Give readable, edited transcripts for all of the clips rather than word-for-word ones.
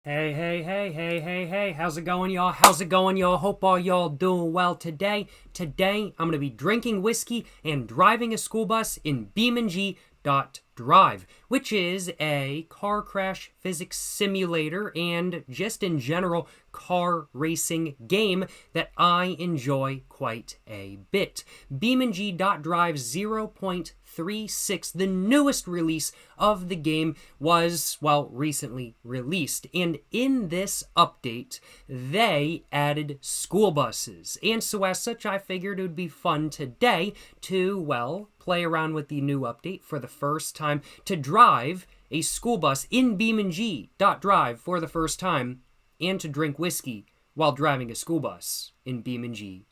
Hey, how's it going, y'all? How's it going, y'all? Hope all y'all doing well today. Today, I'm going to be drinking whiskey and driving a school bus in BeamNG Drive, which is a car crash physics simulator and just in general car racing game that I enjoy quite a bit. BeamNG Drive 0.36, the newest release of the game, was, well, recently released. And in this update, they added school buses. And so as such, I figured it would be fun today to, well, play around with the new update for the first time, to drive a school bus in BeamNG Drive for the first time, and to drink whiskey while driving a school bus in BeamNG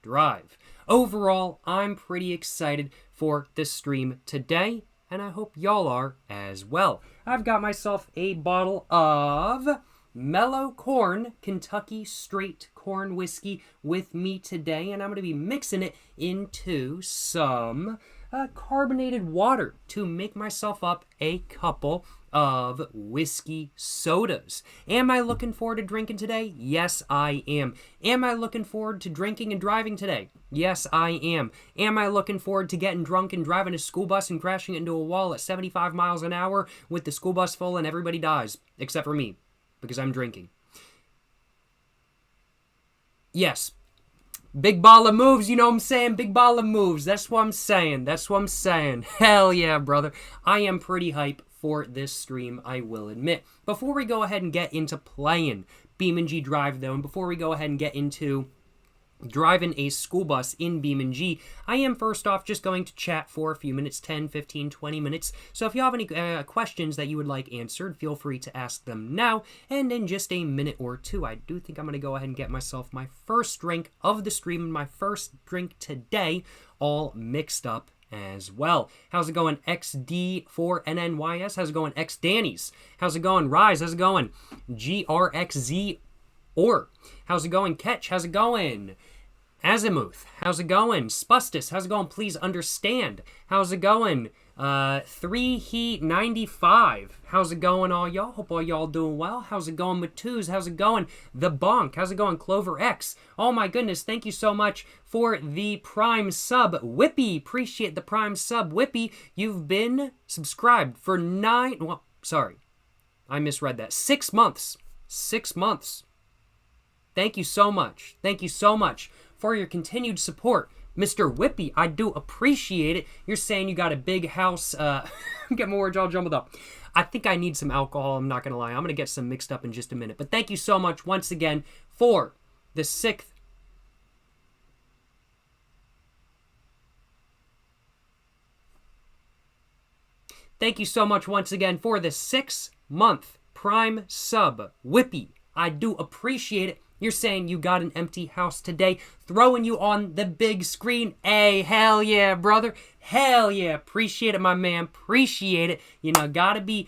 Drive. Overall, I'm pretty excited for this stream today, and I hope y'all are as well. I've got myself a bottle of Mellow Corn Kentucky Straight Corn Whiskey with me today, and I'm going to be mixing it into some carbonated water to make myself up a couple of whiskey sodas. Am I looking forward to drinking today? Yes, I am. Am I looking forward to drinking and driving today? Yes, I am. Am I looking forward to getting drunk and driving a school bus and crashing into a wall at 75 miles an hour with the school bus full and everybody dies, except for me, because I'm drinking? Yes. Big ball of moves, you know what I'm saying? Big ball of moves. That's what I'm saying. That's what I'm saying. Hell yeah, brother. I am pretty hype for this stream, I will admit. Before we go ahead and get into playing BeamNG Drive, though, and before we go ahead and get into driving a school bus in BeamNG, I am first off just going to chat for a few minutes, 10, 15, 20 minutes. So if you have any questions that you would like answered, feel free to ask them now. And in just a minute or two, I do think I'm going to go ahead and get myself my first drink of the stream, and my first drink today, all mixed up as well. How's it going, XD4NNYS? How's it going, X Danny's? How's it going, Rise? How's it going, GRXZ? Or how's it going, Ketch? How's it going, Azimuth? How's it going, Spustus? How's it going, Please Understand? How's it going, 3Heat95? How's it going, all y'all? Hope all y'all doing well. How's it going, Matuz? How's it going, The Bonk? How's it going, Clover X? Oh my goodness, thank you so much for the Prime sub, Whippy. Appreciate the Prime sub, Whippy. You've been subscribed for I misread that. 6 months. 6 months. Thank you so much. Thank you so much for your continued support, Mr. Whippy. I do appreciate it. You're saying you got a big house. Get my words all jumbled up. I think I need some alcohol. I'm not going to lie. I'm going to get some mixed up in just a minute. But thank you so much once again for the sixth. Thank you so much once again for the 6-month Prime sub, Whippy. I do appreciate it. You're saying you got an empty house today, throwing you on the big screen. Hey, hell yeah, brother. Hell yeah. Appreciate it, my man. Appreciate it. You know, gotta be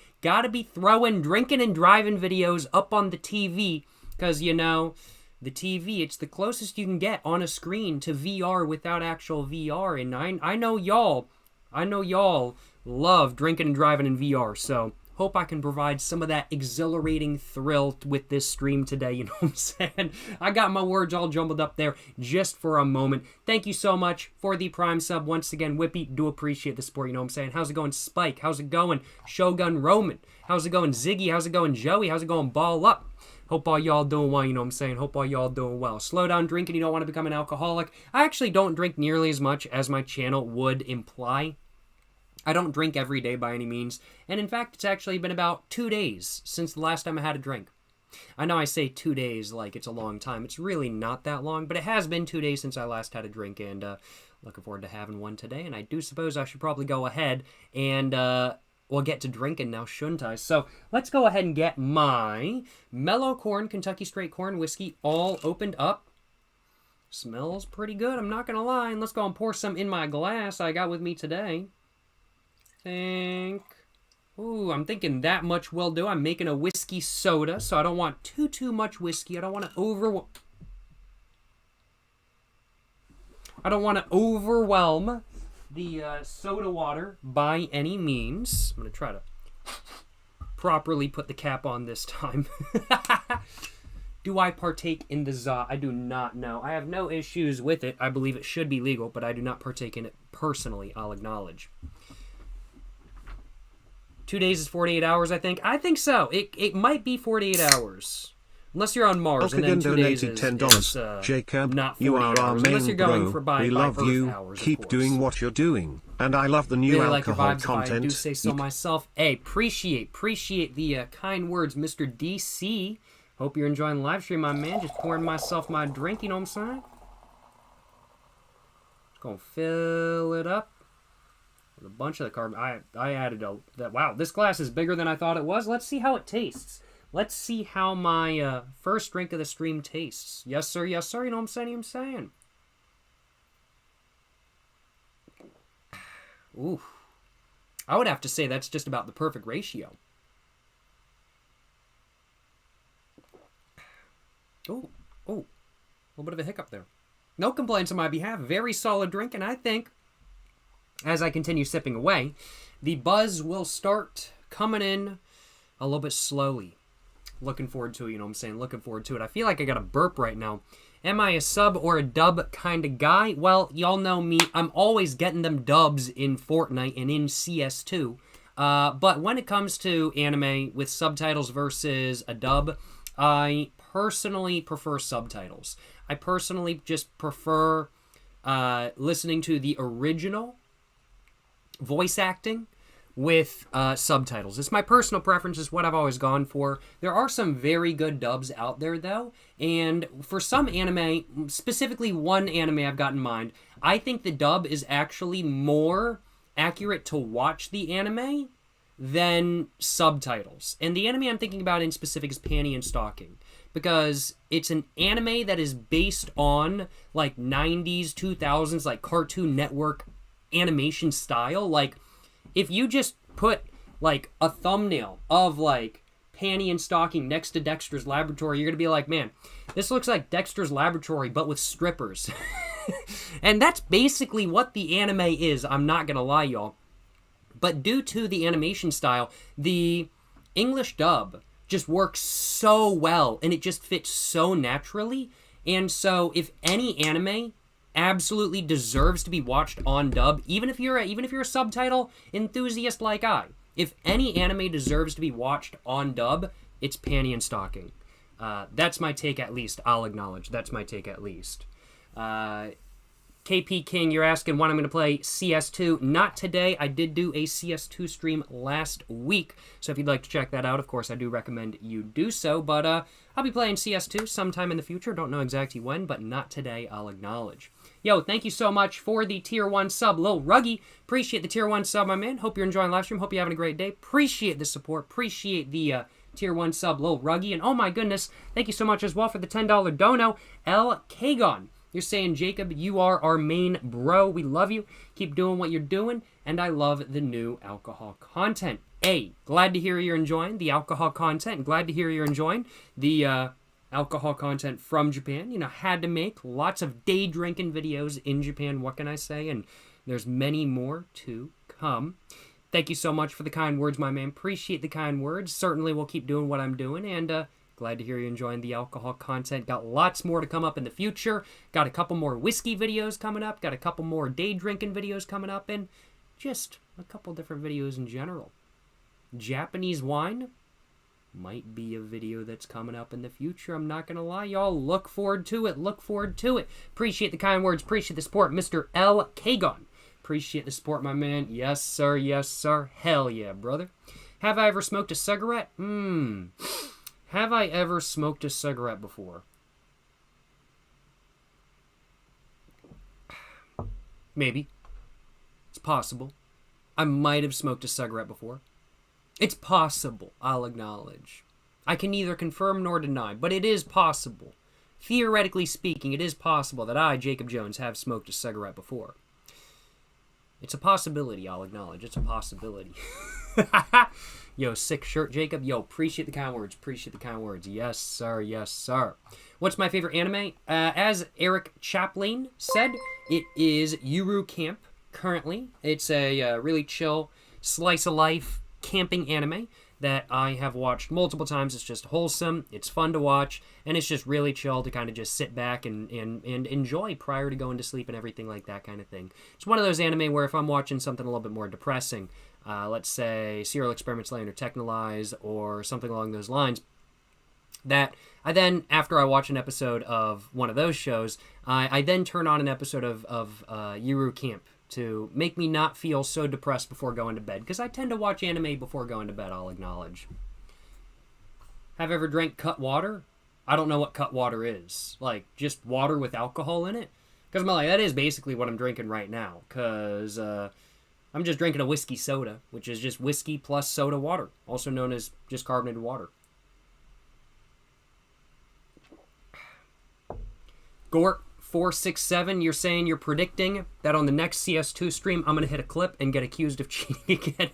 throwing drinking and driving videos up on the TV, because, you know, the TV, it's the closest you can get on a screen to VR without actual VR. And I know y'all love drinking and driving in VR, so hope I can provide some of that exhilarating thrill with this stream today, you know what I'm saying? I got my words all jumbled up there just for a moment. Thank you so much for the Prime sub once again, Whippy. Do appreciate the support, you know what I'm saying? How's it going, Spike? How's it going, Shogun Roman? How's it going, Ziggy? How's it going, Joey? How's it going, Ball Up? Hope all y'all doing well, you know what I'm saying? Hope all y'all doing well. Slow down drinking, you don't want to become an alcoholic. I actually don't drink nearly as much as my channel would imply. I don't drink every day by any means, and in fact, it's actually been about 2 days since the last time I had a drink. I know I say 2 days like it's a long time. It's really not that long, but it has been 2 days since I last had a drink, and looking forward to having one today, and I do suppose I should probably go ahead and, get to drinking now, shouldn't I? So let's go ahead and get my Mellow Corn Kentucky Straight Corn Whiskey all opened up. Smells pretty good, I'm not going to lie, and let's go and pour some in my glass I got with me today. I'm thinking that much will do. I'm making a whiskey soda, so I don't want too much whiskey. I don't want to overwhelm the soda water by any means. I'm going to try to properly put the cap on this time. Do I partake in the za? I do not know. I have no issues with it. I believe it should be legal, but I do not partake in it personally, I'll acknowledge. 2 days is 48 hours, I think. I think so. It might be 48 hours. Unless you're on Mars, and then 2 days is $10. Jacob, not 48 you are our hours. Unless main you're going bro. for by We love Earth you. hours, Keep doing what you're doing. And I love the new really like your alcohol vibes, content. if I do say so myself. Hey, appreciate the kind words, Mr. DC. Hope you're enjoying the live stream, my man. Just pouring myself my drink, you know what I'm saying? Just gonna fill it up with a bunch of the carbon. I added wow, this glass is bigger than I thought it was. Let's see how it tastes. Let's see how my first drink of the stream tastes. Yes, sir, you know what I'm saying? Ooh. I would have to say that's just about the perfect ratio. Ooh, a little bit of a hiccup there. No complaints on my behalf. Very solid drink, and I think, as I continue sipping away, the buzz will start coming in a little bit slowly. Looking forward to it, you know what I'm saying? Looking forward to it. I feel like I got a burp right now. Am I a sub or a dub kind of guy? Well, y'all know me. I'm always getting them dubs in Fortnite and in CS2. But when it comes to anime with subtitles versus a dub, I personally prefer subtitles. I personally just prefer listening to the original voice acting with subtitles. It's my personal preference. It's what I've always gone for. There are some very good dubs out there, though, and for some anime, specifically one anime I've got in mind, I think the dub is actually more accurate to watch the anime than subtitles. And the anime I'm thinking about in specific is Panty and Stocking, because it's an anime that is based on like 90s, 2000s, like Cartoon Network animation style. Like, if you just put like a thumbnail of like Panty and Stocking next to Dexter's Laboratory, you're gonna be like, man, this looks like Dexter's Laboratory but with strippers. And that's basically what the anime is, I'm not gonna lie, y'all. But due to the animation style, the English dub just works so well, and it just fits so naturally. And so if any anime absolutely deserves to be watched on dub, even if you're a subtitle enthusiast like I, if any anime deserves to be watched on dub, it's Panty and Stocking. That's my take, at least. I'll acknowledge that's my take, at least. KP King, you're asking when I'm going to play CS2. Not today. I did do a CS2 stream last week, so if you'd like to check that out, of course, I do recommend you do so. But I'll be playing CS2 sometime in the future. Don't know exactly when, but not today, I'll acknowledge. Yo, thank you so much for the Tier 1 sub, Lil Ruggy. Appreciate the Tier 1 sub, my man. Hope you're enjoying live stream. Hope you're having a great day. Appreciate the support. Appreciate the Tier 1 sub, Lil Ruggy. And oh my goodness, thank you so much as well for the $10 dono, L. Kagon. You're saying, Jacob, you are our main bro. We love you. Keep doing what you're doing. And I love the new alcohol content. Glad to hear you're enjoying the alcohol content. Glad to hear you're enjoying the alcohol content from Japan. You know, had to make lots of day drinking videos in Japan. What can I say? And there's many more to come. Thank you so much for the kind words, my man. Appreciate the kind words. Certainly will keep doing what I'm doing. And glad to hear you enjoying the alcohol content. Got lots more to come up in the future. Got a couple more whiskey videos coming up. Got a couple more day drinking videos coming up. And just a couple different videos in general. Japanese wine might be a video that's coming up in the future. I'm not going to lie, y'all. Look forward to it. Look forward to it. Appreciate the kind words. Appreciate the support, Mr. L. Kagon. Appreciate the support, my man. Yes, sir. Yes, sir. Hell yeah, brother. Have I ever smoked a cigarette? Have I ever smoked a cigarette before? Maybe. It's possible. I might have smoked a cigarette before. It's possible, I'll acknowledge. I can neither confirm nor deny, but it is possible. Theoretically speaking, it is possible that I, Jacob Jones, have smoked a cigarette before. It's a possibility, I'll acknowledge. It's a possibility. Yo, sick shirt, Jacob. Yo, appreciate the kind words. Appreciate the kind words. Yes, sir. Yes, sir. What's my favorite anime? As Eric Chaplin said, it is Yuru Camp currently. It's a really chill, slice of life camping anime that I have watched multiple times. It's just wholesome, it's fun to watch, and it's just really chill to kind of just sit back and enjoy prior to going to sleep and everything like that kind of thing. It's one of those anime where if I'm watching something a little bit more depressing, let's say Serial Experiments Lain or Technolize or something along those lines, that I then, after I watch an episode of one of those shows, I then turn on an episode of Yuru Camp to make me not feel so depressed before going to bed, because I tend to watch anime before going to bed, I'll acknowledge. Have I ever drank cut water? I don't know what cut water is. Like, just water with alcohol in it? Because I'm like, that is basically what I'm drinking right now, because I'm just drinking a whiskey soda, which is just whiskey plus soda water, also known as just carbonated water. Gort467, you're saying you're predicting that on the next CS2 stream, I'm going to hit a clip and get accused of cheating again.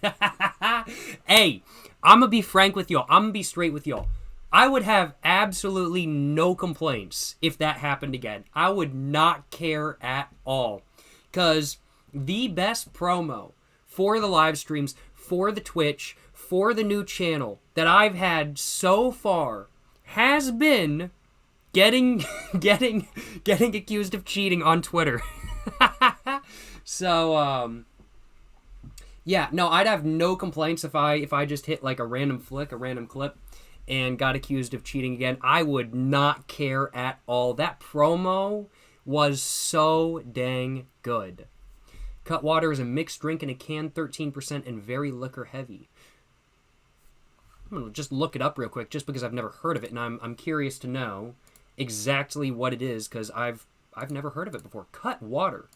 Hey, I'm going to be frank with y'all. I'm going to be straight with y'all. I would have absolutely no complaints if that happened again. I would not care at all. Because the best promo for the live streams, for the Twitch, for the new channel that I've had so far has been getting accused of cheating on Twitter. So, yeah, no, I'd have no complaints if I just hit like a random flick, a random clip, and got accused of cheating again. I would not care at all. That promo was so dang good. Cut water is a mixed drink in a can, 13% and very liquor heavy. I'm gonna just look it up real quick, just because I've never heard of it, and I'm curious to know exactly what it is, because I've never heard of it before. Cut water.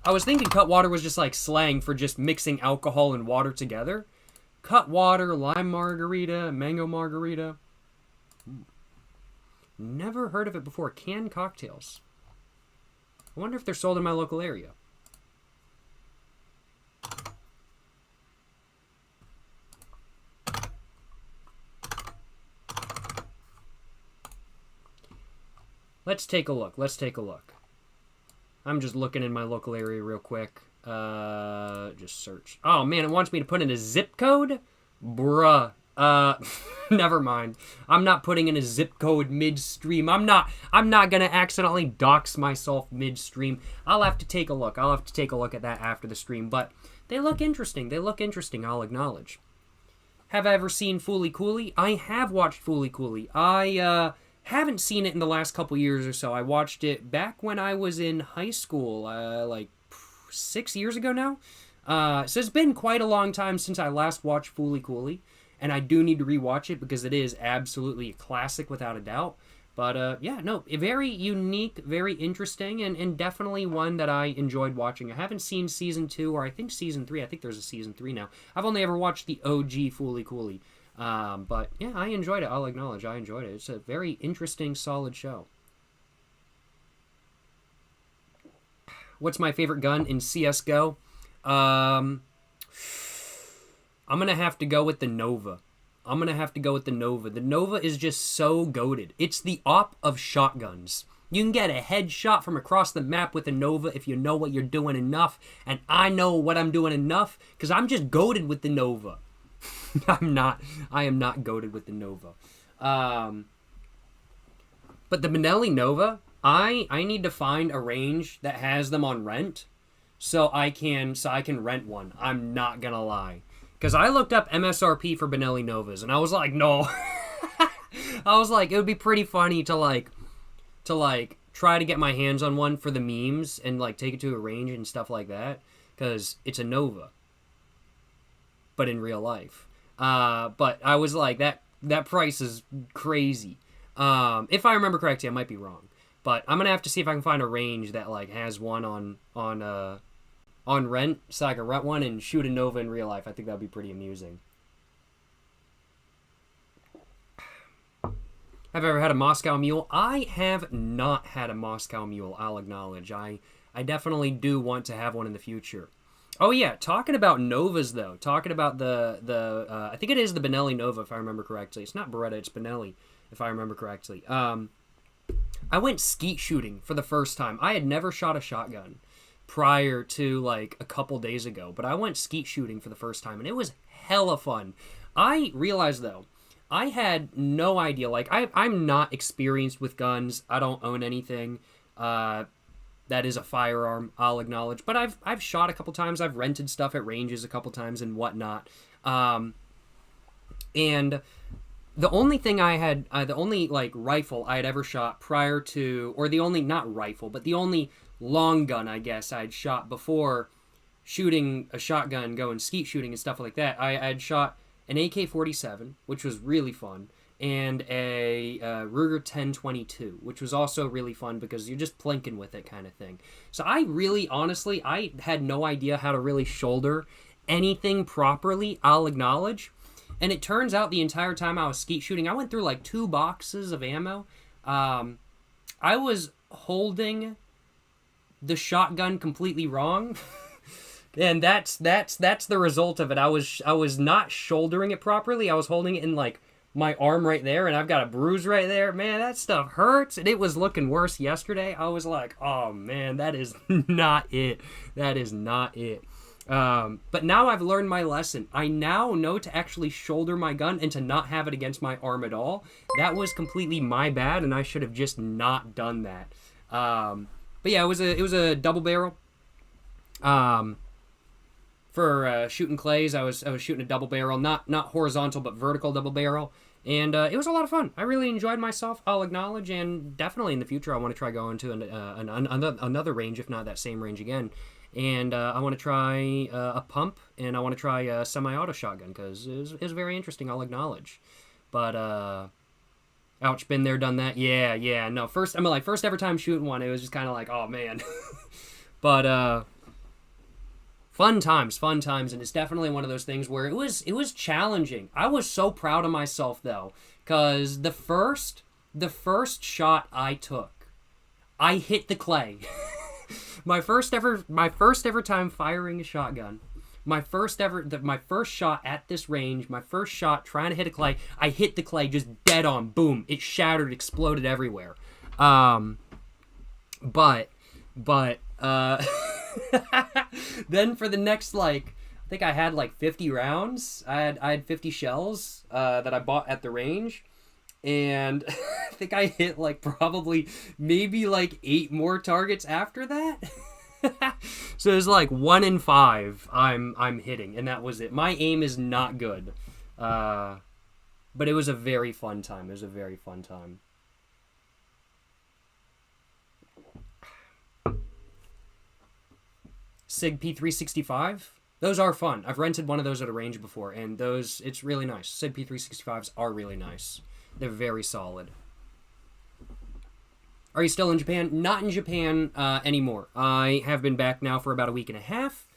I was thinking cut water was just like slang for just mixing alcohol and water together. Cut water, lime margarita, mango margarita. Never heard of it before. Canned cocktails. I wonder if they're sold in my local area. Let's take a look. I'm just looking in my local area real quick. Just search. Oh, man, it wants me to put in a zip code? Bruh. Never mind. I'm not putting in a zip code midstream. I'm not gonna accidentally dox myself midstream. I'll have to take a look. I'll have to take a look at that after the stream. But they look interesting. I'll acknowledge. Have I ever seen Fooly Cooly? I have watched Fooly Cooly. I, haven't seen it in the last couple years or so. I watched it back when I was in high school, like 6 years ago now. So it's been quite a long time since I last watched Fooly Cooly, and I do need to rewatch it because it is absolutely a classic without a doubt. But yeah, no, very unique, very interesting, and definitely one that I enjoyed watching. I haven't seen season 2, or I think season 3. I think there's a season 3 now. I've only ever watched the OG Fooly Cooly. But yeah, I enjoyed it. I'll acknowledge I enjoyed it. It's a very interesting, solid show. What's my favorite gun in CSGO? I'm going to have to go with the Nova. The Nova is just so goated. It's the op of shotguns. You can get a headshot from across the map with a Nova if you know what you're doing enough. And I know what I'm doing enough because I'm just goated with the Nova. I am not goated with the Nova. But the Benelli Nova, I need to find a range that has them on rent so I can rent one. I'm not gonna lie. Because I looked up MSRP for Benelli Novas and I was like, no. I was like, it would be pretty funny to try to get my hands on one for the memes and like take it to a range and stuff like that. Because it's a Nova. But in real life. But I was like, that price is crazy. If I remember correctly, I might be wrong. But I'm gonna have to see if I can find a range that like has one on rent, so I can rent one and shoot a Nova in real life. I think that'd be pretty amusing. Have I ever had a Moscow Mule? I have not had a Moscow Mule, I'll acknowledge. I definitely do want to have one in the future. Oh yeah, talking about Novas though, talking about the I think it is the Benelli Nova if I remember correctly. It's not Beretta, it's Benelli if I remember correctly. I went skeet shooting for the first time. I had never shot a shotgun prior to like a couple days ago, but I went skeet shooting for the first time and it was hella fun. I realized, though, I had no idea. Like, I'm not experienced with guns. I don't own anything that is a firearm, I'll acknowledge. But I've shot a couple times. I've rented stuff at ranges a couple times and whatnot. And the only thing I had, the only, like, rifle I had ever shot prior to, or the only, not rifle, but the only long gun, I guess, I'd shot before shooting a shotgun, going skeet shooting and stuff like that, I'd shot an AK-47, which was really fun, and a Ruger 1022, which was also really fun because you're just plinking with it kind of thing. So I really, honestly, I had no idea how to really shoulder anything properly, I'll acknowledge. And it turns out the entire time I was skeet shooting, I went through like 2 boxes of ammo. I was holding the shotgun completely wrong. And that's the result of it. I was not shouldering it properly. I was holding it in like my arm right there, and I've got a bruise right there. Man, that stuff hurts, and it was looking worse yesterday. I was like, oh man, that is not it. That is not it. But now I've learned my lesson. I now know to actually shoulder my gun and to not have it against my arm at all. That was completely my bad, and I should have just not done that. But yeah, it was a double barrel. For shooting clays, I was shooting a double barrel, not horizontal but vertical double barrel, and it was a lot of fun. I really enjoyed myself, I'll acknowledge, and definitely in the future I want to try going to another range, if not that same range again. And I want to try a pump, and I want to try a semi-auto shotgun, because it was very interesting, I'll acknowledge. But, ouch, been there, done that. Yeah, no, first ever time shooting one, it was just kind of like, oh, man. But, fun times, and it's definitely one of those things where it was challenging. I was so proud of myself, though, because the first shot I took, I hit the clay. My first ever time firing a shotgun. My first shot at this range, my first shot trying to hit a clay, I hit the clay just dead on. Boom. It shattered, exploded everywhere. But then for the next, like, I think I had like 50 rounds. I had 50 shells that I bought at the range. And I think I hit like probably maybe like 8 more targets after that. So it was like 1 in 5 I'm hitting, and that was it. My aim is not good. But it was a very fun time. SIG P365. Those are fun. I've rented one of those at a range before, and it's really nice. SIG P365s are really nice. They're very solid. Are you still in Japan? Not in Japan anymore. I have been back now for about a week and a half,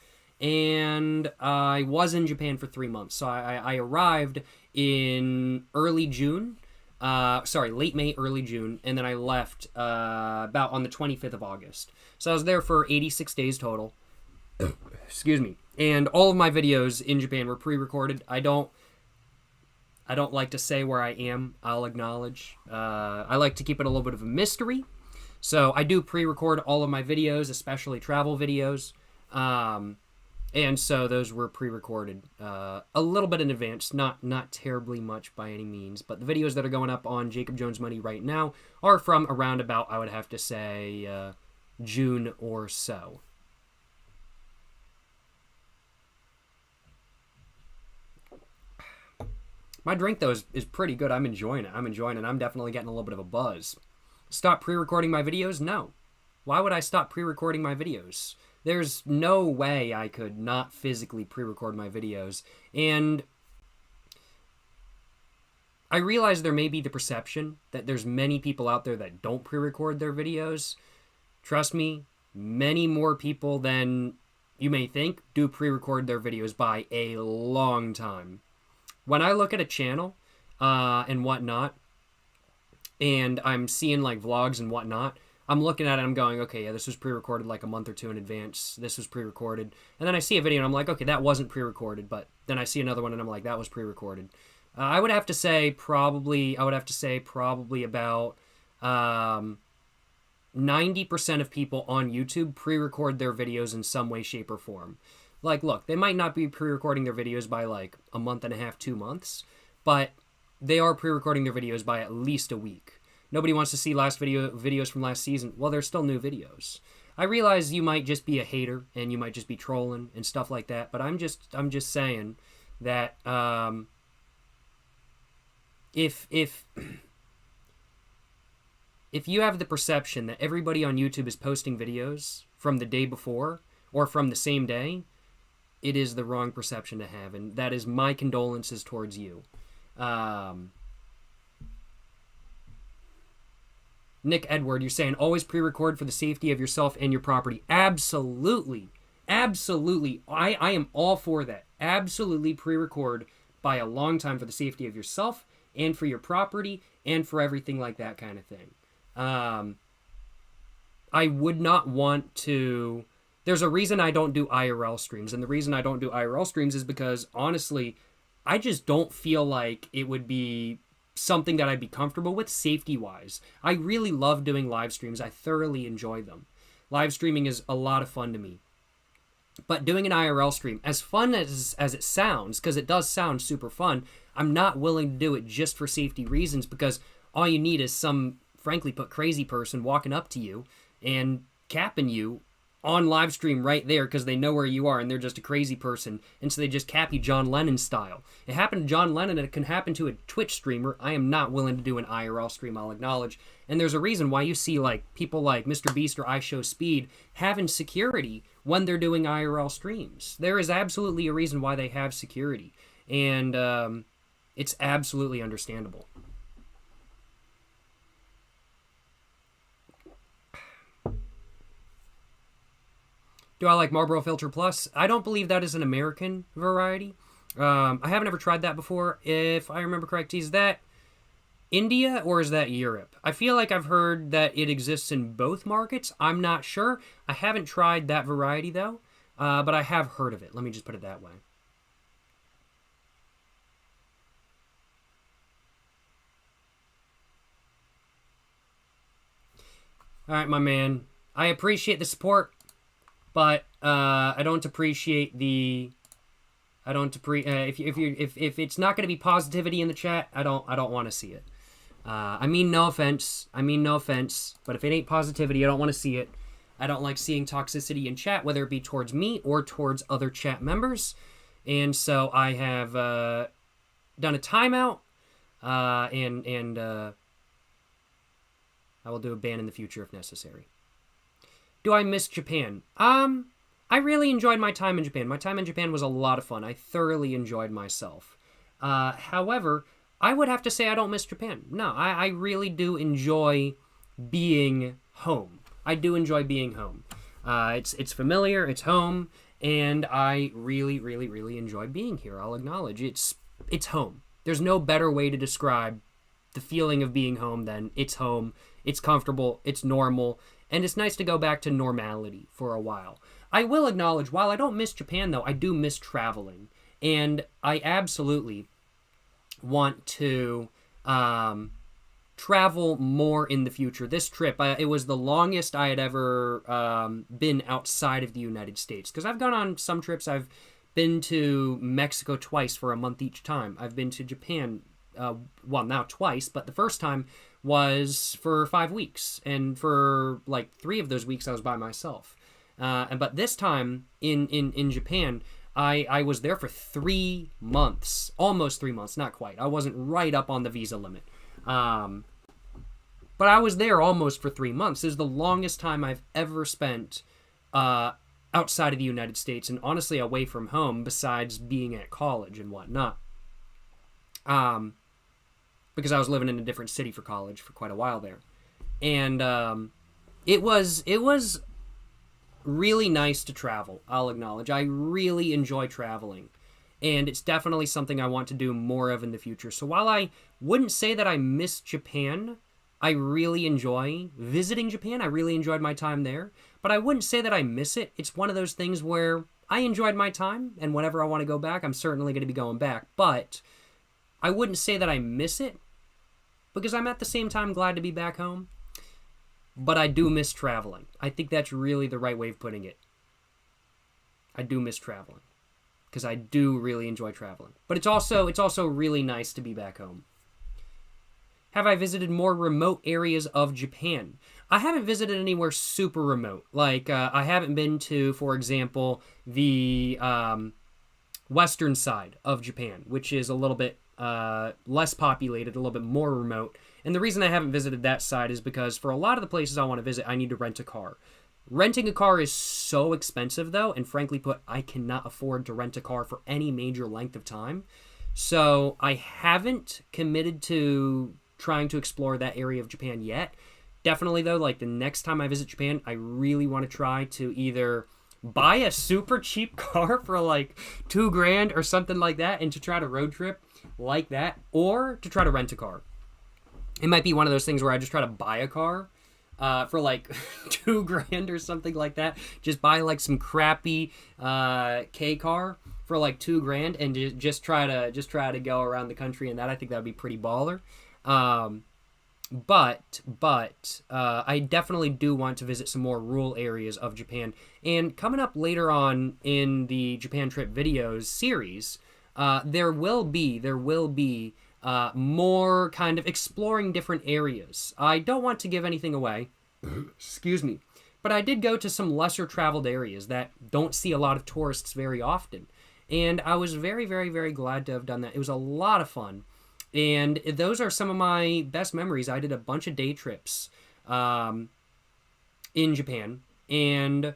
and I was in Japan for 3 months. So I arrived in early June. Late May, early June, and then I left about on the 25th of August. So I was there for 86 days total. Excuse me. And all of my videos in Japan were pre-recorded. I don't like to say where I am, I'll acknowledge. I like to keep it a little bit of a mystery. So I do pre-record all of my videos, especially travel videos. And so those were pre-recorded a little bit in advance, not terribly much by any means. But the videos that are going up on Jacob Jones Money right now are from around about, I would have to say, June or so. My drink, though, is pretty good. I'm enjoying it. I'm definitely getting a little bit of a buzz. Stop pre-recording my videos? No. Why would I stop pre-recording my videos? There's no way I could not physically pre-record my videos. And I realize there may be the perception that there's many people out there that don't pre-record their videos. Trust me, many more people than you may think do pre-record their videos by a long time. When I look at a channel and whatnot, and I'm seeing like vlogs and whatnot, I'm looking at it and I'm going, okay, yeah, this was pre-recorded like a month or 2 in advance. This was pre-recorded. And then I see a video and I'm like, okay, that wasn't pre-recorded. But then I see another one and I'm like, that was pre-recorded. I would have to say probably about 90% of people on YouTube pre-record their videos in some way, shape, or form. Like, look, they might not be pre-recording their videos by like a month and a half, 2 months, but they are pre-recording their videos by at least a week. Nobody wants to see videos from last season. Well, they're still new videos. I realize you might just be a hater and you might just be trolling and stuff like that, but I'm just saying that if you have the perception that everybody on YouTube is posting videos from the day before or from the same day, it is the wrong perception to have, and that is my condolences towards you. Nick Edward, you're saying always pre-record for the safety of yourself and your property. Absolutely. Absolutely. I am all for that. Absolutely pre-record by a long time for the safety of yourself and for your property and for everything like that kind of thing. I would not want to... There's a reason I don't do IRL streams, and the reason I don't do IRL streams is because, honestly, I just don't feel like it would be something that I'd be comfortable with safety-wise. I really love doing live streams. I thoroughly enjoy them. Live streaming is a lot of fun to me. But doing an IRL stream, as fun as it sounds, because it does sound super fun, I'm not willing to do it just for safety reasons, because all you need is some, frankly put, crazy person walking up to you and capping you on live stream right there because they know where you are and they're just a crazy person, and so they just cap you John Lennon style. It happened to John Lennon and it can happen to a Twitch streamer. I am not willing to do an IRL stream, I'll acknowledge. And there's a reason why you see like people like Mr. Beast or iShowSpeed having security when they're doing IRL streams. There is absolutely a reason why they have security, and it's absolutely understandable. Do I like Marlboro Filter Plus? I don't believe that is an American variety. I haven't ever tried that before. If I remember correctly, is that India or is that Europe? I feel like I've heard that it exists in both markets. I'm not sure. I haven't tried that variety, though, but I have heard of it. Let me just put it that way. All right, my man. I appreciate the support. But I don't appreciate the. I don't if it's not going to be positivity in the chat, I don't want to see it. I mean no offense. But if it ain't positivity, I don't want to see it. I don't like seeing toxicity in chat, whether it be towards me or towards other chat members. And so I have done a timeout, and I will do a ban in the future if necessary. Do I miss Japan? I really enjoyed my time in Japan. My time in Japan was a lot of fun. I thoroughly enjoyed myself. However, I would have to say I don't miss Japan. No, I really do enjoy being home. I do enjoy being home. It's familiar, it's home, and I really, really, really enjoy being here. I'll acknowledge it's home. There's no better way to describe the feeling of being home than it's home, it's comfortable, it's normal, and it's nice to go back to normality for a while. I will acknowledge, while I don't miss Japan, though, I do miss traveling. And I absolutely want to travel more in the future. This trip, it was the longest I had ever been outside of the United States. Because I've gone on some trips. I've been to Mexico twice for a month each time. I've been to Japan, well, now twice, but the first time was for 5 weeks, and for like 3 of those weeks I was by myself. But this time in Japan, I was there for 3 months, almost 3 months, not quite. I wasn't right up on the visa limit, but I was there almost for 3 months. This is the longest time I've ever spent outside of the United States, and honestly away from home, besides being at college and whatnot. Because I was living in a different city for college for quite a while there. And it was really nice to travel, I'll acknowledge. I really enjoy traveling. And it's definitely something I want to do more of in the future. So while I wouldn't say that I miss Japan, I really enjoy visiting Japan. I really enjoyed my time there. But I wouldn't say that I miss it. It's one of those things where I enjoyed my time, and whenever I want to go back, I'm certainly going to be going back. But I wouldn't say that I miss it, because I'm at the same time glad to be back home. But I do miss traveling. I think that's really the right way of putting it. I do miss traveling because I do really enjoy traveling. But it's also really nice to be back home. Have I visited more remote areas of Japan? I haven't visited anywhere super remote. Like, I haven't been to, for example, the western side of Japan, which is a little bit less populated, a little bit more remote. And the reason I haven't visited that side is because for a lot of the places I want to visit, I need to rent a car. Renting a car is so expensive, though, and frankly put, I cannot afford to rent a car for any major length of time. So I haven't committed to trying to explore that area of Japan yet. Definitely, though, like the next time I visit Japan, I really want to try to either buy a super cheap car for like $2,000 or something like that and to try to road trip like that, or to try to rent a car. It might be one of those things where I just try to buy a car for like $2,000 or something like that. Just buy like some crappy K car for like $2,000 and just try to go around the country, and that I think that would be pretty baller. But I definitely do want to visit some more rural areas of Japan. And coming up later on in the Japan trip videos series, there will be more kind of exploring different areas. I don't want to give anything away, excuse me, but I did go to some lesser traveled areas that don't see a lot of tourists very often. And I was very, very, very glad to have done that. It was a lot of fun. And those are some of my best memories. I did a bunch of day trips in Japan, and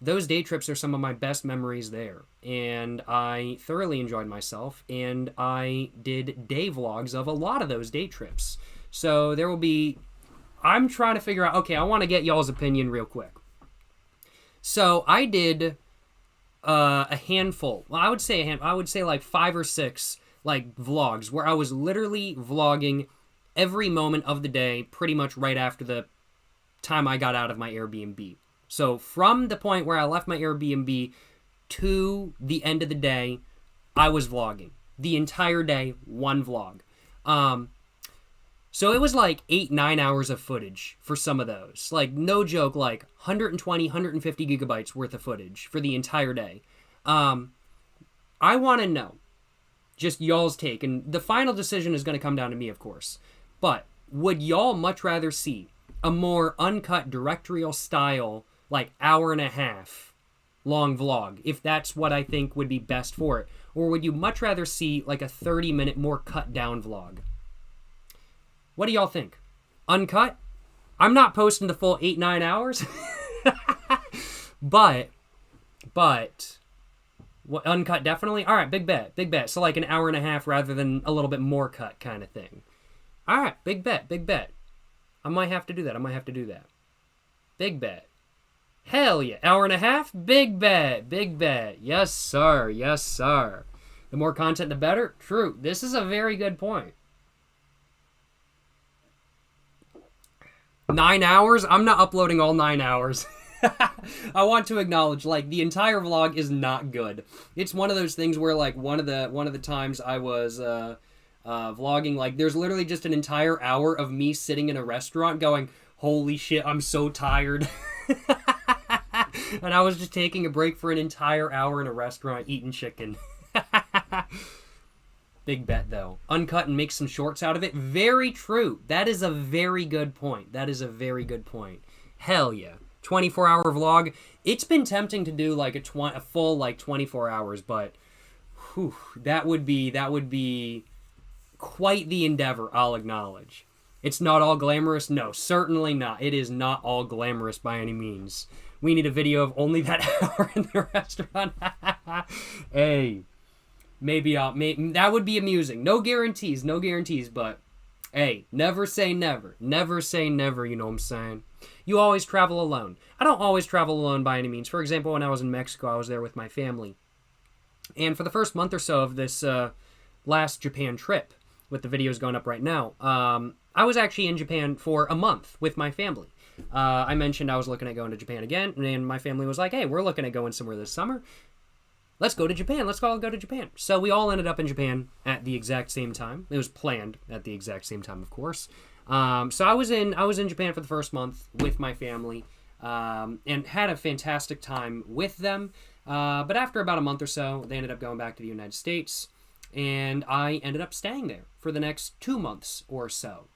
those day trips are some of my best memories there. And I thoroughly enjoyed myself, and I did day vlogs of a lot of those day trips. So there will be... I'm trying to figure out... Okay, I want to get y'all's opinion real quick. So I did a handful. Well, I would say like 5 or 6... like vlogs where I was literally vlogging every moment of the day pretty much right after the time I got out of my Airbnb. So from the point where I left my Airbnb to the end of the day, I was vlogging. The entire day, one vlog. So it was like 8-9 hours of footage for some of those. Like, no joke, like 120, 150 gigabytes worth of footage for the entire day. I want to know just y'all's take, and the final decision is going to come down to me, of course. But would y'all much rather see a more uncut directorial style, like hour and a half long vlog, if that's what I think would be best for it? Or would you much rather see like a 30-minute more cut down vlog? What do y'all think? Uncut? I'm not posting the full 8-9 hours. but what, uncut definitely? All right, big bet. So like an hour and a half rather than a little bit more cut kind of thing. All right, big bet. I might have to do that. Big bet. Hell yeah, hour and a half? Big bet. Yes, sir. The more content, the better? True. This is a very good point. 9 hours? I'm not uploading all 9 hours. I want to acknowledge, like, the entire vlog is not good. It's one of those things where, like, one of the times I was vlogging, like, there's literally just an entire hour of me sitting in a restaurant going, holy shit, I'm so tired. And I was just taking a break for an entire hour in a restaurant eating chicken. Big bet, though. Uncut and make some shorts out of it. Very true. That is a very good point. Hell yeah. 24-hour vlog. It's been tempting to do like a full like 24 hours, but whew, that would be quite the endeavor, I'll acknowledge. It's not all glamorous. No, certainly not. It is not all glamorous by any means. We need a video of only that hour in the restaurant. Hey, maybe that would be amusing. No guarantees, but hey, never say never. Never say never, you know what I'm saying? You always travel alone. I don't always travel alone by any means. For example, when I was in Mexico, I was there with my family. And for the first month or so of this last Japan trip, with the videos going up right now, I was actually in Japan for a month with my family. I mentioned I was looking at going to Japan again, and my family was like, hey, we're looking at going somewhere this summer. Let's go to Japan. Let's all go to Japan. So we all ended up in Japan at the exact same time. It was planned at the exact same time, of course. So I was in Japan for the first month with my family, and had a fantastic time with them. But after about a month or so, they ended up going back to the United States, and I ended up staying there for the next 2 months or so.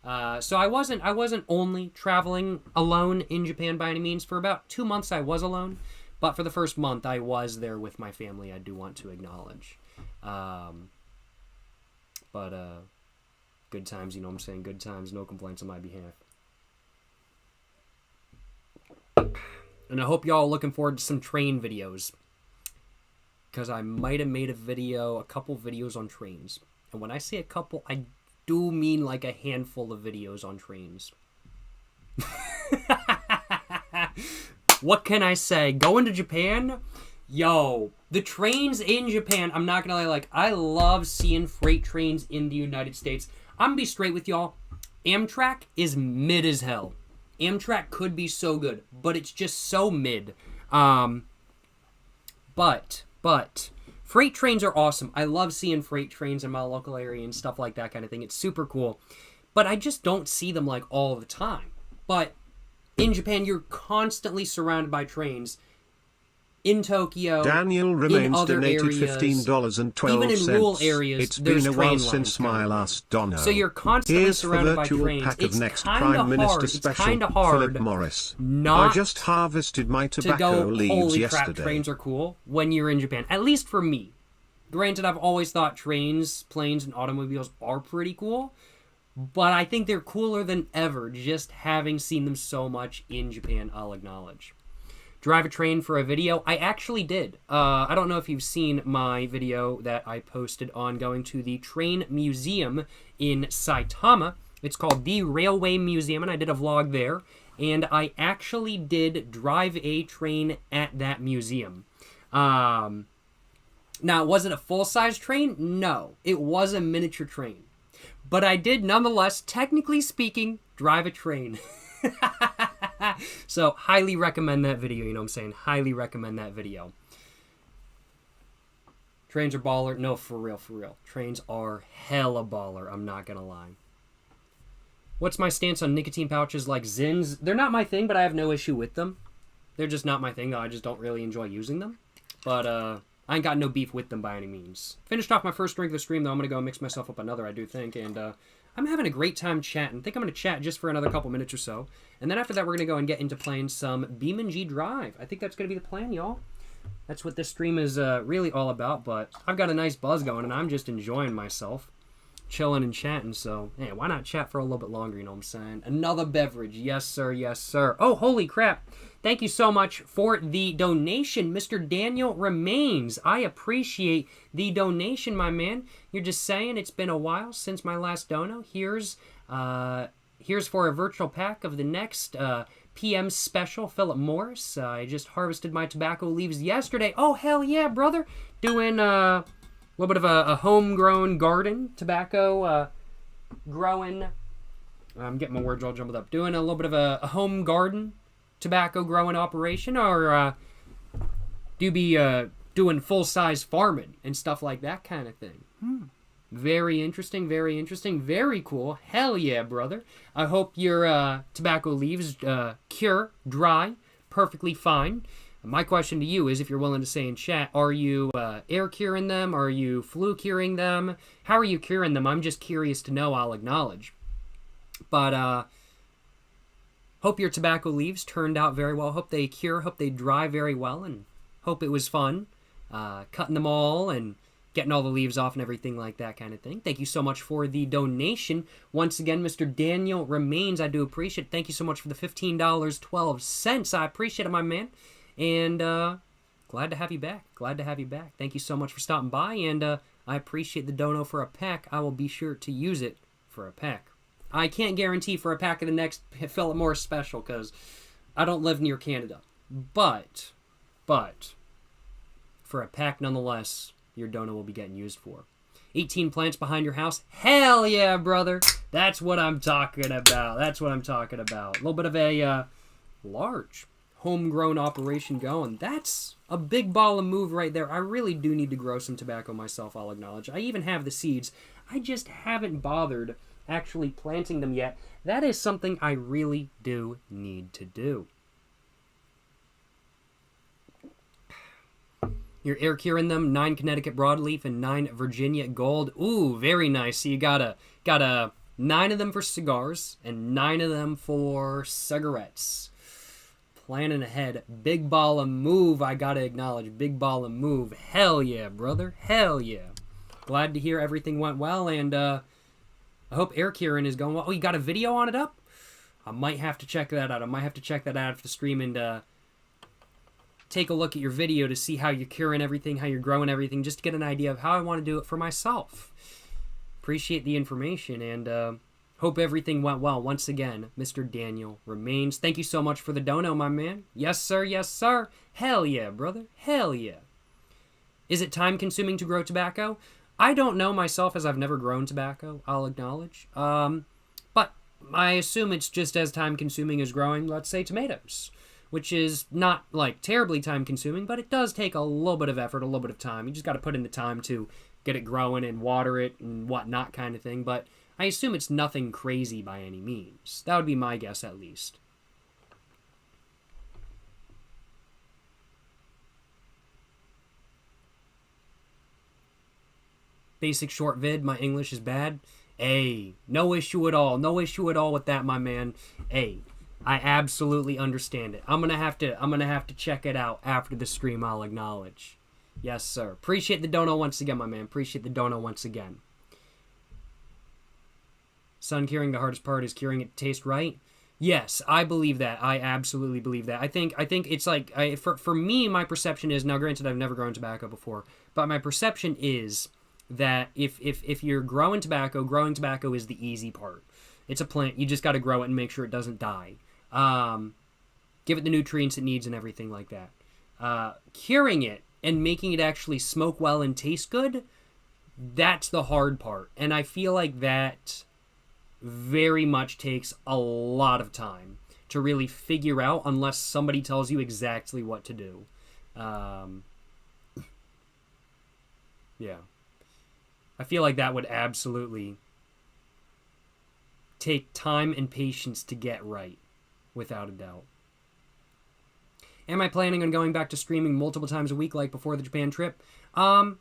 So I wasn't only traveling alone in Japan by any means. For about 2 months I was alone, but for the first month I was there with my family, I do want to acknowledge. Good times, you know what I'm saying? Good times, no complaints on my behalf. And I hope y'all are looking forward to some train videos, because I might have made a couple videos on trains. And when I say a couple, I do mean like a handful of videos on trains. What can I say? Going to Japan? Yo, the trains in Japan, I'm not gonna lie, like, I love seeing freight trains in the United States. I'm gonna be straight with y'all. Amtrak is mid as hell. Amtrak could be so good, but it's just so mid. But freight trains are awesome. I love seeing freight trains in my local area and stuff like that kind of thing. It's super cool. But I just don't see them like all the time. But in Japan, you're constantly surrounded by trains. In Tokyo, Daniel remains in other donated areas, $15.12. even in rural areas, It's there's been a train while lines since my going. last dono. So you're constantly Here's surrounded by virtual trains. pack It's of next kinda Prime Minister hard. It's special, kinda hard Philip Morris. not I just harvested my to tobacco go, leaves holy yesterday. crap, trains are cool when you're in Japan. At least for me. Granted, I've always thought trains, planes, and automobiles are pretty cool, but I think they're cooler than ever just having seen them so much in Japan, I'll acknowledge. Drive a train for a video? I actually did. I don't know if you've seen my video that I posted on going to the train museum in Saitama. It's called the Railway Museum, and I did a vlog there. And I actually did drive a train at that museum. Now, was it a full-size train? No. It was a miniature train. But I did, nonetheless, technically speaking, drive a train. So, highly recommend that video, you know what I'm saying? Highly recommend that video. Trains are baller. No, for real, for real. Trains are hella baller, I'm not gonna lie. What's my stance on nicotine pouches like Zins? They're not my thing, but I have no issue with them. They're just not my thing, though. I just don't really enjoy using them. But, I ain't got no beef with them by any means. Finished off my first drink of the stream, though. I'm gonna go mix myself up another, I do think, and, I'm having a great time chatting. I think I'm going to chat just for another couple minutes or so. And then after that, we're going to go and get into playing some BeamNG Drive. I think that's going to be the plan, y'all. That's what this stream is really all about. But I've got a nice buzz going, and I'm just enjoying myself. Chilling and chatting. So, hey, why not chat for a little bit longer, you know what I'm saying? Another beverage. Yes, sir. Yes, sir. Oh, holy crap. Thank you so much for the donation, Mr. Daniel Remains. I appreciate the donation, my man. You're just saying it's been a while since my last dono. Here's for a virtual pack of the next PM special, Philip Morris. I just harvested my tobacco leaves yesterday. Oh, hell yeah, brother. Doing a little bit of a homegrown garden, tobacco growing. I'm getting my words all jumbled up. Doing a little bit of a home garden tobacco growing operation, or do you be doing full-size farming and stuff like that kind of thing? Very interesting, very interesting, very cool. Hell yeah, brother. I hope your tobacco leaves cure, dry, perfectly fine. My question to you is, if you're willing to say in chat, are you air curing them? Are you flue curing them? How are you curing them? I'm just curious to know, I'll acknowledge. But, hope your tobacco leaves turned out very well. Hope they cure, hope they dry very well, and hope it was fun cutting them all and getting all the leaves off and everything like that kind of thing. Thank you so much for the donation. Once again, Mr. Daniel Remains, I do appreciate it. Thank you so much for the $15.12. I appreciate it, my man. And glad to have you back. Glad to have you back. Thank you so much for stopping by, and I appreciate the dono for a pack. I will be sure to use it for a pack. I can't guarantee for a pack of the next Philip Morris special because I don't live near Canada. But, for a pack nonetheless, your dono will be getting used for. 18 plants behind your house? Hell yeah, brother! That's what I'm talking about. That's what I'm talking about. A little bit of a large homegrown operation going. That's a big ball of move right there. I really do need to grow some tobacco myself, I'll acknowledge. I even have the seeds. I just haven't bothered actually planting them yet. That is something I really do need to do. You're air curing them, 9 Connecticut broadleaf and 9 Virginia gold. Ooh, very nice. So you got a 9 of them for cigars and 9 of them for cigarettes. Planning ahead. Big ball of move, I gotta acknowledge. Big ball of move. Hell yeah, brother. Hell yeah. Glad to hear everything went well, and I hope air curing is going well. Oh, you got a video on it up? I might have to check that out. I might have to check that out after the stream and take a look at your video to see how you're curing everything, how you're growing everything, just to get an idea of how I want to do it for myself. Appreciate the information, and hope everything went well. Once again, Mr. Daniel Remains. Thank you so much for the dono, my man. Yes, sir. Yes, sir. Hell yeah, brother. Hell yeah. Is it time-consuming to grow tobacco? I don't know myself, as I've never grown tobacco, I'll acknowledge. But I assume it's just as time-consuming as growing, let's say, tomatoes, which is not, like, terribly time-consuming, but it does take a little bit of effort, a little bit of time. You just got to put in the time to get it growing and water it and whatnot kind of thing, but I assume it's nothing crazy by any means. That would be my guess, at least. Basic short vid, my English is bad. Hey, no issue at all. No issue at all with that, my man. Hey, I absolutely understand it. I'm gonna have to check it out after the stream, I'll acknowledge. Yes, sir. Appreciate the dono once again, my man. Appreciate the dono once again. Sun curing, the hardest part is curing it to taste right. Yes, I believe that. I absolutely believe that. I think it's like, for me, my perception is, now granted I've never grown tobacco before, but my perception is that if you're growing tobacco is the easy part. It's a plant. You just got to grow it and make sure it doesn't die. Give it the nutrients it needs and everything like that. Curing it and making it actually smoke well and taste good, that's the hard part. And I feel like that very much takes a lot of time to really figure out, unless somebody tells you exactly what to do. Yeah. I feel like that would absolutely take time and patience to get right, without a doubt. Am I planning on going back to streaming multiple times a week like before the Japan trip? When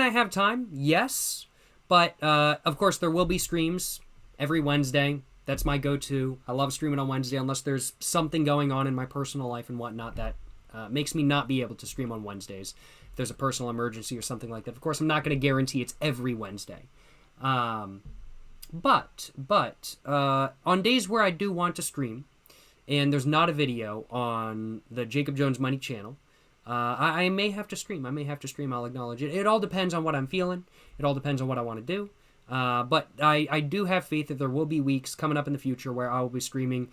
I have time, yes. But, of course, there will be streams every Wednesday. That's my go-to. I love streaming on Wednesday unless there's something going on in my personal life and whatnot that makes me not be able to stream on Wednesdays. If there's a personal emergency or something like that. Of course, I'm not going to guarantee it's every Wednesday. But on days where I do want to stream, and there's not a video on the Jacob Jones Money channel, I may have to stream. I'll acknowledge it. It all depends on what I'm feeling. It all depends on what I want to do. But I do have faith that there will be weeks coming up in the future where I will be streaming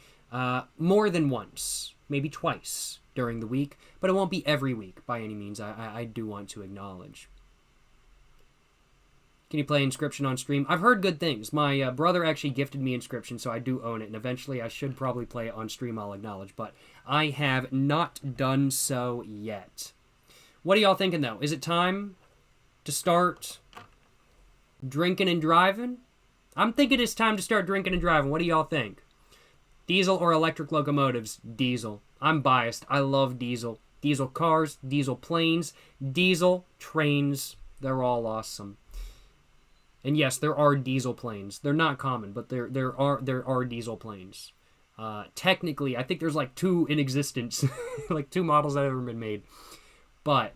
more than once, maybe twice during the week, but it won't be every week by any means. I do want to acknowledge. Can you play Inscription on stream? I've heard good things. My brother actually gifted me Inscription, so I do own it, and eventually I should probably play it on stream, I'll acknowledge, but I have not done so yet. What are y'all thinking, though? Is it time to start drinking and driving? I'm thinking it's time to start drinking and driving. What do y'all think? Diesel or electric locomotives? Diesel. I'm biased. I love diesel. Diesel cars, diesel planes, diesel trains. They're all awesome. And yes, there are diesel planes. They're not common, but there are diesel planes. Technically, I think there's like 2 in existence, like 2 models that have ever been made. But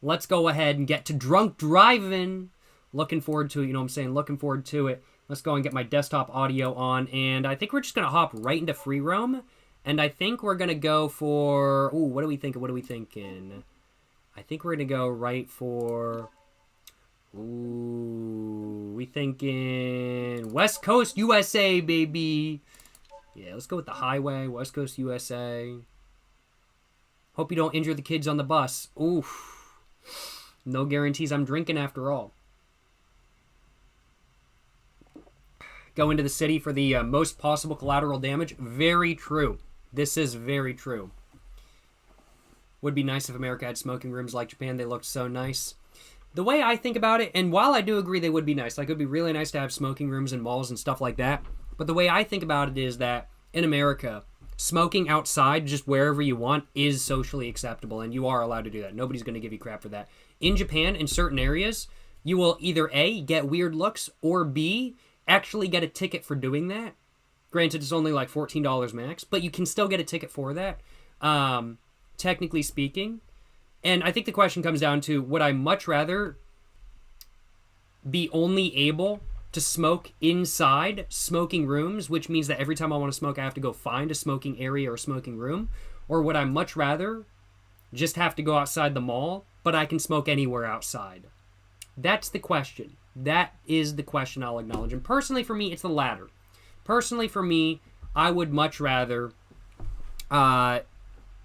let's go ahead and get to drunk driving. Looking forward to it. You know what I'm saying? Looking forward to it. Let's go and get my desktop audio on, and I think we're just gonna hop right into free roam. And I think we're gonna go for, ooh, what are we thinking? I think we're gonna go right for, ooh, we thinking West Coast USA, baby. Yeah, let's go with the highway, West Coast USA. Hope you don't injure the kids on the bus. Oof. No guarantees I'm drinking after all. Go into the city for the most possible collateral damage. Very true. This is very true. Would be nice if America had smoking rooms like Japan. They looked so nice. The way I think about it, and while I do agree they would be nice, like it would be really nice to have smoking rooms and malls and stuff like that, but the way I think about it is that in America, smoking outside, just wherever you want, is socially acceptable, and you are allowed to do that. Nobody's going to give you crap for that. In Japan, in certain areas, you will either A, get weird looks, or B, actually get a ticket for doing that. Granted, it's only like $14 max, but you can still get a ticket for that, technically speaking. And I think the question comes down to, would I much rather be only able to smoke inside smoking rooms, which means that every time I want to smoke, I have to go find a smoking area or a smoking room? Or would I much rather just have to go outside the mall, but I can smoke anywhere outside? That's the question. That is the question I'll acknowledge. And personally for me, it's the latter. Personally for me, I would much rather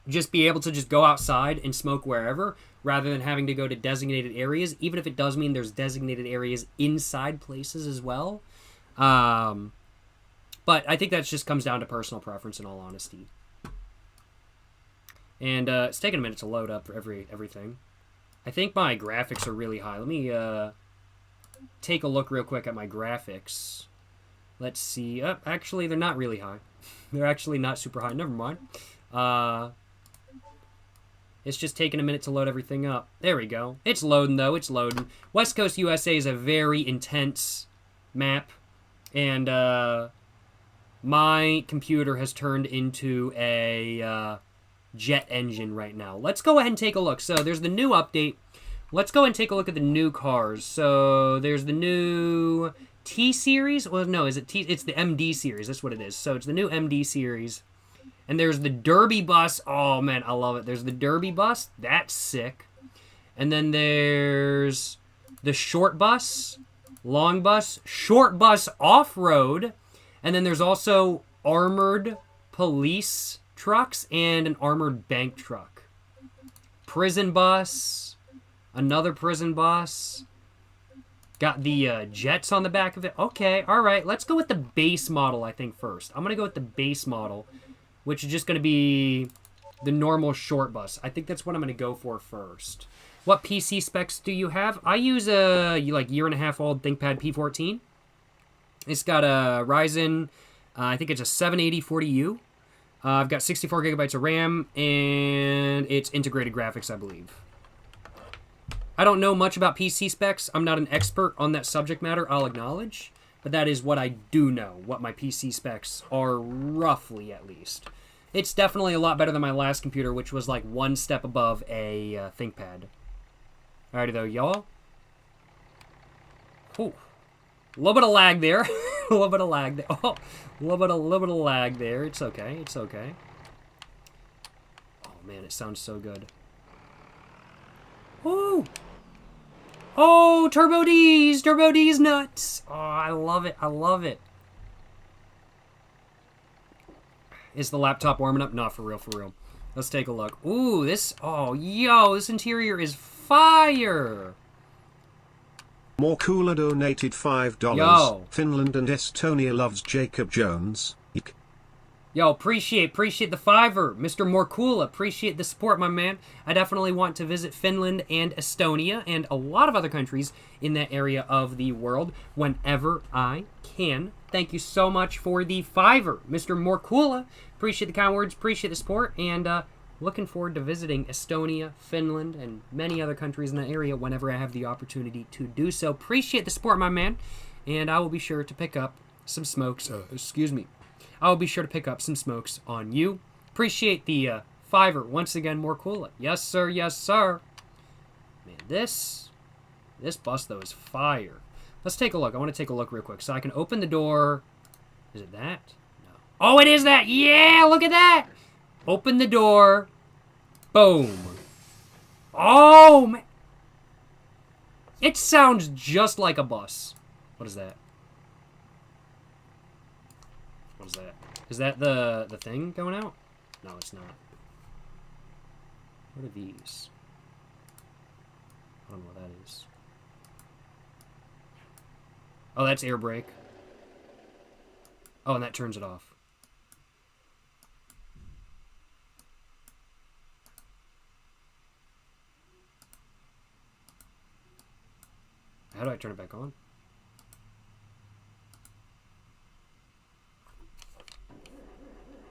just be able to just go outside and smoke wherever, rather than having to go to designated areas, even if it does mean there's designated areas inside places as well. But I think that just comes down to personal preference, in all honesty. And it's taking a minute to load up everything. I think my graphics are really high. Let me take a look real quick at my graphics. Let's see. Actually, they're not really high. They're actually not super high. Never mind. It's just taking a minute to load everything up. There we go. It's loading, though. It's loading. West Coast USA is a very intense map. And my computer has turned into a jet engine right now. Let's go ahead and take a look. So there's the new update. Let's go ahead and take a look at the new cars. So there's the new T-Series. Well, no, is it T? It's the MD Series. That's what it is. So it's the new MD Series. And there's the Derby bus. Oh, man, I love it. There's the Derby bus. That's sick. And then there's the short bus, long bus, short bus off-road. And then there's also armored police trucks and an armored bank truck. Prison bus, another prison bus. Got the jets on the back of it. Okay, all right. Let's go with the base model, I think, first. I'm going to go with the base model, which is just going to be the normal short bus. I think that's what I'm going to go for first. What PC specs do you have? I use a like year-and-a-half-old ThinkPad P14. It's got a Ryzen, I think it's a 78040U. I've got 64 gigabytes of RAM, and it's integrated graphics, I believe. I don't know much about PC specs. I'm not an expert on that subject matter, I'll acknowledge. But that is what I do know, what my PC specs are, roughly at least. It's definitely a lot better than my last computer, which was like one step above a ThinkPad. Alrighty though, y'all. Ooh. A little bit of lag there. A little bit of lag there. Oh, a little bit of lag there. It's okay. It's okay. Oh man, it sounds so good. Woo! Oh, Turbo D's! Turbo D's nuts! Oh, I love it. I love it. Is the laptop warming up? Not for real, for real. Let's take a look. Ooh, this... Oh, yo, this interior is fire! More Cooler donated $5. Yo. Finland and Estonia loves Jacob Jones. Eek. Yo, appreciate the $5. Mr. Morkula, appreciate the support, my man. I definitely want to visit Finland and Estonia and a lot of other countries in that area of the world whenever I can. Thank you so much for the $5, Mr. Morkula. Appreciate the kind words, appreciate the support, and looking forward to visiting Estonia, Finland, and many other countries in that area whenever I have the opportunity to do so. Appreciate the support, my man, and I will be sure to pick up some smokes. Excuse me. I will be sure to pick up some smokes on you. Appreciate the $5 once again, more cool. Yes, sir. Yes, sir. Man, this bus, though, is fire. Let's take a look. I want to take a look real quick. So I can open the door. Is it that? No. Oh, it is that. Yeah, look at that. Open the door. Boom. Oh, man. It sounds just like a bus. What is that? What is that? Is that the thing going out? No, it's not. What are these? I don't know what that is. Oh, that's air brake. Oh, and that turns it off. How do I turn it back on?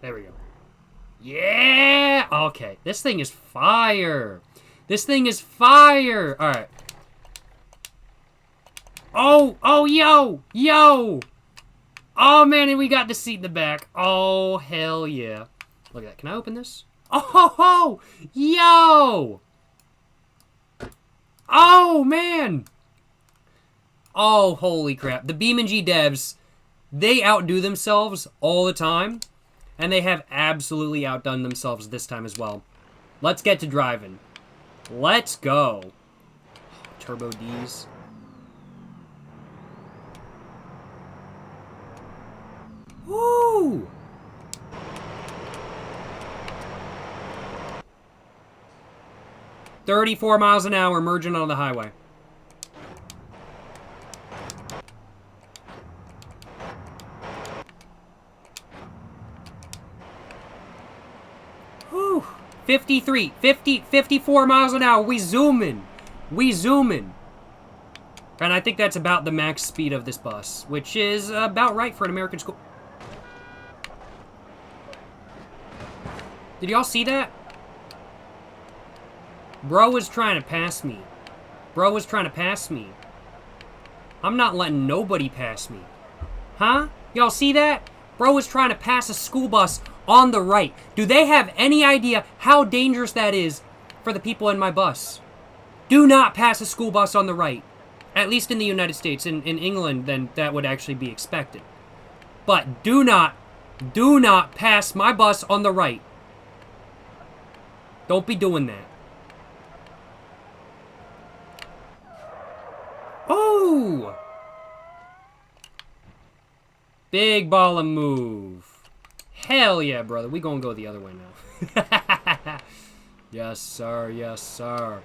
There we go. Yeah! Okay, this thing is fire. This thing is fire. All right. Oh, yo. Oh, man, and we got the seat in the back. Oh, hell yeah. Look at that. Can I open this? Oh, yo. Oh, man. Oh, holy crap. The BeamNG devs, they outdo themselves all the time, and they have absolutely outdone themselves this time as well. Let's get to driving. Let's go. Turbo Ds. Woo! $34 miles an hour merging on the highway. Whew. 54 miles an hour. We zooming. And I think that's about the max speed of this bus, which is about right for an American school. Did y'all see that? Bro was trying to pass me. I'm not letting nobody pass me. Huh? Y'all see that? Bro was trying to pass a school bus on the right. Do they have any idea how dangerous that is for the people in my bus? Do not pass a school bus on the right. At least in the United States. In England, then that would actually be expected. But do not pass my bus on the right. Don't be doing that. Oh! Big ball of move. Hell yeah, brother. We gonna go the other way now. Yes, sir. Yes, sir.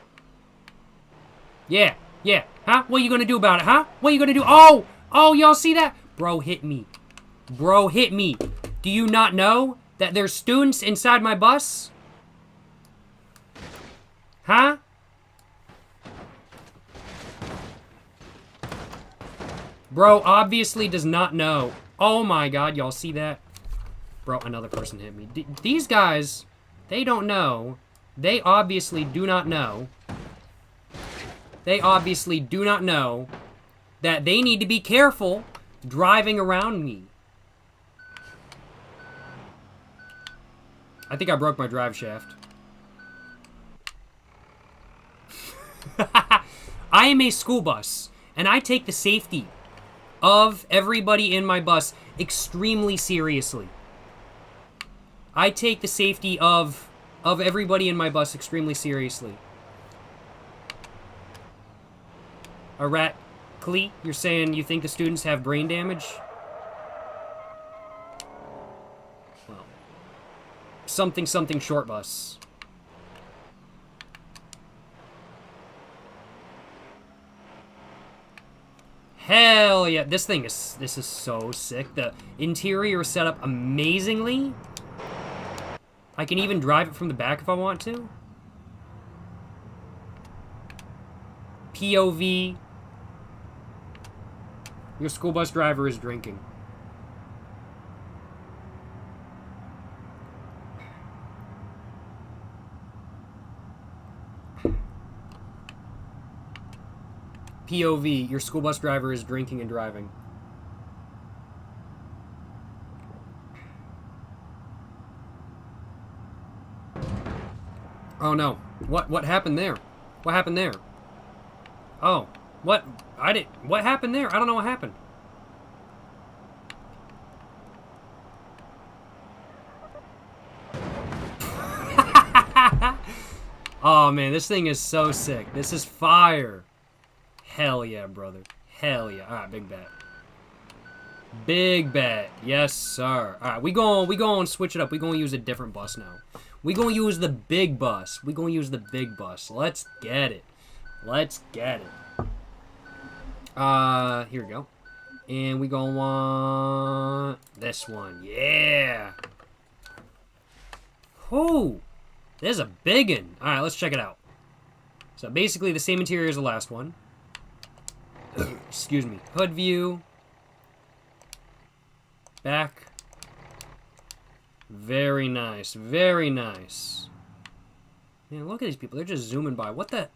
Yeah. Yeah. Huh? What are you gonna do about it, huh? What are you gonna do? Oh! Oh, y'all see that? Bro hit me. Bro hit me. Do you not know that there's students inside my bus? Huh? Bro obviously does not know. Oh my god, y'all see that? Bro, another person hit me. These guys, they don't know. They obviously do not know. They obviously do not know that they need to be careful driving around me. I think I broke my drive shaft. I am a school bus, and I take the safety of everybody in my bus extremely seriously. I take the safety of everybody in my bus extremely seriously. A rat, Clee, you're saying you think the students have brain damage? Well, something short bus. Hell yeah, this is so sick. The interior is set up amazingly. I can even drive it from the back if I want to. POV. Your school bus driver is drinking. POV, your school bus driver is drinking and driving. Oh no. What happened there? What happened there? Oh. What happened there? I don't know what happened. Oh man, this thing is so sick. This is fire. Hell yeah, brother. Hell yeah. Alright, big bet. Big bet. Yes, sir. Alright, we going to switch it up. We going to use a different bus now. We going to use the big bus. We going to use the big bus. Let's get it. Let's get it. Here we go. And we gonna want this one. Yeah. Whoo. There's a big one. Alright, let's check it out. So basically the same interior as the last one. Excuse me. Hood view. Back. Very nice. Very nice. Man, look at these people. They're just zooming by. What the...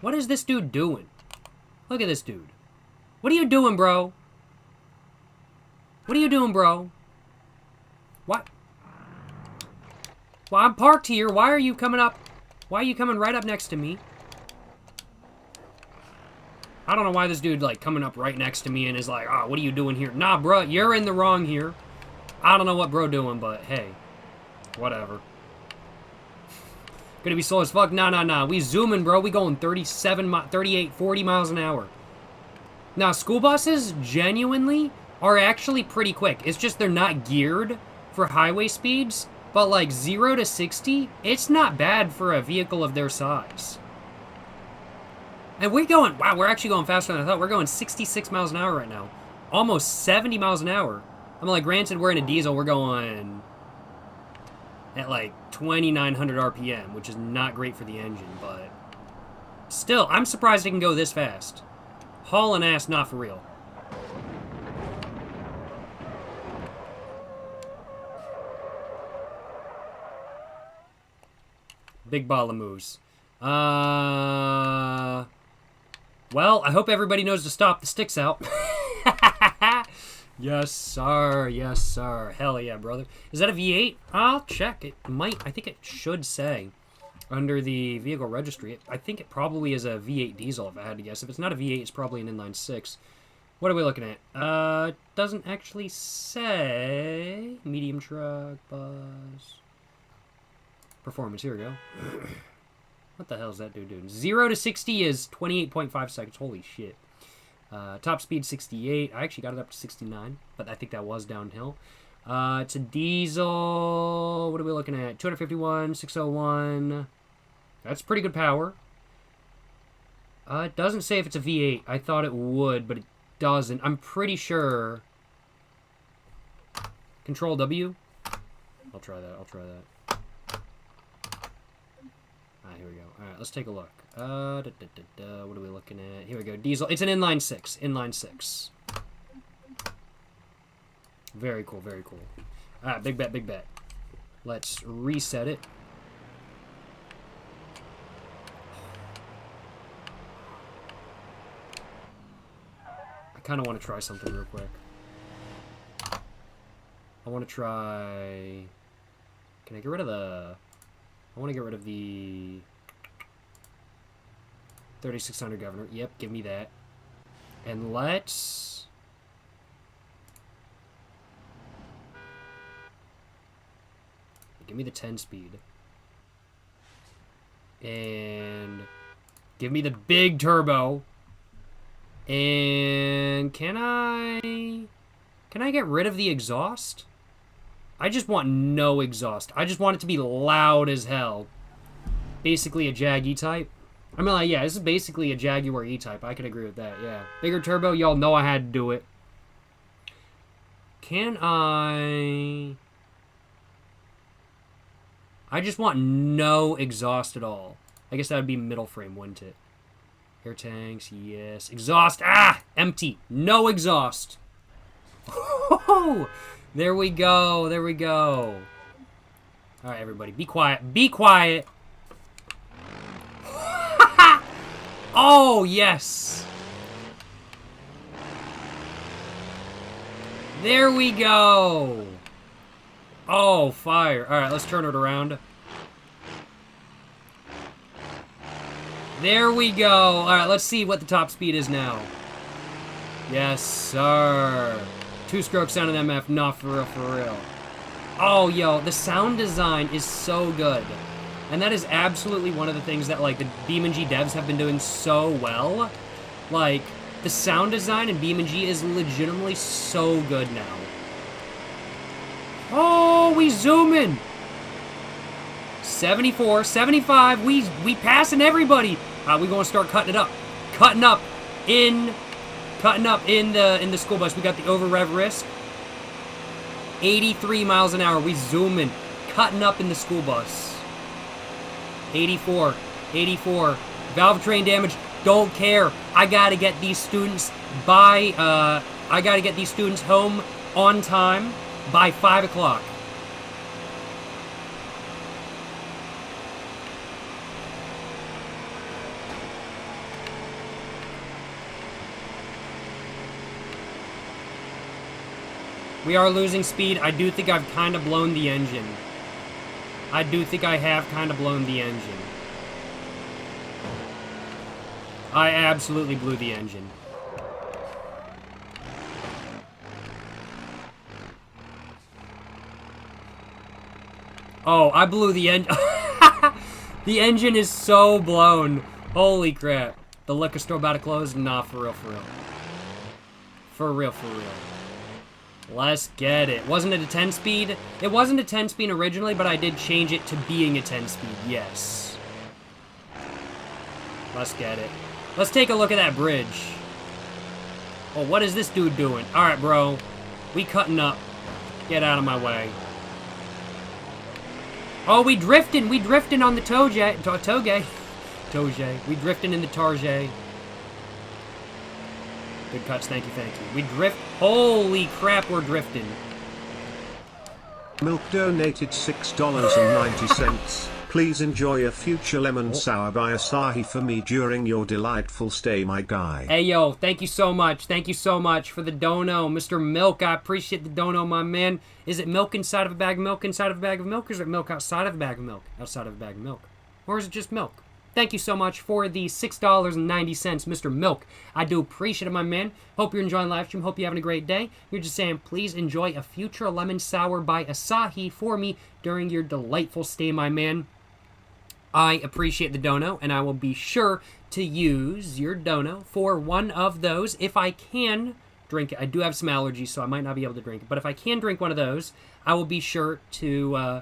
What is this dude doing? Look at this dude. What are you doing, bro? What are you doing, bro? What? Well, I'm parked here. Why are you coming up? Why are you coming right up next to me? I don't know why this dude, like, coming up right next to me and is like, ah, what are you doing here? Nah, bro, you're in the wrong here. I don't know what bro doing, but hey. Whatever. Gonna be slow as fuck? Nah. We zooming, bro. We going 38, 40 miles an hour. Now, school buses, genuinely, are actually pretty quick. It's just they're not geared for highway speeds. But, like, 0 to 60, it's not bad for a vehicle of their size. And we're going... Wow, we're actually going faster than I thought. We're going 66 miles an hour right now. Almost 70 miles an hour. I mean, like, granted, we're in a diesel. We're going... at, like, 2,900 RPM, which is not great for the engine, but... Still, I'm surprised it can go this fast. Hauling ass, not for real. Big ball of moose. Well, I hope everybody knows to stop the sticks out. Yes, sir. Yes, sir. Hell yeah, brother. Is that a V8? I'll check. It might. I think it should say under the vehicle registry. I think it probably is a V8 diesel, if I had to guess. If it's not a V8, it's probably an inline 6. What are we looking at? Doesn't actually say. Medium truck, bus. Performance. Here we go. What the hell is that dude doing? 0 to 60 is 28.5 seconds. Holy shit. Top speed 68. I actually got it up to 69, but I think that was downhill. It's a diesel. What are we looking at? 251, 601. That's pretty good power. It doesn't say if it's a V8. I thought it would, but it doesn't. I'm pretty sure. Control W. I'll try that. Here we go. Alright, let's take a look. What are we looking at? Here we go. Diesel. It's an inline 6. Inline 6. Very cool, very cool. Alright, big bet, big bet. Let's reset it. I kind of want to try something real quick. I want to try... Can I get rid of the... I want to get rid of the 3600 governor. Yep, give me that. And let's... Give me the 10 speed. And give me the big turbo. And can I get rid of the exhaust? I just want no exhaust. I just want it to be loud as hell. Basically a Jag E-Type. I mean, like, yeah, this is basically a Jaguar E-Type. I can agree with that, yeah. Bigger turbo, y'all know I had to do it. Can I just want no exhaust at all. I guess that would be middle frame, wouldn't it? Air tanks, yes. Exhaust, empty. No exhaust. There we go. There we go. All right, everybody. Be quiet. Be quiet. Oh, yes. There we go. Oh, fire. All right, let's turn it around. There we go. All right, let's see what the top speed is now. Yes, sir. Two-stroke sound in MF, not for real, for real. Oh, yo, the sound design is so good. And that is absolutely one of the things that, like, the BeamNG devs have been doing so well. Like, the sound design in BeamNG is legitimately so good now. Oh, we zoom in. 74, 75, we passing everybody. We gonna start cutting it up. Cutting up in the school bus. We got the over rev risk. 83 miles an hour. We zooming, cutting up in the school bus. 84, 84. Valve train damage. Don't care. I gotta get these students I gotta get these students home on time by 5 o'clock. We are losing speed. I do think I've kind of blown the engine. I do think I have kind of blown the engine. I absolutely blew the engine. Oh, I blew the engine. The engine is so blown. Holy crap. The liquor store about to close? Nah, for real, for real. For real, for real. Let's get it. Wasn't it a 10-speed? It wasn't a 10-speed originally, but I did change it to being a 10-speed, yes. Let's get it. Let's take a look at that bridge. Oh, what is this dude doing? Alright, bro. We cutting up. Get out of my way. Oh, we drifting. We drifting on the Toge. We drifting in the Target. Good cuts, thank you, thank you. We drift. Holy crap, we're drifting. Milk donated $6.90. Please enjoy a future lemon sour by Asahi for me during your delightful stay, my guy. Hey, yo, thank you so much. Thank you so much for the dono, Mr. Milk. I appreciate the dono, my man. Is it milk inside of a bag of milk inside of a bag of milk, or is it milk outside of a bag of milk outside of a bag of milk? Or is it just milk? Thank you so much for the $6.90, Mr. Milk. I do appreciate it, my man. Hope you're enjoying live stream. Hope you're having a great day. You're just saying, please enjoy a future lemon sour by Asahi for me during your delightful stay, my man. I appreciate the dono, and I will be sure to use your dono for one of those if I can drink it. I do have some allergies, so I might not be able to drink it. But if I can drink one of those, I will be sure to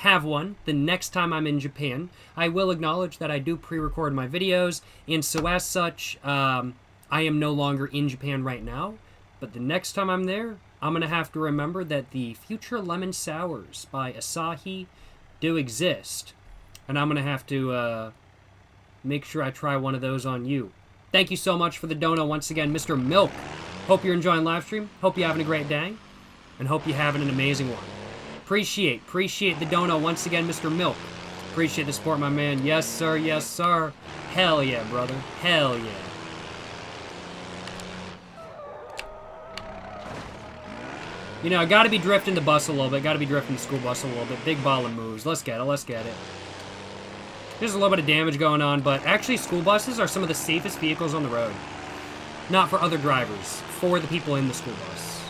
have one the next time I'm in Japan. I will acknowledge that I do pre-record my videos, and so as such, I am no longer in Japan right now. But the next time I'm there, I'm going to have to remember that the future lemon sours by Asahi do exist. And I'm going to have to make sure I try one of those on you. Thank you so much for the dono once again, Mr. Milk. Hope you're enjoying live stream. Hope you're having a great day. And hope you're having an amazing one. Appreciate the dono once again, Mr. Milk. Appreciate the support, my man. Yes, sir. Yes, sir. Hell yeah, brother. Hell yeah. You know, I gotta be drifting the bus a little bit. Gotta be drifting the school bus a little bit. Big ball of moves. Let's get it. Let's get it. There's a little bit of damage going on, but actually school buses are some of the safest vehicles on the road. Not for other drivers. For the people in the school bus.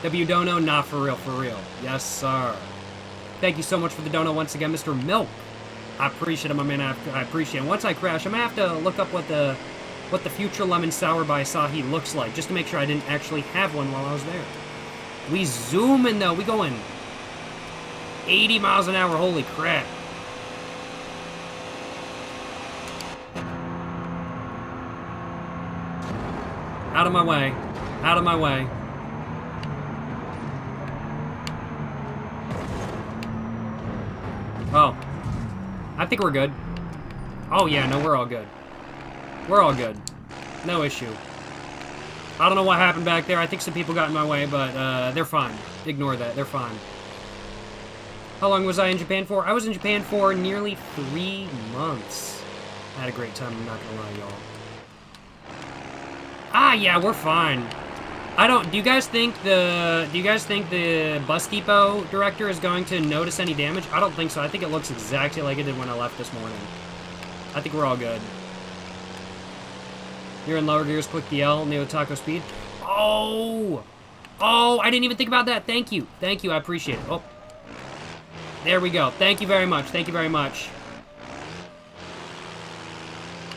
W Dono, not for real, for real. Yes, sir. Thank you so much for the dono once again, Mr. Milk. I appreciate it, my man. I appreciate it. Once I crash, I'm gonna have to look up what the future lemon sour by Asahi looks like, just to make sure I didn't actually have one while I was there. We zooming though. We going 80 miles an hour. Holy crap. Out of my way. Out of my way. Oh. I think we're good. Oh, yeah, no, we're all good. We're all good. No issue. I don't know what happened back there. I think some people got in my way, but they're fine. Ignore that. They're fine. How long was I in Japan for? I was in Japan for nearly 3 months. I had a great time, I'm not gonna lie, y'all. Ah, yeah, we're fine. Do you guys think the bus depot director is going to notice any damage? I don't think so. I think it looks exactly like it did when I left this morning. I think we're all good. You're in lower gears, click the L, Neo Taco speed. Oh! Oh, I didn't even think about that. Thank you. Thank you, I appreciate it. Oh. There we go. Thank you very much. Thank you very much.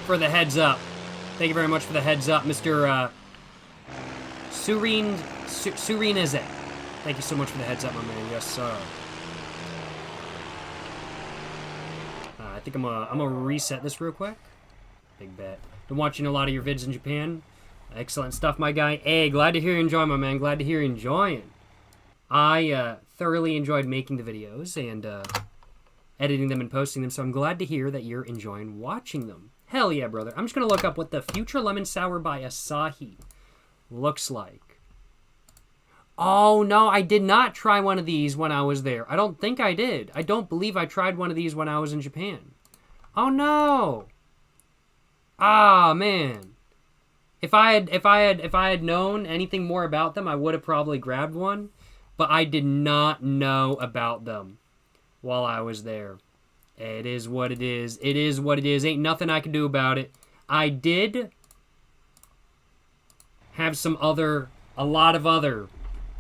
For the heads up. Thank you very much for the heads up, Mr. Surineze. Thank you so much for the heads up, my man. Yes, sir. I think I'm gonna reset this real quick. Big bet. Been watching a lot of your vids in Japan. Excellent stuff, my guy. Hey, glad to hear you enjoying, my man. Glad to hear you enjoying. I thoroughly enjoyed making the videos and editing them and posting them, so I'm glad to hear that you're enjoying watching them. Hell yeah, brother. I'm just going to look up what the future lemon sour by Asahi looks like. Oh, no, I did not try one of these when I was there. I don't think I did. I don't believe I tried one of these when I was in Japan. Oh, no. Ah, man. If I had known anything more about them, I would have probably grabbed one, but I did not know about them while I was there. It is what it is. It is what it is. Ain't nothing I can do about it. I did have a lot of other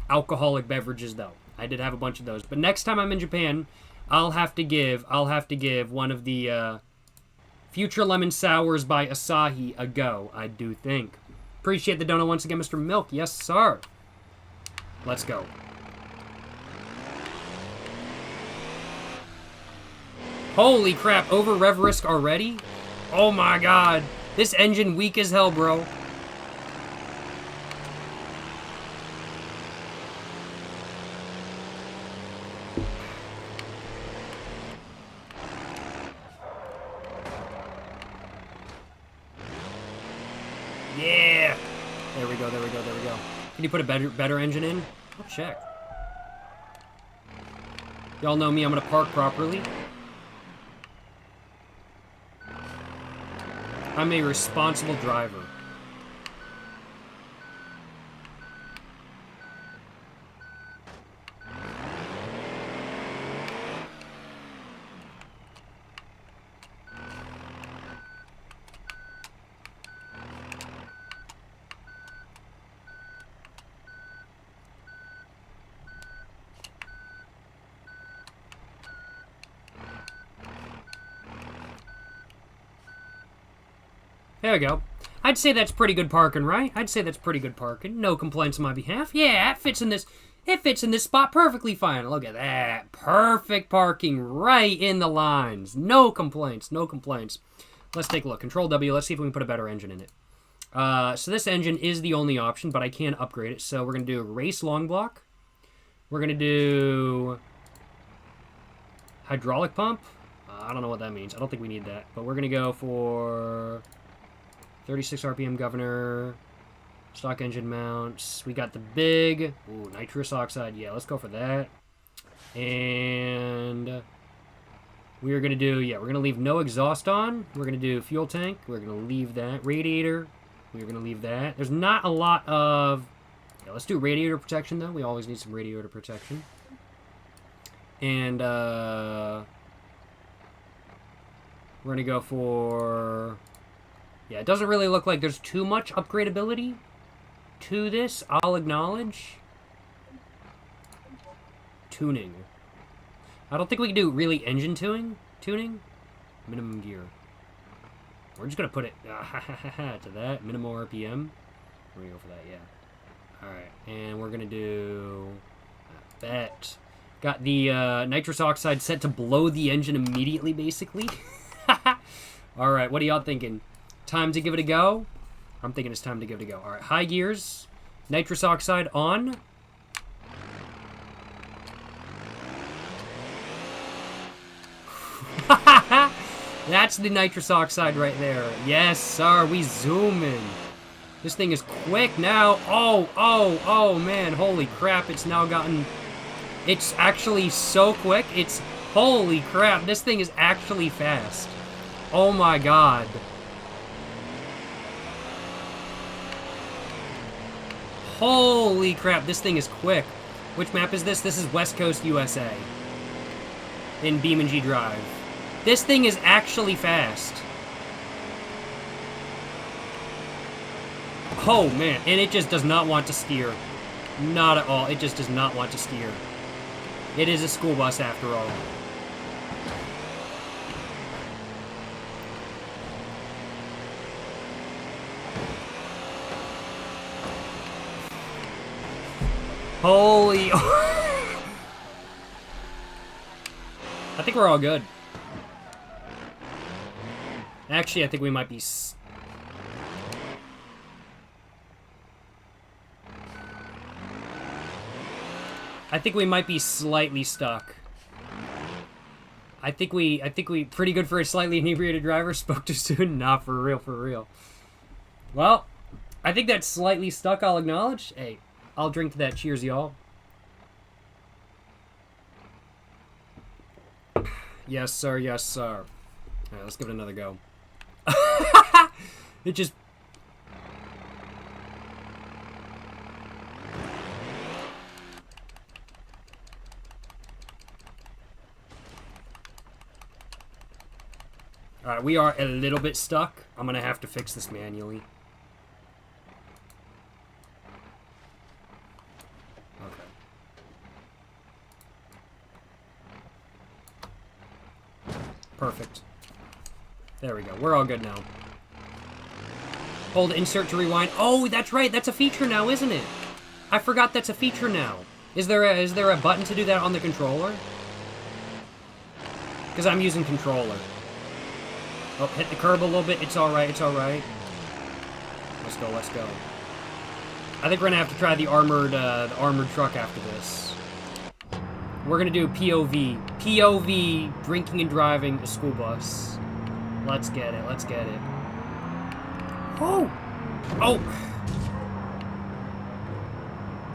alcoholic beverages though. I did have a bunch of those. But next time I'm in Japan, I'll have to give one of the Future Lemon Sours by Asahi a go, I do think. Appreciate the donut once again, Mr. Milk. Yes, sir. Let's go. Holy crap, over rev risk already? Oh my god. This engine weak as hell, bro. Yeah. There we go, there we go, there we go. Can you put a better engine in? I'll check. Y'all know me, I'm gonna park properly. I'm a responsible driver. There we go. I'd say that's pretty good parking, right? I'd say that's pretty good parking. No complaints on my behalf. Yeah, it fits in this spot perfectly fine. Look at that. Perfect parking right in the lines. No complaints. No complaints. Let's take a look. Control W. Let's see if we can put a better engine in it. So this engine is the only option, but I can upgrade it. So we're going to do race long block. We're going to do hydraulic pump. I don't know what that means. I don't think we need that. But we're going to go for 36 RPM governor, stock engine mounts. We got the big, nitrous oxide. Yeah, let's go for that. And we are going to do, we're going to leave no exhaust on. We're going to do fuel tank. We're going to leave that. Radiator. We're going to leave that. There's not a lot of, let's do radiator protection though. We always need some radiator protection. And we're going to go for, it doesn't really look like there's too much upgradability to this, I'll acknowledge. Tuning. I don't think we can do really engine tuning. Minimum gear. We're just going to put it to that. Minimum RPM. We're going to go for that, yeah. Alright, and we're going to do that. Got the nitrous oxide set to blow the engine immediately, basically. Alright, what are y'all thinking? Time to give it a go? I'm thinking it's time to give it a go. Alright, high gears. Nitrous oxide on. That's the nitrous oxide right there. Yes, sir. We zoom in. This thing is quick now. Oh, man. Holy crap. It's now gotten... It's actually so quick. It's... Holy crap. This thing is actually fast. Oh, my God. Holy crap, this thing is quick. Which map is this? This is West Coast, USA. In BeamNG Drive. This thing is actually fast. Oh, man. And it just does not want to steer. Not at all. It just does not want to steer. It is a school bus after all. Holy... I think we're all good. Actually, I think we might be... I think we might be slightly stuck. I think we pretty good for a slightly inebriated driver. Spoke too soon? Nah, for real. Well, I think that's slightly stuck, I'll acknowledge. Hey, I'll drink to that. Cheers, y'all. Yes, sir. Yes, sir. All right, let's give it another go. It just... Alright, we are a little bit stuck. I'm gonna have to fix this manually. Okay. Perfect. There we go. We're all good now. Hold insert to rewind. Oh, that's right. That's a feature now, isn't it? I forgot that's a feature now. Is there a button to do that on the controller? Because I'm using controller. Oh, hit the curb a little bit. It's alright, it's alright. Let's go, let's go. I think we're gonna have to try the armored truck after this. We're gonna do POV. POV, drinking and driving a school bus. Let's get it, let's get it. Oh! Oh!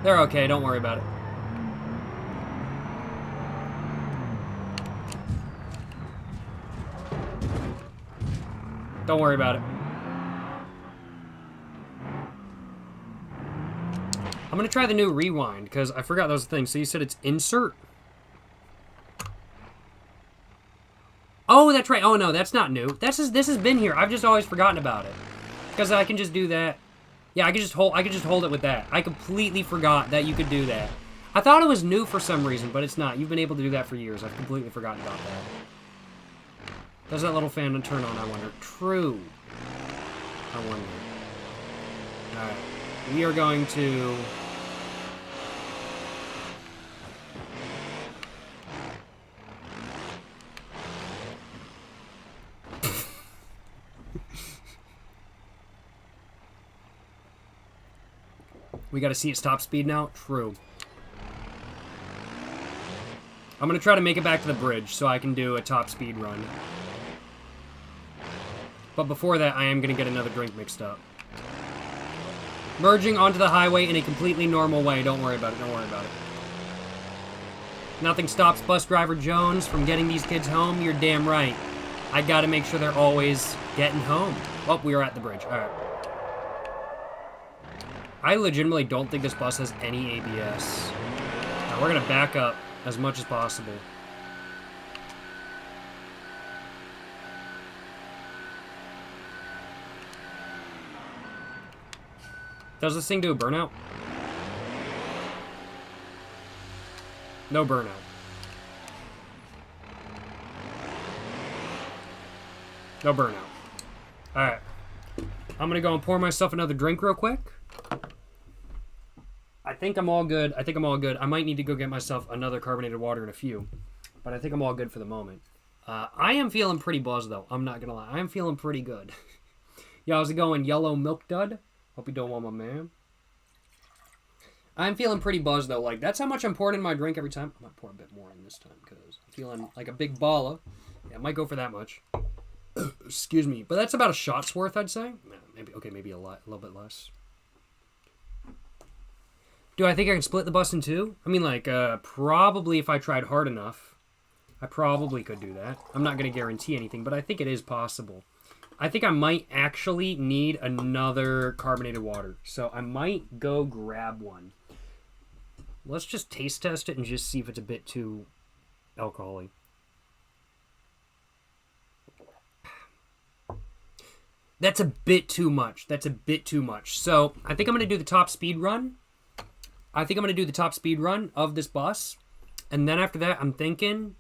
They're okay, don't worry about it. Don't worry about it. I'm gonna try the new rewind, because I forgot that was the thing. So you said it's insert? Oh, that's right. Oh, no, that's not new. This has been here. I've just always forgotten about it. Because I can just do that. Yeah, I could just hold it with that. I completely forgot that you could do that. I thought it was new for some reason, but it's not. You've been able to do that for years. I've completely forgotten about that. Does that little fan turn on, I wonder? True. I wonder. Alright. We are going to... We gotta see its top speed now? True. I'm gonna try to make it back to the bridge so I can do a top speed run. But before that, I am gonna get another drink mixed up. Merging onto the highway in a completely normal way. Don't worry about it, don't worry about it. Nothing stops bus driver Jones from getting these kids home. You're damn right. I gotta make sure they're always getting home. Oh, we are at the bridge. Alright. I legitimately don't think this bus has any ABS. Now, we're gonna back up as much as possible. Does this thing do a burnout? No burnout. No burnout. Alright. I'm gonna go and pour myself another drink real quick. I think I'm all good. I think I'm all good. I might need to go get myself another carbonated water in a few. But I think I'm all good for the moment. I am feeling pretty buzzed, though. I'm not gonna lie. I am feeling pretty good. Yo, how's it going? Yellow Milk Dud? Hope you don't want my man. I'm feeling pretty buzzed, though. Like, that's how much I'm pouring in my drink every time. I might pour a bit more in this time, because I'm feeling like a big baller. Yeah, I might go for that much. Excuse me. But that's about a shot's worth, I'd say. Maybe, okay, maybe a little bit less. Do I think I can split the bus in two? I mean, like, probably if I tried hard enough, I probably could do that. I'm not going to guarantee anything, but I think it is possible. I think I might actually need another carbonated water. So I might go grab one. Let's just taste test it and just see if it's a bit too alcoholic. That's a bit too much. That's a bit too much. So I think I'm going to do the top speed run. I think I'm going to do the top speed run of this bus. And then after that, I'm thinking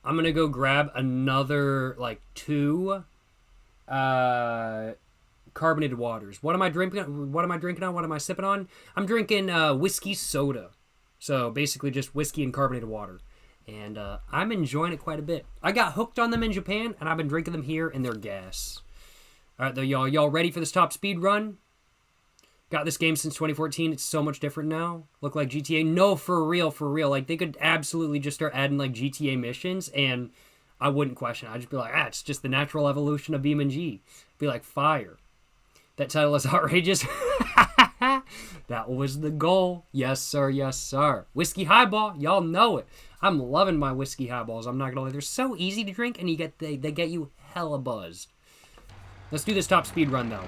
I'm going to go grab another, like, 2 carbonated waters. What am I drinking? What am I drinking on? What am I sipping on? I'm drinking whiskey soda. So basically just whiskey and carbonated water. And I'm enjoying it quite a bit. I got hooked on them in Japan, and I've been drinking them here, and they're gas. All right, though, y'all ready for this top speed run? Got this game since 2014. It's so much different now. Look like GTA. No, for real, for real. Like, they could absolutely just start adding, like, GTA missions, and I wouldn't question it. I'd just be like, it's just the natural evolution of BeamNG. Be like, fire. That title is outrageous. That was the goal. Yes, sir. Yes, sir. Whiskey highball. Y'all know it. I'm loving my whiskey highballs. I'm not gonna lie. They're so easy to drink, and they get you hella buzzed. Let's do this top speed run, though.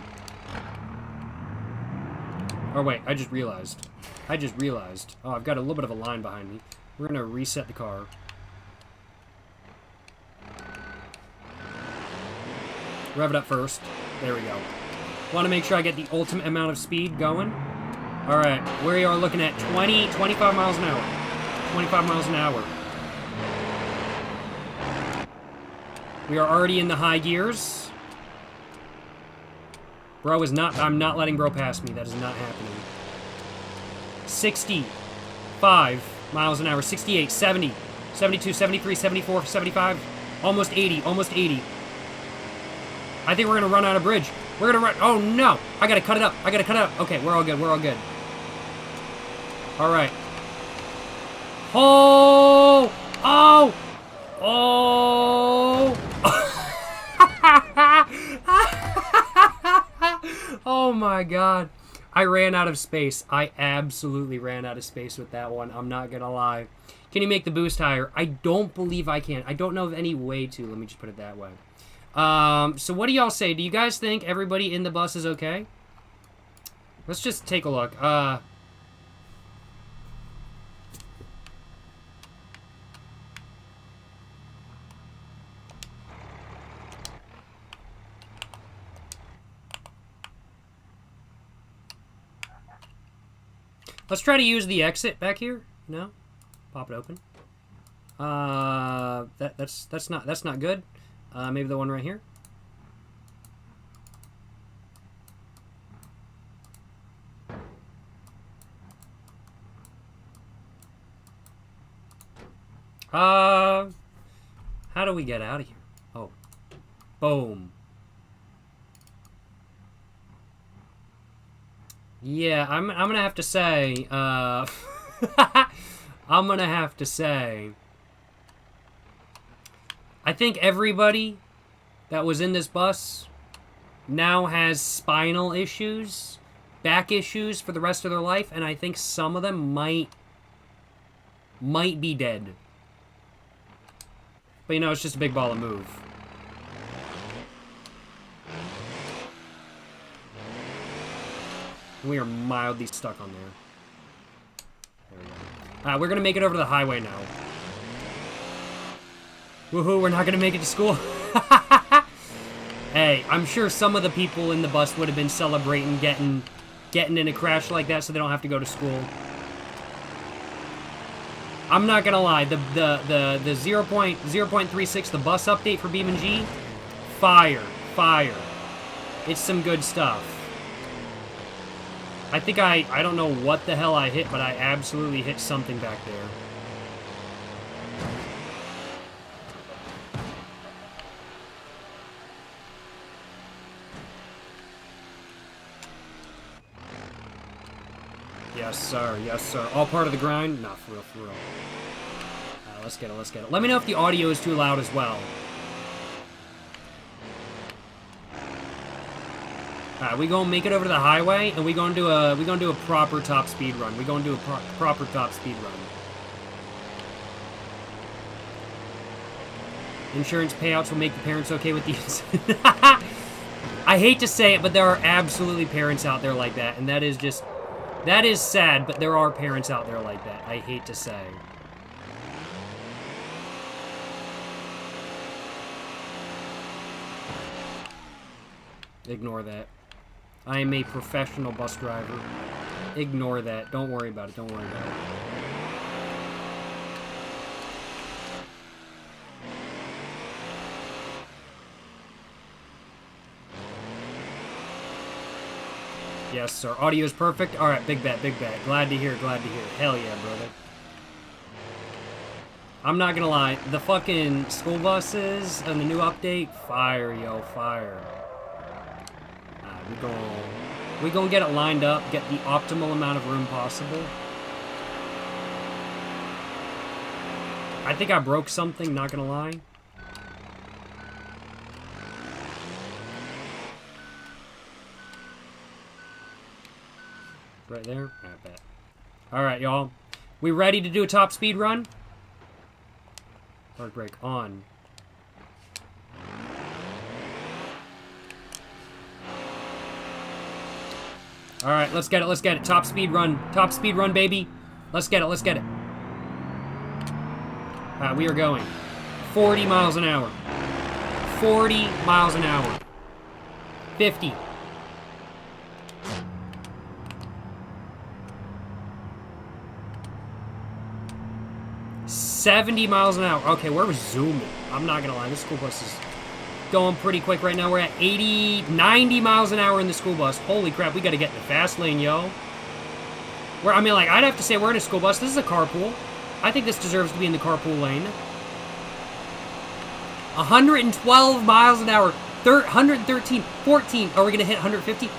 Oh, wait. I just realized. Oh, I've got a little bit of a line behind me. We're gonna reset the car. Rev it up first. There we go. Want to make sure I get the ultimate amount of speed going. All right, we are looking at 25 miles an hour. 25 miles an hour. We are already in the high gears. Bro is not, I'm not letting bro pass me. That is not happening. 65 miles an hour. 68, 70, 72, 73, 74, 75. Almost 80, almost 80. I think we're going to run out of bridge. We're going to run. Oh, no. I got to cut it up. Okay, we're all good. We're all good. All right. Oh! Oh! Oh! Oh, my God. I ran out of space. I absolutely ran out of space with that one. I'm not going to lie. Can you make the boost higher? I don't believe I can. I don't know of any way to. Let me just put it that way. So what do y'all say? Do you guys think everybody in the bus is okay? Let's just take a look. Let's try to use the exit back here. No? Pop it open. That's not good. Maybe the one right here. How do we get out of here? Oh. Boom. Yeah, I'm gonna have to say, I'm gonna have to say, I think everybody that was in this bus now has spinal issues, back issues for the rest of their life, and I think some of them might be dead. But you know, it's just a big ball of move. We are mildly stuck on there. There we go. We're gonna make it over to the highway now. Woohoo, we're not gonna make it to school. Hey, I'm sure some of the people in the bus would have been celebrating getting in a crash like that so they don't have to go to school. I'm not gonna lie, the 0.36, the bus update for BeamNG, fire. It's some good stuff. I think I don't know what the hell I hit, but I absolutely hit something back there. Yes, sir. Yes, sir. All part of the grind? Nah, for real, for real. Let's get it, let's get it. Let me know if the audio is too loud as well. We gonna make it over to the highway, and we gonna do a proper top speed run. We gonna do a proper top speed run. Insurance payouts will make the parents okay with these. I hate to say it, but there are absolutely parents out there like that, and that is sad, but there are parents out there like that. I hate to say. Ignore that. I am a professional bus driver. Ignore that. Don't worry about it. Don't worry about it. Yes, sir. Audio is perfect. All right, big bet, big bet. Glad to hear, glad to hear. Hell yeah, brother. I'm not gonna lie. The fucking school buses and the new update, fire, yo, fire. We're gonna get it lined up, get the optimal amount of room possible. I think I broke something, not gonna lie. Right there? I bet. Alright, y'all. We ready to do a top speed run? Hard brake on. Alright, let's get it, let's get it. Top speed run. Top speed run, baby. Let's get it, let's get it. We are going 40 miles an hour. 40 miles an hour. 50. 70 miles an hour. Okay, we're zooming. I'm not gonna lie, this school bus is going pretty quick right now. We're at 80, 90 miles an hour in the school bus. Holy crap, we gotta get in the fast lane, yo. I mean, like, I'd have to say we're in a school bus. This is a carpool. I think this deserves to be in the carpool lane. 112 miles an hour. 113, 14. Are we gonna hit 150?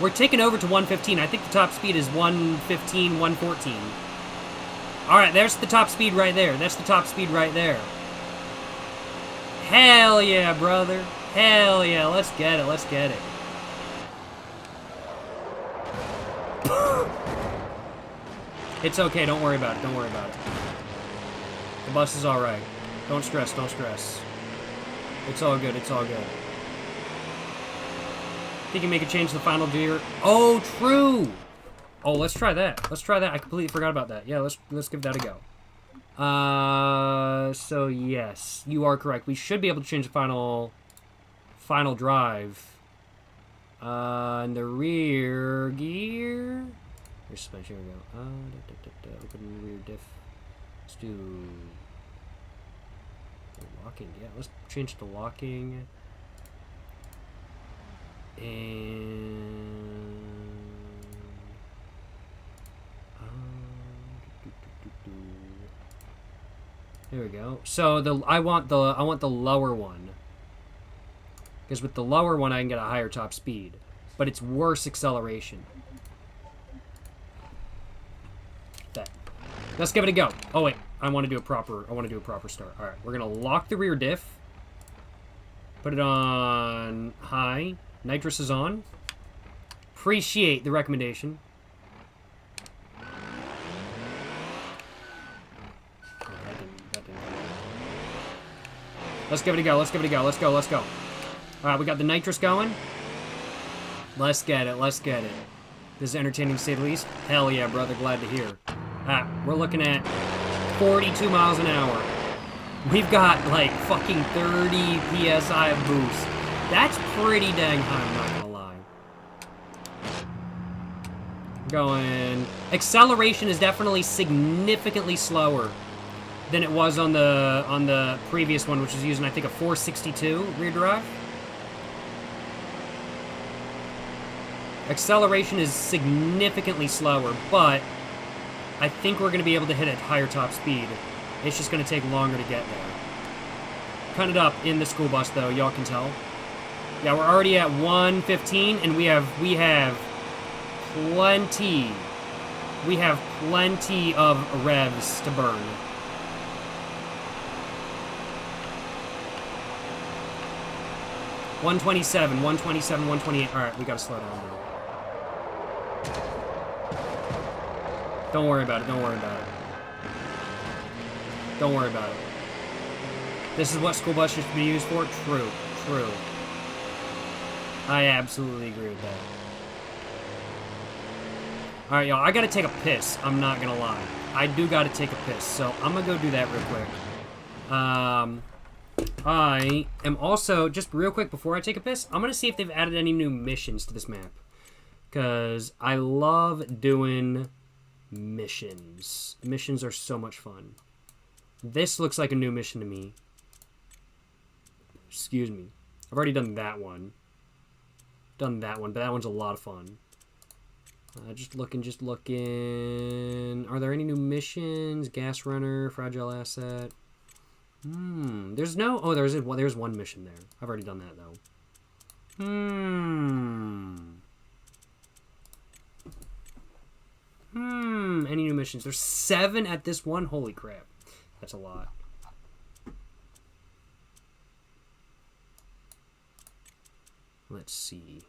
We're taking over to 115. I think the top speed is 115, 114. Alright, there's the top speed right there. That's the top speed right there. Hell yeah, brother. Hell yeah. Let's get it. Let's get it. It's okay. Don't worry about it. Don't worry about it. The bus is alright. Don't stress. Don't stress. It's all good. It's all good. Think you make a change to the final gear? Oh, true! Oh, let's try that. Let's try that. I completely forgot about that. Yeah, let's give that a go. So yes, you are correct. We should be able to change the final drive. In the rear gear. Here's suspension. Here we go. Open rear diff. Let's do locking. Yeah, let's change to locking. And there we go. So I want the lower one, because with the lower one I can get a higher top speed, but it's worse acceleration. That. Let's give it a go. Oh wait, I want to do a proper start. All right, we're gonna lock the rear diff. Put it on high. Nitrous is on. Appreciate the recommendation. Oh, that didn't go. Let's give it a go. Let's give it a go. Let's go. Let's go. All right, we got the nitrous going. Let's get it. Let's get it. This is entertaining to say the least. Hell yeah, brother. Glad to hear. We're looking at 42 miles an hour. We've got like fucking 30 PSI of boost. That's pretty dang high, I'm not gonna lie. Going. Acceleration is definitely significantly slower than it was on the previous one, which was using, I think, a 462 rear drive. Acceleration is significantly slower, but I think we're gonna be able to hit a higher top speed. It's just gonna take longer to get there. Cut it up in the school bus, though. Y'all can tell. Yeah, we're already at 115, and we have plenty. We have plenty of revs to burn. $127, 127, 128. All right, we gotta slow down now. Don't worry about it. Don't worry about it. Don't worry about it. This is what school buses should be used for. True. True. I absolutely agree with that. Alright, y'all, I gotta take a piss. I'm not gonna lie. I do gotta take a piss, so I'm gonna go do that real quick. I am also, just real quick before I take a piss, I'm gonna see if they've added any new missions to this map. Because I love doing missions. Missions are so much fun. This looks like a new mission to me. Excuse me. I've already done that one. Done that one, but that one's a lot of fun. Just looking. Are there any new missions? Gas runner, fragile asset. There's no. Oh, there's one mission there. I've already done that though. Any new missions? There's 7 at this one. Holy crap, that's a lot. Let's see.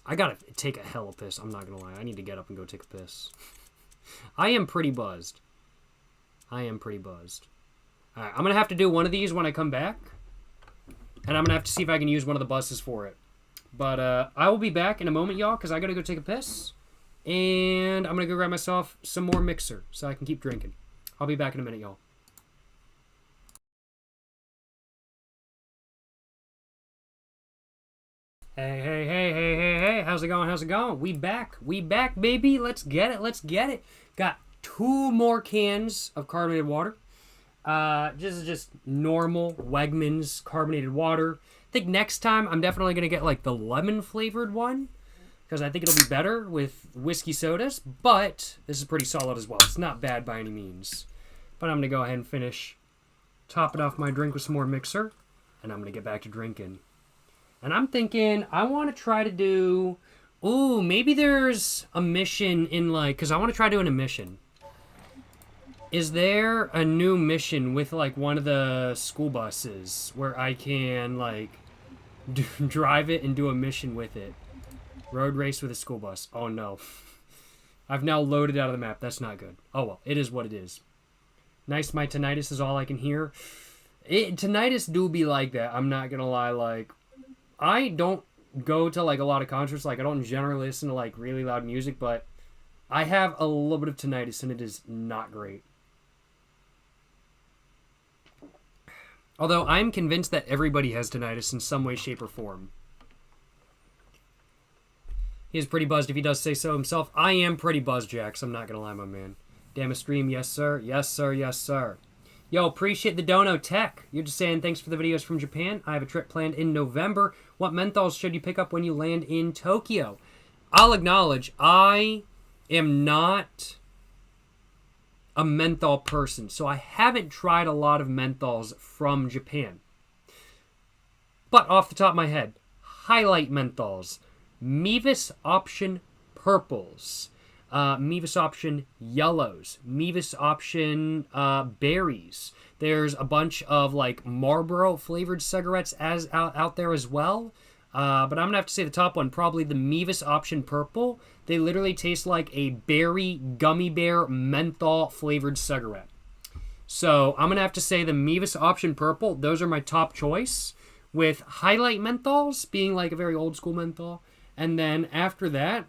I gotta take a hell of a piss. I'm not gonna lie. I need to get up and go take a piss. I am pretty buzzed. Alright, I'm gonna have to do one of these when I come back. And I'm gonna have to see if I can use one of the buses for it. But I will be back in a moment, y'all, because I gotta go take a piss. And I'm gonna go grab myself some more mixer so I can keep drinking. I'll be back in a minute, y'all. Hey, how's it going? We back, baby. Let's get it. Got 2 more cans of carbonated water. Just normal Wegmans carbonated water. I think next time I'm definitely going to get like the lemon flavored one, because I think it'll be better with whiskey sodas, but this is pretty solid as well. It's not bad by any means. But I'm going to go ahead and finish topping off my drink with some more mixer, and I'm going to get back to drinking. And I'm thinking I want to try to do... Ooh, maybe there's a mission in like... Because I want to try doing a mission. Is there a new mission with like one of the school buses where I can like drive it and do a mission with it? Road race with a school bus. Oh no. I've now loaded out of the map. That's not good. Oh well, it is what it is. Nice, my tinnitus is all I can hear. Tinnitus do be like that. I'm not gonna lie, like... I don't go to like a lot of concerts. Like I don't generally listen to like really loud music, but I have a little bit of tinnitus and it is not great. Although I'm convinced that everybody has tinnitus in some way, shape, or form. He is pretty buzzed if he does say so himself. I am pretty buzzed, Jax. I'm not gonna lie, my man. Damn a stream, yes sir. Yes sir, yes sir. Yo, appreciate the dono tech. You're just saying thanks for the videos from Japan. I have a trip planned in November. What menthols should you pick up when you land in Tokyo? I'll acknowledge, I am not a menthol person, so I haven't tried a lot of menthols from Japan. But off the top of my head, highlight menthols. Mevis Option Purples. Mevis Option Yellows, Mevis Option Berries. There's a bunch of like Marlboro flavored cigarettes out there as well. But I'm gonna have to say the top one, probably the Mevis Option Purple. They literally taste like a berry gummy bear menthol flavored cigarette. So I'm gonna have to say the Mevis Option Purple. Those are my top choice, with highlight menthols being like a very old school menthol. And then after that,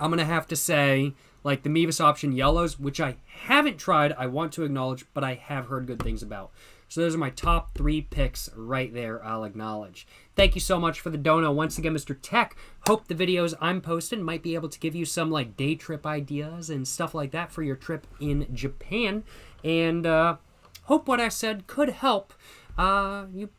I'm going to have to say, like, the Mevis Option Yellows, which I haven't tried, I want to acknowledge, but I have heard good things about. So those are my top 3 picks right there, I'll acknowledge. Thank you so much for the dono once again, Mr. Tech. Hope the videos I'm posting might be able to give you some, like, day trip ideas and stuff like that for your trip in Japan. And hope what I said could help you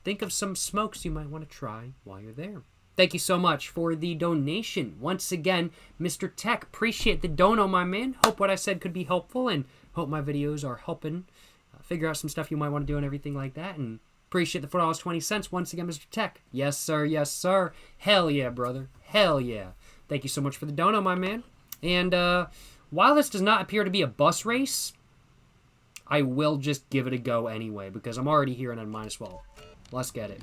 think of some smokes you might want to try while you're there. Thank you so much for the donation. Once again, Mr. Tech, appreciate the dono, my man. Hope what I said could be helpful, and hope my videos are helping figure out some stuff you might want to do and everything like that. And appreciate the $4.20 once again, Mr. Tech. Yes, sir. Yes, sir. Hell yeah, brother. Hell yeah. Thank you so much for the dono, my man. And while this does not appear to be a bus race, I will just give it a go anyway, because I'm already here and I might as well. Let's get it.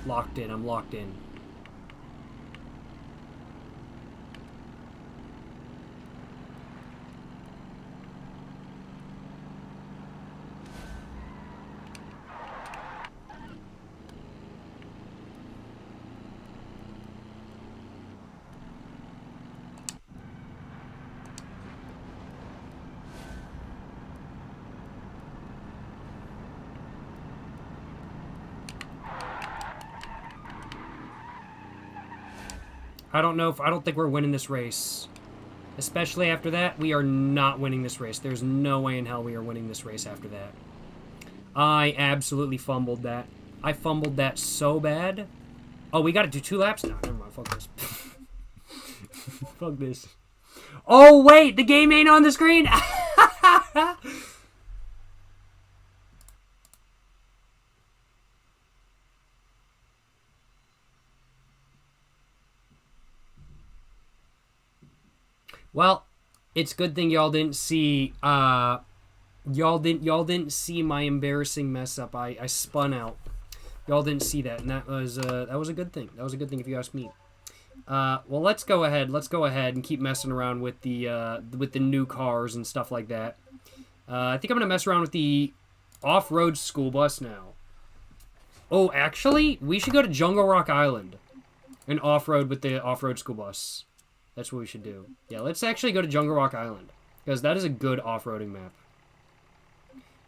Locked in. I'm locked in. I don't think we're winning this race. Especially after that, we are not winning this race. There's no way in hell we are winning this race after that. I absolutely fumbled that. I fumbled that so bad. Oh, we gotta do 2 laps? No, never mind. Fuck this. Fuck this. Oh, wait! The game ain't on the screen! Well, it's a good thing y'all didn't see y'all didn't see my embarrassing mess up. I spun out. Y'all didn't see that, and that was a good thing. That was a good thing if you ask me. Well, let's go ahead and keep messing around with the new cars and stuff like that. I think I'm gonna mess around with the off-road school bus now. Oh, actually, we should go to Jungle Rock Island and off-road with the off-road school bus. That's what we should do. Yeah, let's actually go to Jungle Rock Island, because that is a good off-roading map.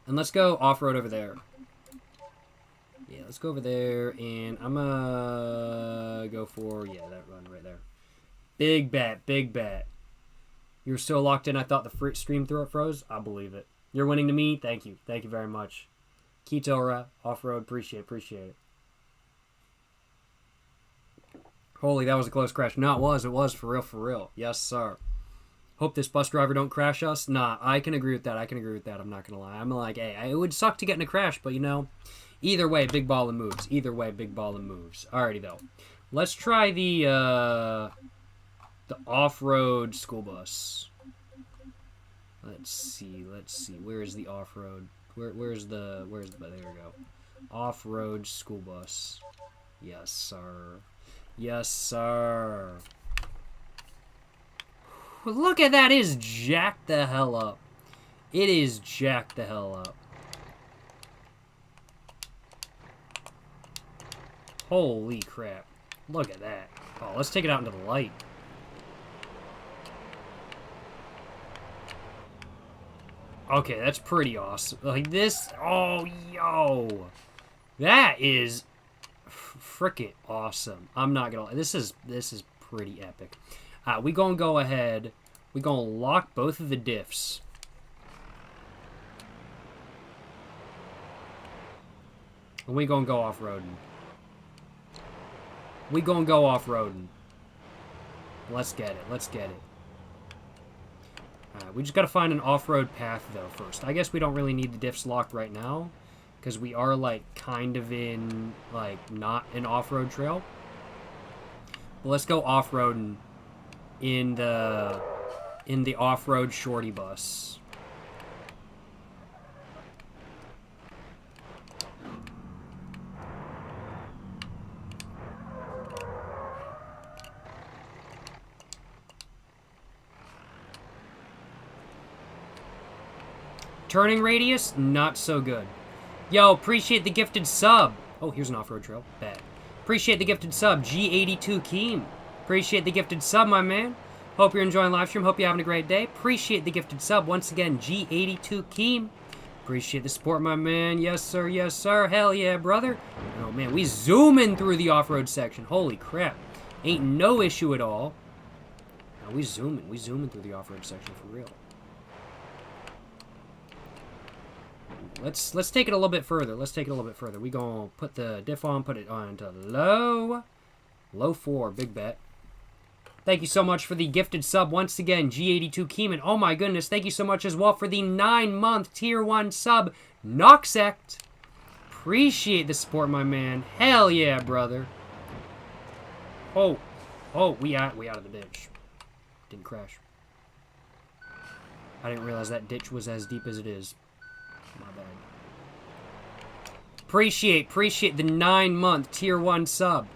And let's go off-road over there. Yeah, let's go over there, and I'm gonna go for, yeah, that run right there. Big bet, big bet. You were so locked in, I thought the stream froze. I believe it. You're winning to me. Thank you. Thank you very much. Kitora, off-road, appreciate it. Holy, that was a close crash. No, it was for real. Yes, sir. Hope this bus driver don't crash us. Nah, I can agree with that. I'm not gonna lie. I'm like, hey, it would suck to get in a crash, but you know, either way, big ball and moves. Alrighty though. Let's try the off-road school bus. Let's see. Where is the off-road? Where's the there we go. Off-road school bus. Yes, sir. Yes, sir. Look at that. It is jacked the hell up. It is jacked the hell up. Holy crap. Look at that. Oh, let's take it out into the light. Okay, that's pretty awesome. Like this. Oh, yo. That is frickin' awesome. I'm not gonna lie. This is pretty epic. We gonna go ahead. We gonna lock both of the diffs. And we gonna go off-roading. Let's get it. We just gotta find an off-road path, though, first. I guess we don't really need the diffs locked right now, because we are, like, kind of in, like, not an off-road trail. But let's go off-roading in the off-road shorty bus. Turning radius, not so good. Yo, appreciate the gifted sub. Oh, here's an off-road trail. Bad. Appreciate the gifted sub, G82 Keem. Appreciate the gifted sub, my man. Hope you're enjoying live stream. Hope you're having a great day. Appreciate the gifted sub. Once again, G82 Keem. Appreciate the support, my man. Yes, sir. Yes, sir. Hell yeah, brother. Oh, man. We zooming through the off-road section. Holy crap. Ain't no issue at all. No, we zooming. We zooming through the off-road section for real. Let's take it a little bit further. We gonna put the diff on, put it on to low 4, big bet. Thank you so much for the gifted sub once again, G82 Keeman. Oh my goodness, thank you so much as well for the 9-month tier 1 sub, Noxect. Appreciate the support, my man. Hell yeah, brother. Oh, we out of the ditch. Didn't crash. I didn't realize that ditch was as deep as it is. My bad. Appreciate the 9-month tier 1 sub,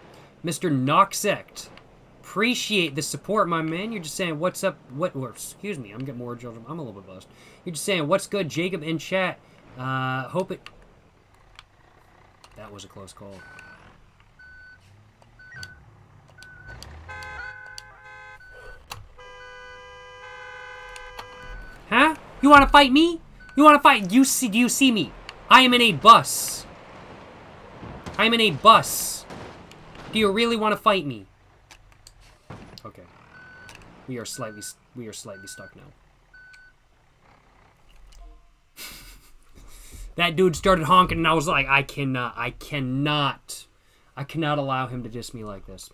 Mr. Noxect. Appreciate the support, my man. You're just saying, what's up? Excuse me, I'm getting more judgment. I'm a little bit buzzed. You're just saying, what's good, Jacob in chat? Hope it. That was a close call. Huh? You want to fight me? You want to fight? Do you see me? I am in a bus. I'm in a bus. Do you really want to fight me? Okay. We are slightly stuck now. That dude started honking, and I was like, I cannot allow him to diss me like this.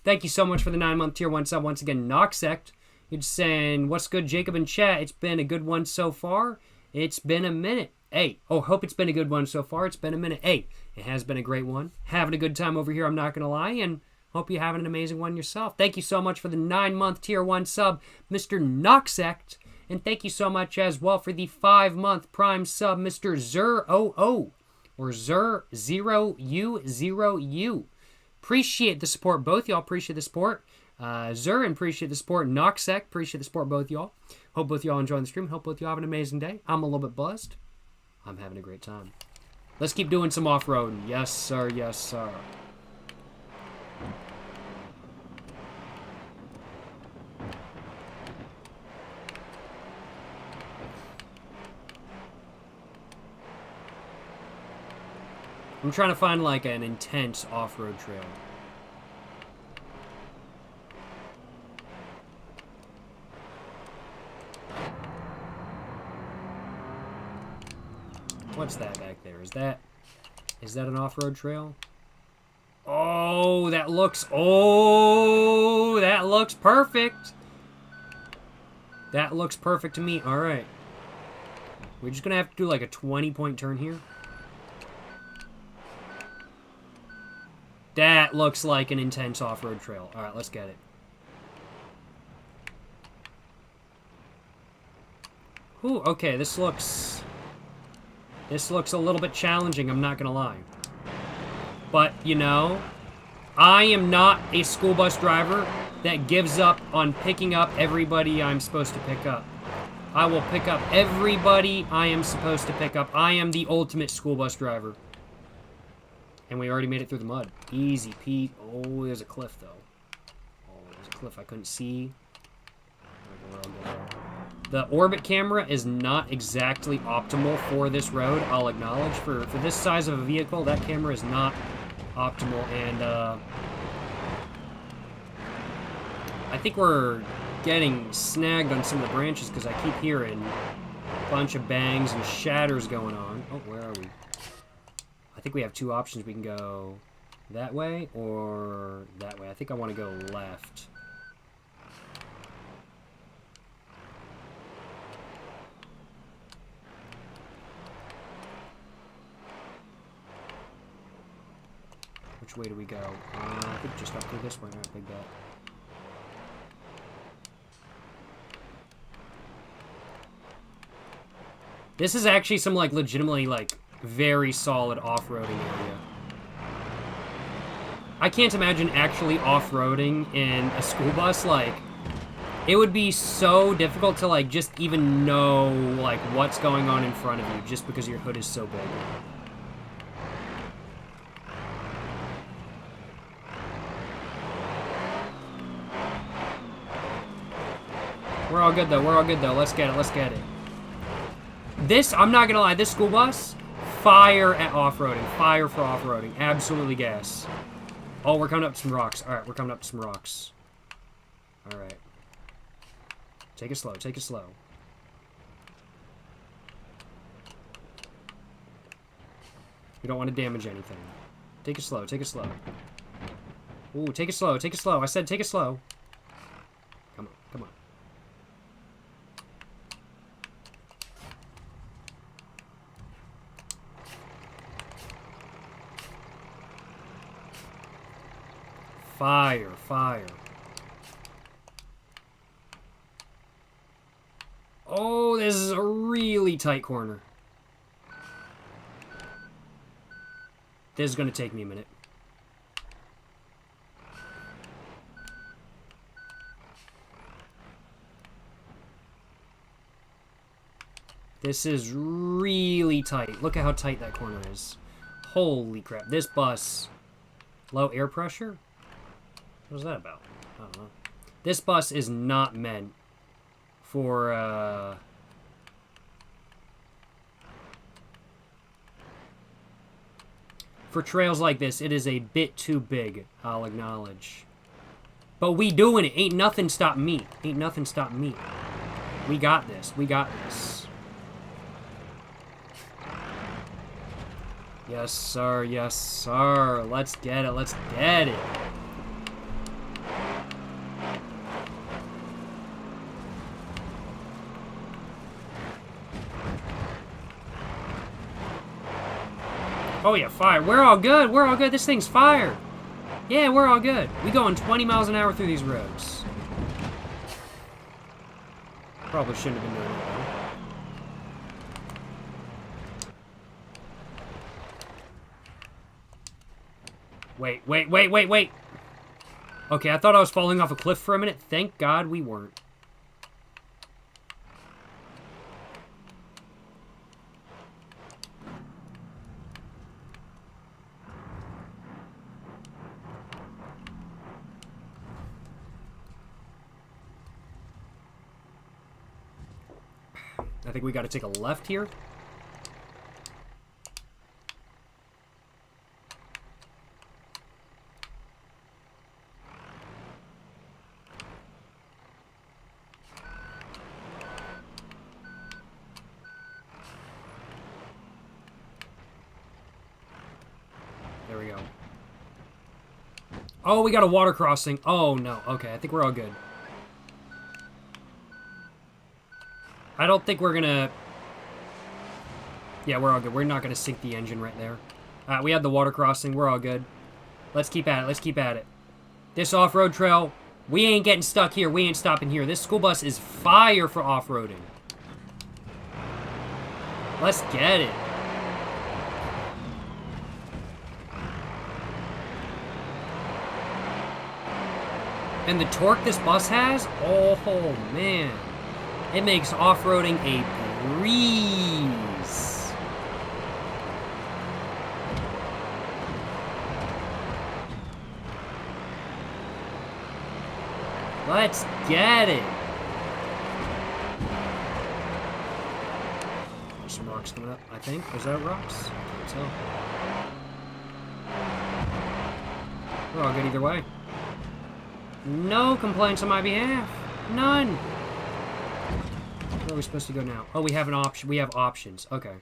Thank you so much for the 9-month tier 1 sub once again, Noxect. It's saying, what's good, Jacob in chat? It's been a good one so far. It's been a minute. Hey, oh, hope it's been a good one so far. It's been a minute. Hey, it has been a great one. Having a good time over here, I'm not going to lie, and hope you're having an amazing one yourself. Thank you so much for the 9-month Tier 1 sub, Mr. Noxect. And thank you so much as well for the 5-month Prime sub, Mr. Zer00 or Zer0U0U. Appreciate the support, both y'all. Appreciate the support. Zer, appreciate the support. Noxec, appreciate the support, both y'all. Hope both y'all enjoying the stream. Hope both y'all have an amazing day. I'm a little bit buzzed. I'm having a great time. Let's keep doing some off-roading. Yes, sir. Yes, sir. I'm trying to find like an intense off-road trail. What's that back there? Is that an off-road trail? Oh, that looks perfect. That looks perfect to me. All right. We're just going to have to do like a 20-point turn here. That looks like an intense off-road trail. All right, let's get it. Ooh, okay, this looks a little bit challenging, I'm not gonna lie. But, you know, I am not a school bus driver that gives up on picking up everybody I'm supposed to pick up. I will pick up everybody I am supposed to pick up. I am the ultimate school bus driver. And we already made it through the mud. Easy, Pete. Oh, there's a cliff, though. Oh, there's a cliff I couldn't see. The orbit camera is not exactly optimal for this road, I'll acknowledge. For this size of a vehicle, that camera is not optimal. And I think we're getting snagged on some of the branches because I keep hearing a bunch of bangs and shatters going on. Oh, where are we? I think we have two options. We can go that way or that way. I think I want to go left. Which way do we go? I think just up through this way. Not big bet. This is actually some, like, legitimately, like, very solid off-roading area. I can't imagine actually off-roading in a school bus. Like, it would be so difficult to, like, just even know, like, what's going on in front of you just because your hood is so big. We're all good, though. We're all good, though. Let's get it. Let's get it. This, I'm not gonna lie, this school bus, fire at off-roading. Fire for off-roading. Absolutely gas. Oh, we're coming up to some rocks. Alright, we're coming up to some rocks. Alright. Take it slow. Take it slow. We don't want to damage anything. Take it slow. Take it slow. Ooh, take it slow. Take it slow. I said take it slow. Come on. Come on. Fire, fire. Oh, this is a really tight corner. This is going to take me a minute. This is really tight. Look at how tight that corner is. Holy crap. This bus. Low air pressure? What is that about? I don't know. This bus is not meant for, for trails like this. It is a bit too big, I'll acknowledge. But we doing it. Ain't nothing stopping me. Ain't nothing stopping me. We got this. We got this. Yes, sir. Yes, sir. Let's get it. Let's get it. Oh, yeah, fire. We're all good. We're all good. This thing's fire. Yeah, we're all good. We going 20 miles an hour through these roads. Probably shouldn't have been doing that, though. Wait. Okay, I thought I was falling off a cliff for a minute. Thank God we weren't. I think we got to take a left here. There we go. Oh, we got a water crossing. Oh, no. Okay, I think we're all good. I don't think we're gonna... Yeah, we're all good. We're not gonna sink the engine right there. We had the water crossing. We're all good. Let's keep at it. Let's keep at it. This off-road trail, we ain't getting stuck here. We ain't stopping here. This school bus is fire for off-roading. Let's get it. And the torque this bus has, oh man. It makes off-roading a breeze. Let's get it. There's some rocks coming up, I think. Was that rocks? I think so. We're all good either way. No complaints on my behalf. None. Where are we supposed to go now? Oh, we have an option. We have options. Okay.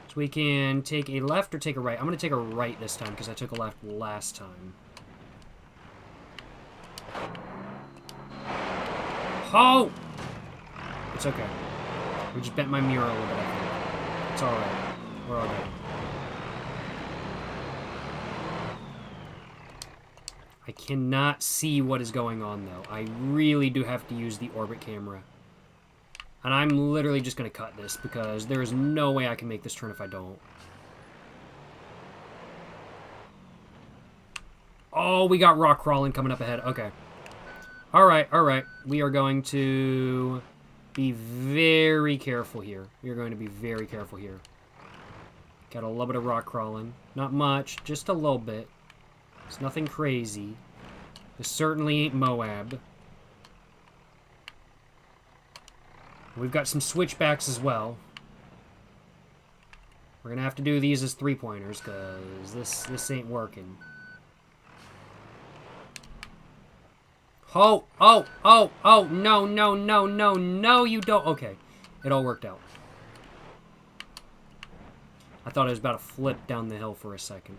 So we can take a left or take a right. I'm going to take a right this time because I took a left last time. Oh! It's okay. We just bent my mirror a little bit, I think. It's alright. We're all good. I cannot see what is going on, though. I really do have to use the orbit camera. And I'm literally just going to cut this because there is no way I can make this turn if I don't. Oh, we got rock crawling coming up ahead. Okay. Alright. We are going to be very careful here. We are going to be very careful here. Got a little bit of rock crawling. Not much, just a little bit. It's nothing crazy. This certainly ain't Moab. We've got some switchbacks as well. We're gonna have to do these as three-pointers, because this ain't working. Oh, no, you don't. Okay, it all worked out. I thought I was about to flip down the hill for a second.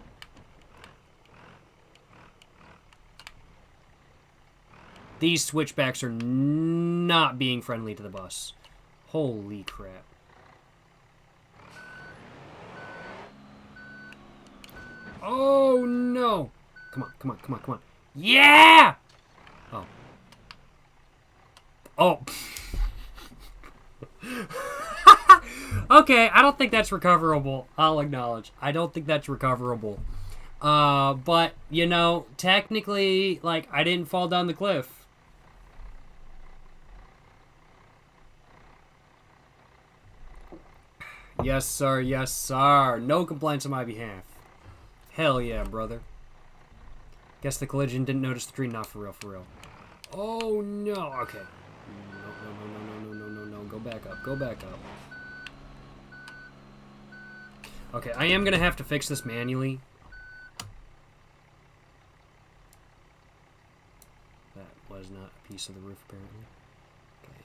These switchbacks are not being friendly to the bus. Holy crap. Oh, no. Come on. Yeah! Oh. Oh. Okay, I don't think that's recoverable. I'll acknowledge. I don't think that's recoverable. But, you know, technically, like, I didn't fall down the cliff. Yes, sir. Yes, sir. No complaints on my behalf. Hell yeah, brother. Guess the collision didn't notice the tree. Not for real, for real. Oh, no. Okay. No. Go back up. Go back up. Okay, I am going to have to fix this manually. That was not a piece of the roof, apparently. Okay,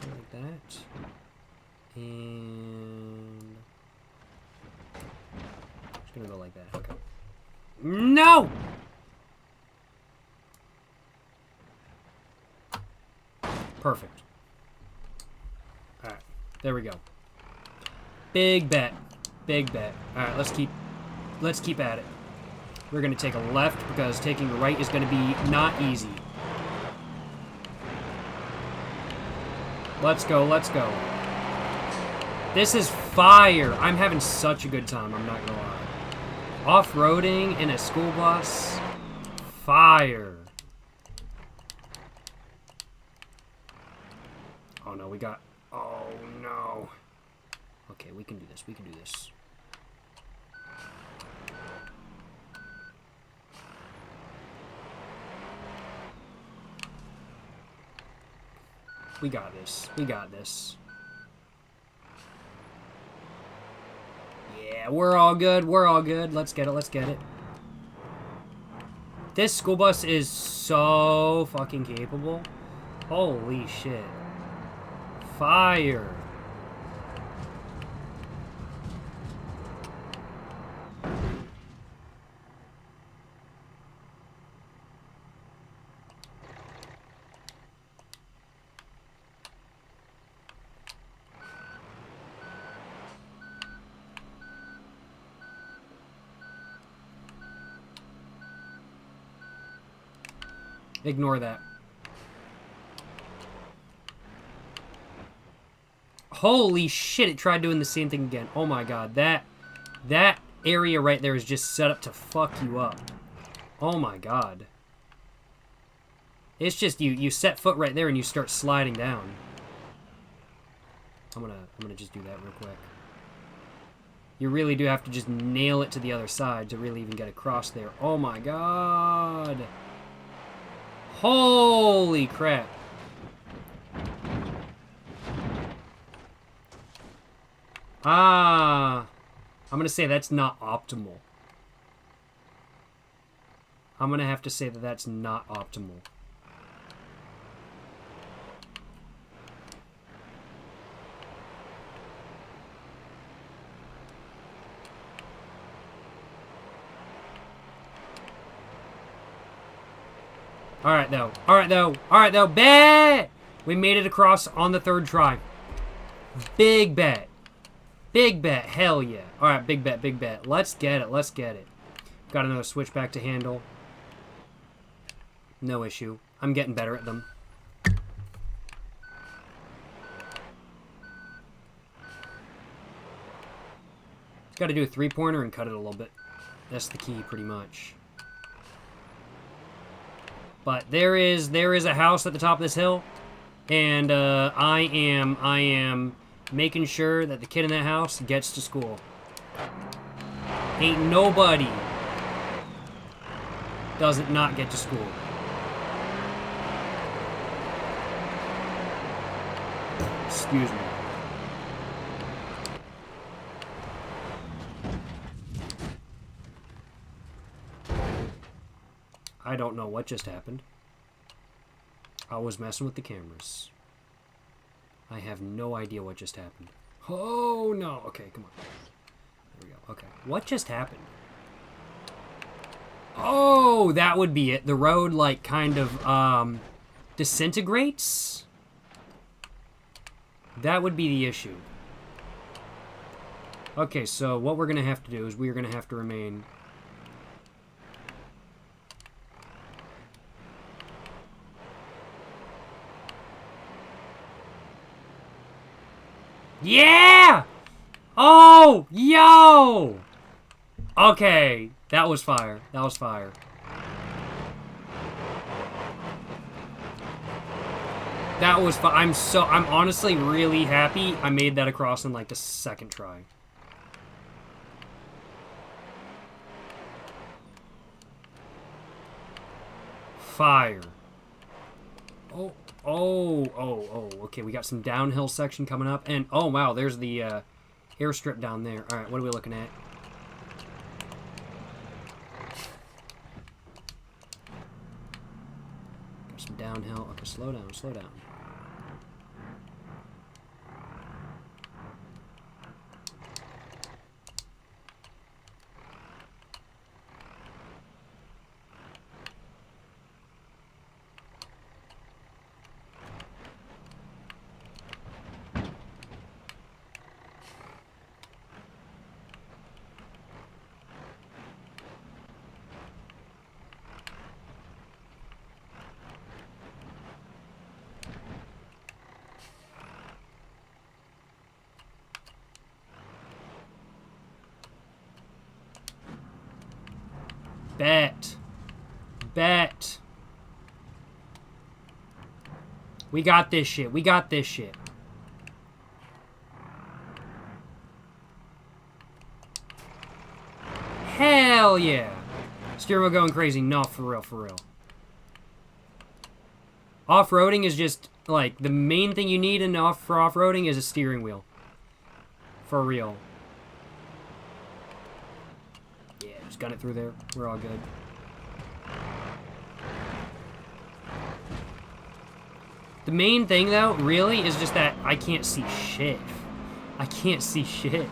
go like that. And... just gonna go like that. Okay. No! Perfect. Alright. There we go. Big bet. Big bet. Alright, let's keep at it. We're gonna take a left because taking a right is gonna be not easy. Let's go, let's go. This is fire. I'm having such a good time, I'm not gonna lie. Off-roading in a school bus. Fire. Oh no, we got... Oh no. Okay, we can do this, we can do this. We got this. We got this. Yeah, we're all good. We're all good. Let's get it. Let's get it. This school bus is so fucking capable. Holy shit. Fire. Ignore that. Holy shit, it tried doing the same thing again. Oh my god, that area right there is just set up to fuck you up. Oh my god. It's just you set foot right there and you start sliding down. I'm gonna just do that real quick. You really do have to just nail it to the other side to really even get across there. Oh my god. Holy crap. I'm gonna say that's not optimal. I'm gonna have to say that that's not optimal. Alright, though. Alright, though. Alright, though. Bet! We made it across on the third try. Big bet. Big bet. Hell yeah. Alright, big bet, big bet. Let's get it. Let's get it. Got another switchback to handle. No issue. I'm getting better at them. Got to do a three-pointer and cut it a little bit. That's the key, pretty much. But there is a house at the top of this hill, and I am making sure that the kid in that house gets to school. Ain't nobody doesn't not get to school. Excuse me. I don't know what just happened. I was messing with the cameras. I have no idea what just happened. Oh, no. Okay, come on. There we go. Okay. What just happened? Oh, that would be it. The road, like, kind of, disintegrates? That would be the issue. Okay, so what we're going to have to do is we're going to have to remain... Yeah! Oh, yo! Okay, that was fire. That was fire. That was fun. I'm honestly really happy I made that across in like the second try. Fire. Oh, okay, we got some downhill section coming up, and oh wow, there's the airstrip down there. Alright, what are we looking at? Got some downhill. Okay, slow down, slow down. Bet. Bet. We got this shit. We got this shit. Hell yeah. Steering wheel going crazy. No, for real, for real. Off-roading is just, like, the main thing you need for off-roading is a steering wheel. For real. Yeah, just gun it through there. We're all good. The main thing, though, really, is just that I can't see shit. I can't see shit.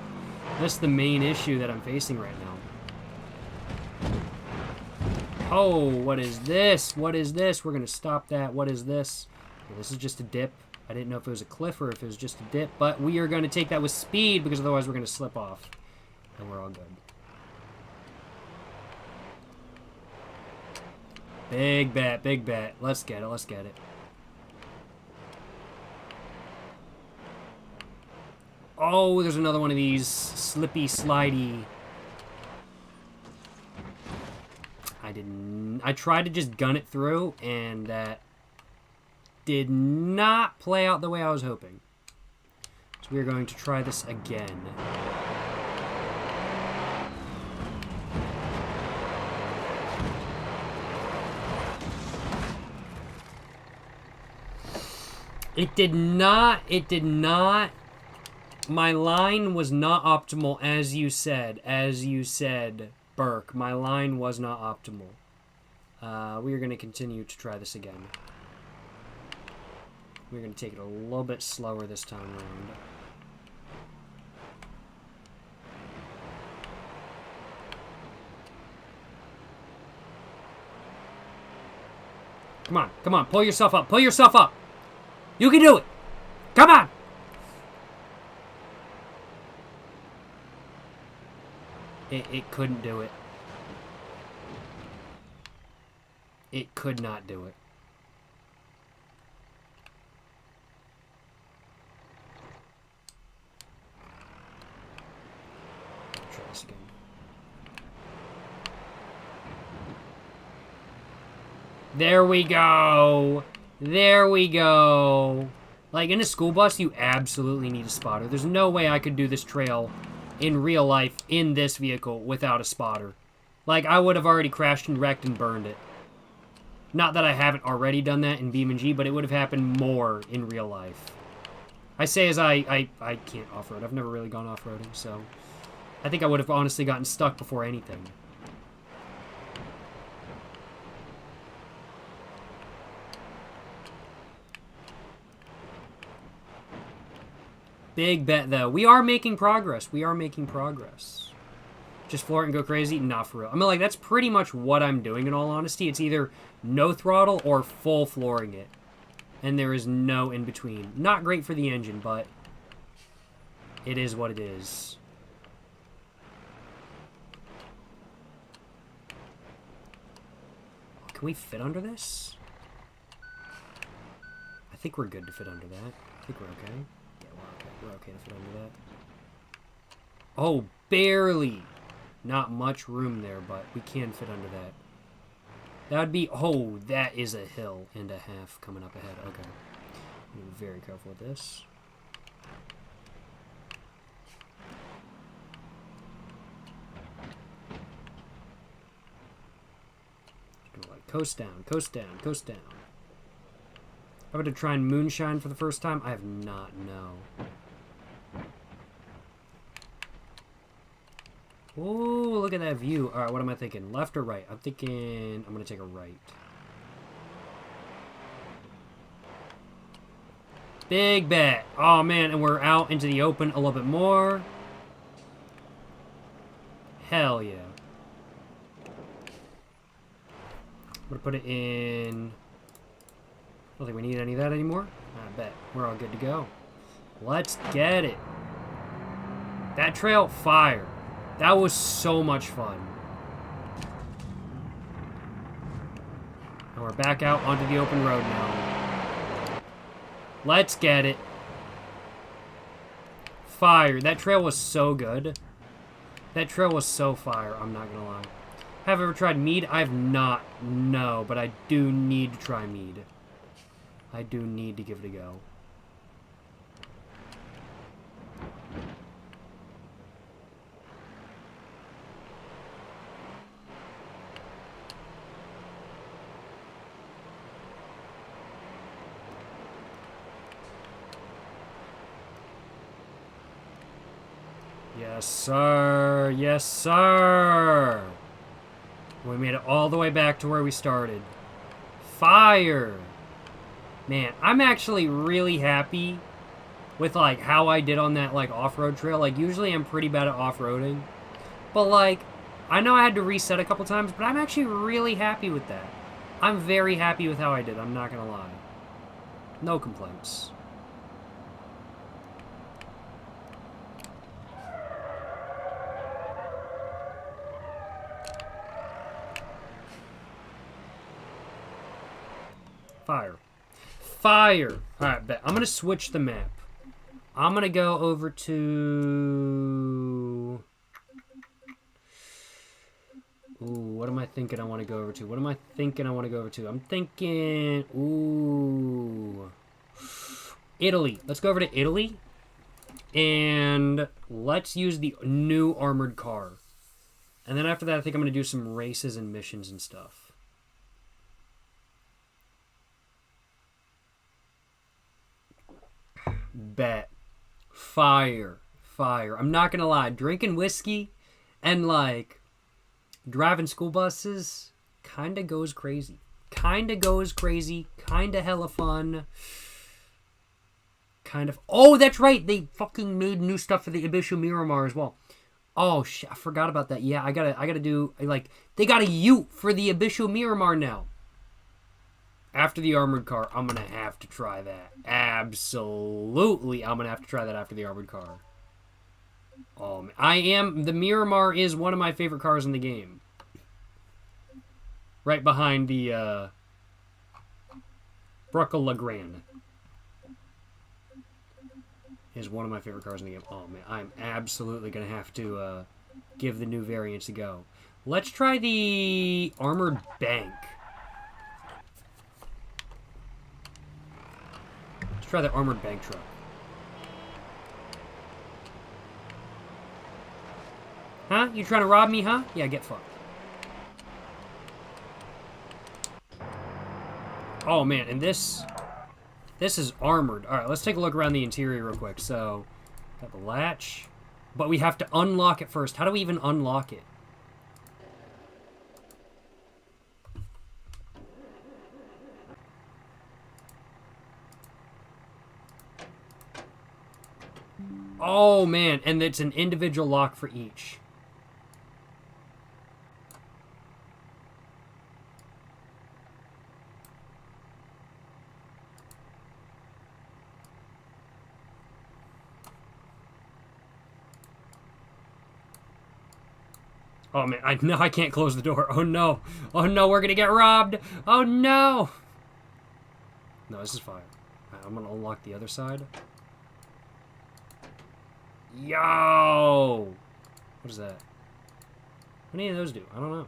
That's the main issue that I'm facing right now. Oh, what is this? What is this? We're going to stop that. What is this? Okay, this is just a dip. I didn't know if it was a cliff or if it was just a dip, but we are going to take that with speed because otherwise we're going to slip off. And we're all good. Big bet, big bet. Let's get it, let's get it. Oh, there's another one of these slippy, slidey. I tried to just gun it through, and that did not play out the way I was hoping. So we're going to try this again. It did not. My line was not optimal, as you said, Burke. My line was not optimal. We are going to continue to try this again. We're going to take it a little bit slower this time around. Come on, come on, pull yourself up, pull yourself up! You can do it! Come on! It couldn't do it. It could not do it. Try this again. There we go. There we go. Like, in a school bus, you absolutely need a spotter. There's no way I could do this trail in real life in this vehicle without a spotter. Like, I would have already crashed and wrecked and burned it. Not that I haven't already done that in BeamNG, but it would have happened more in real life. I say as I can't off-road. I've never really gone off-roading, so I think I would have honestly gotten stuck before anything. Big bet, though. We are making progress. We are making progress. Just floor it and go crazy? Not for real. I mean, like, that's pretty much what I'm doing, in all honesty. It's either no throttle or full flooring it. And there is no in-between. Not great for the engine, but it is what it is. Can we fit under this? I think we're good to fit under that. I think we're okay. We're okay to fit under that. Oh, barely. Not much room there, but we can fit under that. That would be... Oh, that is a hill and a half coming up ahead. Okay. I'm be very careful with this. Like, coast down, coast down, coast down. I'm going to try and moonshine for the first time. I have not, no. Oh, look at that view. All right, what am I thinking? Left or right? I'm thinking I'm going to take a right. Big bet. Oh, man, and we're out into the open a little bit more. Hell yeah. I'm going to put it in... I don't think we need any of that anymore. I bet. We're all good to go. Let's get it. That trail, fire. That was so much fun. And we're back out onto the open road now. Let's get it. Fire. That trail was so good. That trail was so fire, I'm not gonna lie. Have I ever tried mead? I have not. No, but I do need to try mead. I do need to give it a go. Yes, sir. Yes, sir. We made it all the way back to where we started. Fire. Man, I'm actually really happy with, like, how I did on that, like, off-road trail. Like, usually I'm pretty bad at off-roading. But, like, I know I had to reset a couple times, but I'm actually really happy with that. I'm very happy with how I did, I'm not gonna lie. No complaints. Fire. Fire! Alright, bet. I'm gonna switch the map. I'm gonna go over to... Ooh, what am I thinking I want to go over to? What am I thinking I want to go over to? I'm thinking... Ooh... Italy. Let's go over to Italy. And let's use the new armored car. And then after that, I think I'm going to do some races and missions and stuff. Bet. Fire. Fire. I'm not going to lie. Drinking whiskey and, like, driving school buses kind of goes crazy. Kind of goes crazy. Kind of hella fun. Kind of... Oh, that's right. They fucking made new stuff for the Ibishu Miramar as well. Oh, shit. I forgot about that. Yeah, I gotta do... Like, they got a ute for the Ibishu Miramar now. After the armored car, I'm gonna have to try that. Absolutely, I'm gonna have to try that after the armored car. Oh, man. The Miramar is one of my favorite cars in the game. Right behind the, Bruckle Legrand. Is one of my favorite cars in the game. Oh, man, I'm absolutely gonna have to, give the new variants a go. Let's try the Armored Bank. Let's try the Armored Bank truck. Huh? You trying to rob me, huh? Yeah, get fucked. Oh, man, and this is armored. All right, let's take a look around the interior real quick. So, got the latch. But we have to unlock it first. How do we even unlock it? Oh, man, and it's an individual lock for each. Oh, man, I can't close the door. Oh, no. Oh, no, we're gonna get robbed. Oh, no. No, this is fire. Right, I'm gonna unlock the other side. Yo! What is that? What do any of those do? I don't know.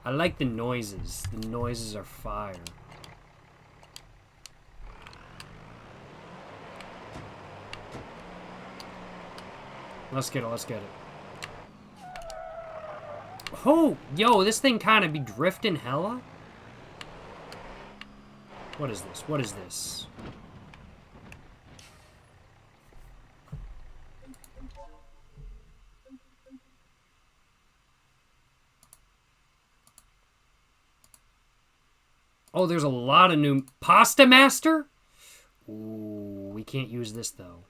I like the noises. The noises are fire. Let's get it, let's get it. Oh, yo, this thing kind of be drifting hella. What is this? What is this? Oh, there's a lot of new... Pasta Master? Ooh, we can't use this, though.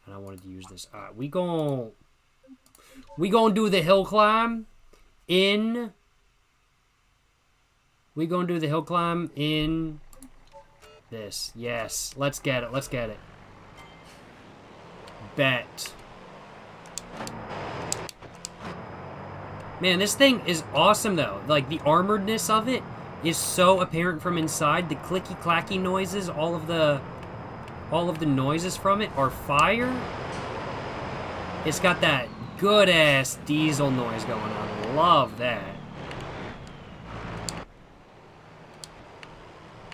And I wanted to use this. Alright, we gon' do the hill climb in... We gonna do the hill climb in... this. Yes. Let's get it. Let's get it. Bet. Man, this thing is awesome, though. Like, the armoredness of it is so apparent from inside. The clicky-clacky noises, all of the noises from it are fire. It's got that good-ass diesel noise going on. Love that.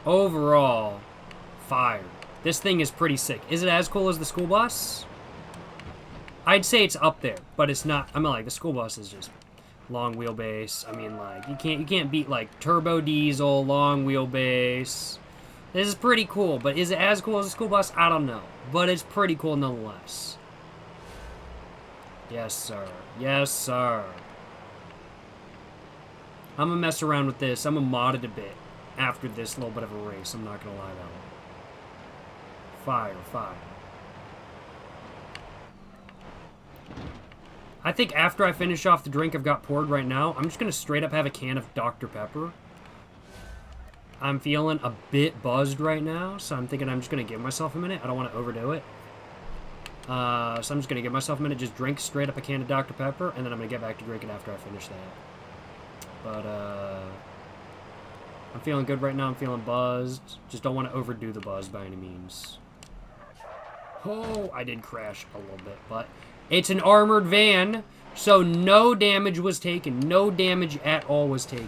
Overall, fire. This thing is pretty sick. Is it as cool as the school bus? I'd say it's up there, but it's not. I mean, like, the school bus is just long wheelbase. I mean, like, you can't beat, like, turbo diesel, long wheelbase. This is pretty cool, but is it as cool as the school bus? I don't know. But it's pretty cool nonetheless. Yes, sir. Yes, sir. I'm gonna mess around with this. I'm gonna mod it a bit after this little bit of a race. I'm not gonna lie about it. Fire, fire. I think after I finish off the drink I've got poured right now, I'm just gonna straight up have a can of Dr. Pepper. I'm feeling a bit buzzed right now, so I'm thinking I'm just gonna give myself a minute. I don't want to overdo it. So I'm just gonna give myself a minute, just drink straight up a can of Dr. Pepper, and then I'm gonna get back to drinking after I finish that. But, I'm feeling good right now. I'm feeling buzzed. Just don't want to overdo the buzz by any means. Oh, I did crash a little bit, but it's an armored van, so no damage was taken. No damage at all was taken.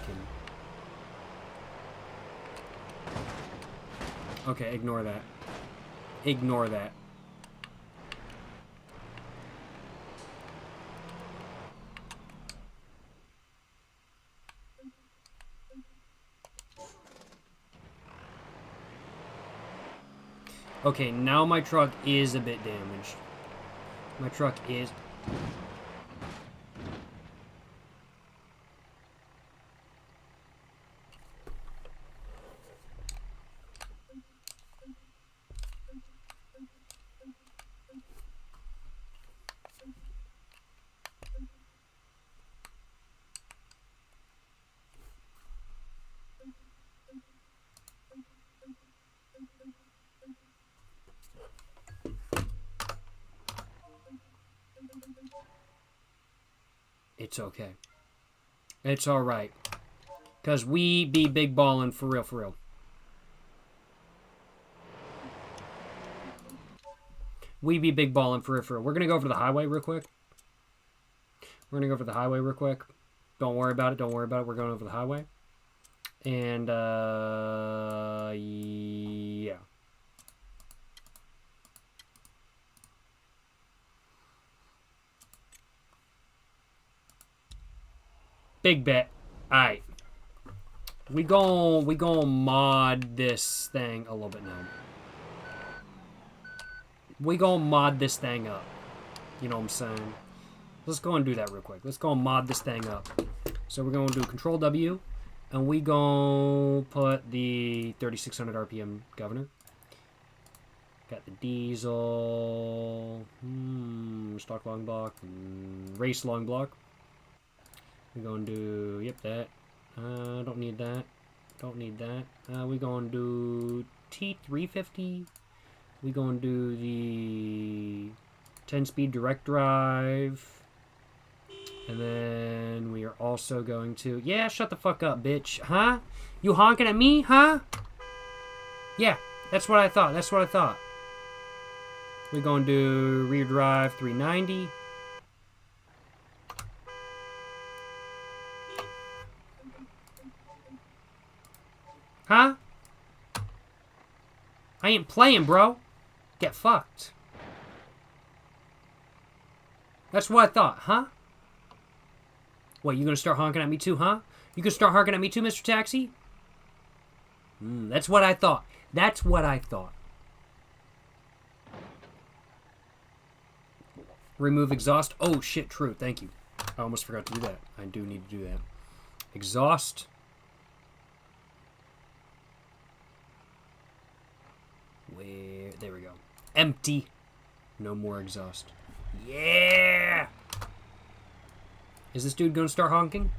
Okay, ignore that. Ignore that. Okay, now my truck is a bit damaged. My truck is... It's okay. It's alright. Because we be big ballin' for real, for real. We be big ballin' for real, for real. We're going to go over to the highway real quick. We're going to go over to the highway real quick. Don't worry about it. Don't worry about it. We're going over the highway. And, yeah. Big bet. Alright. We gon' mod this thing a little bit now. We gon' mod this thing up. You know what I'm saying? Let's go and do that real quick. Let's go and mod this thing up. So we're going to do Control W. And we gon' put the 3600 RPM governor. Got the diesel. Stock long block. Race long block. We're going to do, yep, that. Don't need that. Don't need that. We're going to do T350. We're going to do the 10-speed direct drive. And then we are also going to, yeah, shut the fuck up, bitch. Huh? You honking at me, huh? Yeah, that's what I thought. That's what I thought. We're going to do rear drive 390. Huh? I ain't playing, bro. Get fucked. That's what I thought, huh? What, you gonna start honking at me too, huh? You gonna start honking at me too, Mr. Taxi? That's what I thought. That's what I thought. Remove exhaust. Oh, shit, true. Thank you. I almost forgot to do that. I do need to do that. Exhaust. Where? There we go. Empty. No more exhaust. Yeah! Is this dude gonna start honking?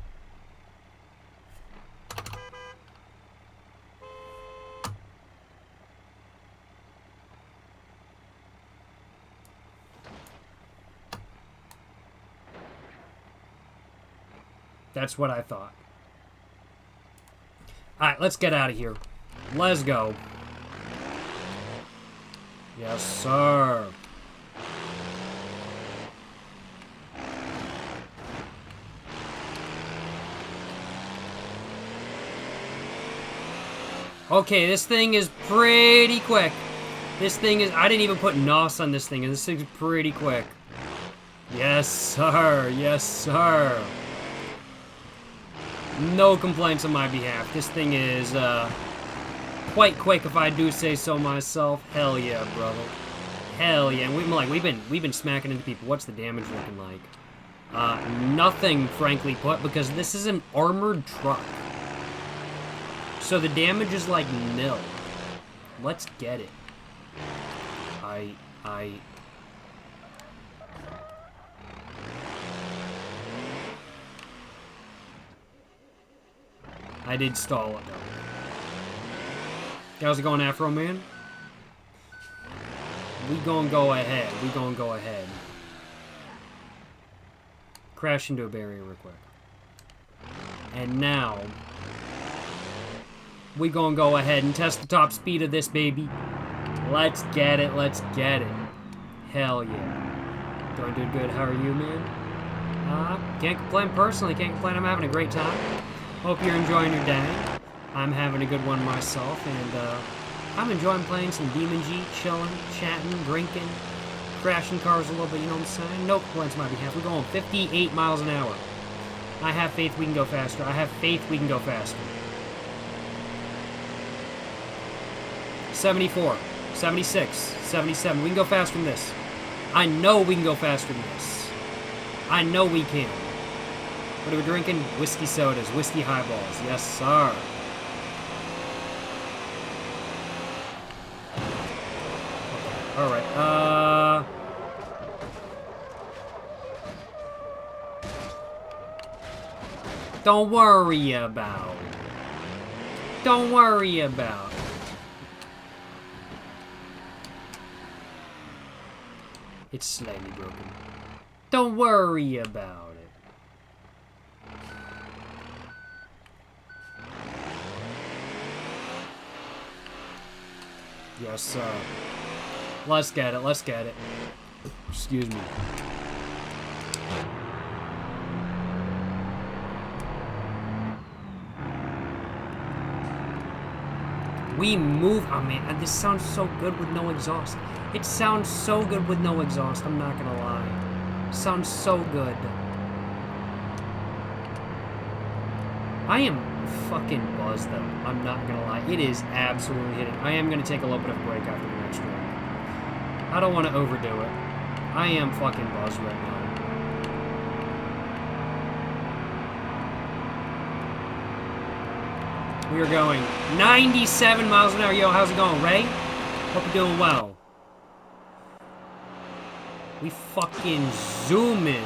That's what I thought. Alright, let's get out of here. Let's go. Yes, sir. Okay, this thing is pretty quick. This thing is... I didn't even put NOS on this thing, and this thing's pretty quick. Yes, sir. Yes, sir. No complaints on my behalf. This thing is, quite quick, if I do say so myself. Hell yeah, brother. Hell yeah. And we've been smacking into people. What's the damage looking like? Nothing, frankly put, because this is an armored truck. So the damage is like nil. Let's get it. I did stall it, though. How's it going, Afro Man? We gonna go ahead. We gonna go ahead. Crash into a barrier real quick. And now... we gonna go ahead and test the top speed of this baby. Let's get it. Let's get it. Hell yeah. Doing good. How are you, man? Can't complain personally. Can't complain. I'm having a great time. Hope you're enjoying your day. I'm having a good one myself, and I'm enjoying playing some BeamNG, chilling, chatting, drinking, crashing cars a little bit, you know what I'm saying? No complaints on my behalf. We're going 58 miles an hour. I have faith we can go faster. I have faith we can go faster. 74, 76, 77. We can go faster than this. I know we can go faster than this. I know we can. What are we drinking? Whiskey sodas, whiskey highballs. Yes, sir. Alright, don't worry about it. Don't worry about it. It's slightly broken. Don't worry about it. Yes, sir. Let's get it. Let's get it. Excuse me. We move. Oh man, this sounds so good with no exhaust. It sounds so good with no exhaust. I'm not gonna lie. Sounds so good. I am fucking buzzed though. I'm not gonna lie. It is absolutely hitting. I am gonna take a little bit of a break after the next round. I don't want to overdo it. I am fucking buzzed right now. We are going 97 miles an hour. Yo, how's it going, Ray? Hope you're doing well. We fucking zoom in.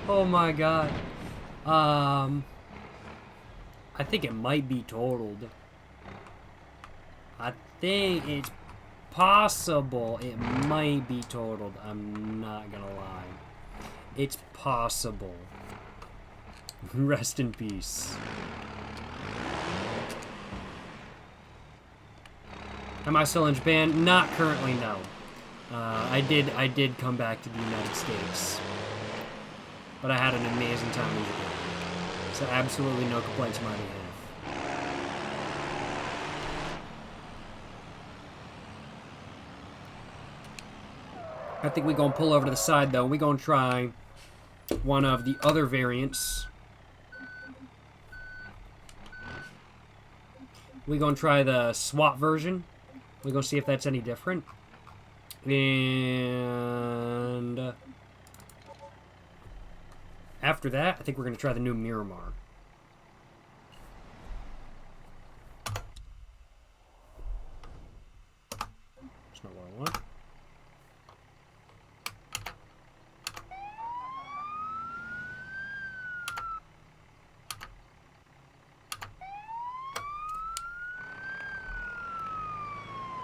Oh my god. I think it might be totaled. I think it's possible it might be totaled. I'm not gonna lie. It's possible. Rest in peace. Am I still in Japan? Not currently, no. I did come back to the United States. But I had an amazing time in Japan. So absolutely no complaints on my behalf. I think we're gonna pull over to the side though. We're gonna try one of the other variants. We're gonna try the SWAT version. We're gonna see if that's any different. And after that, I think we're gonna try the new Miramar. That's not what I want.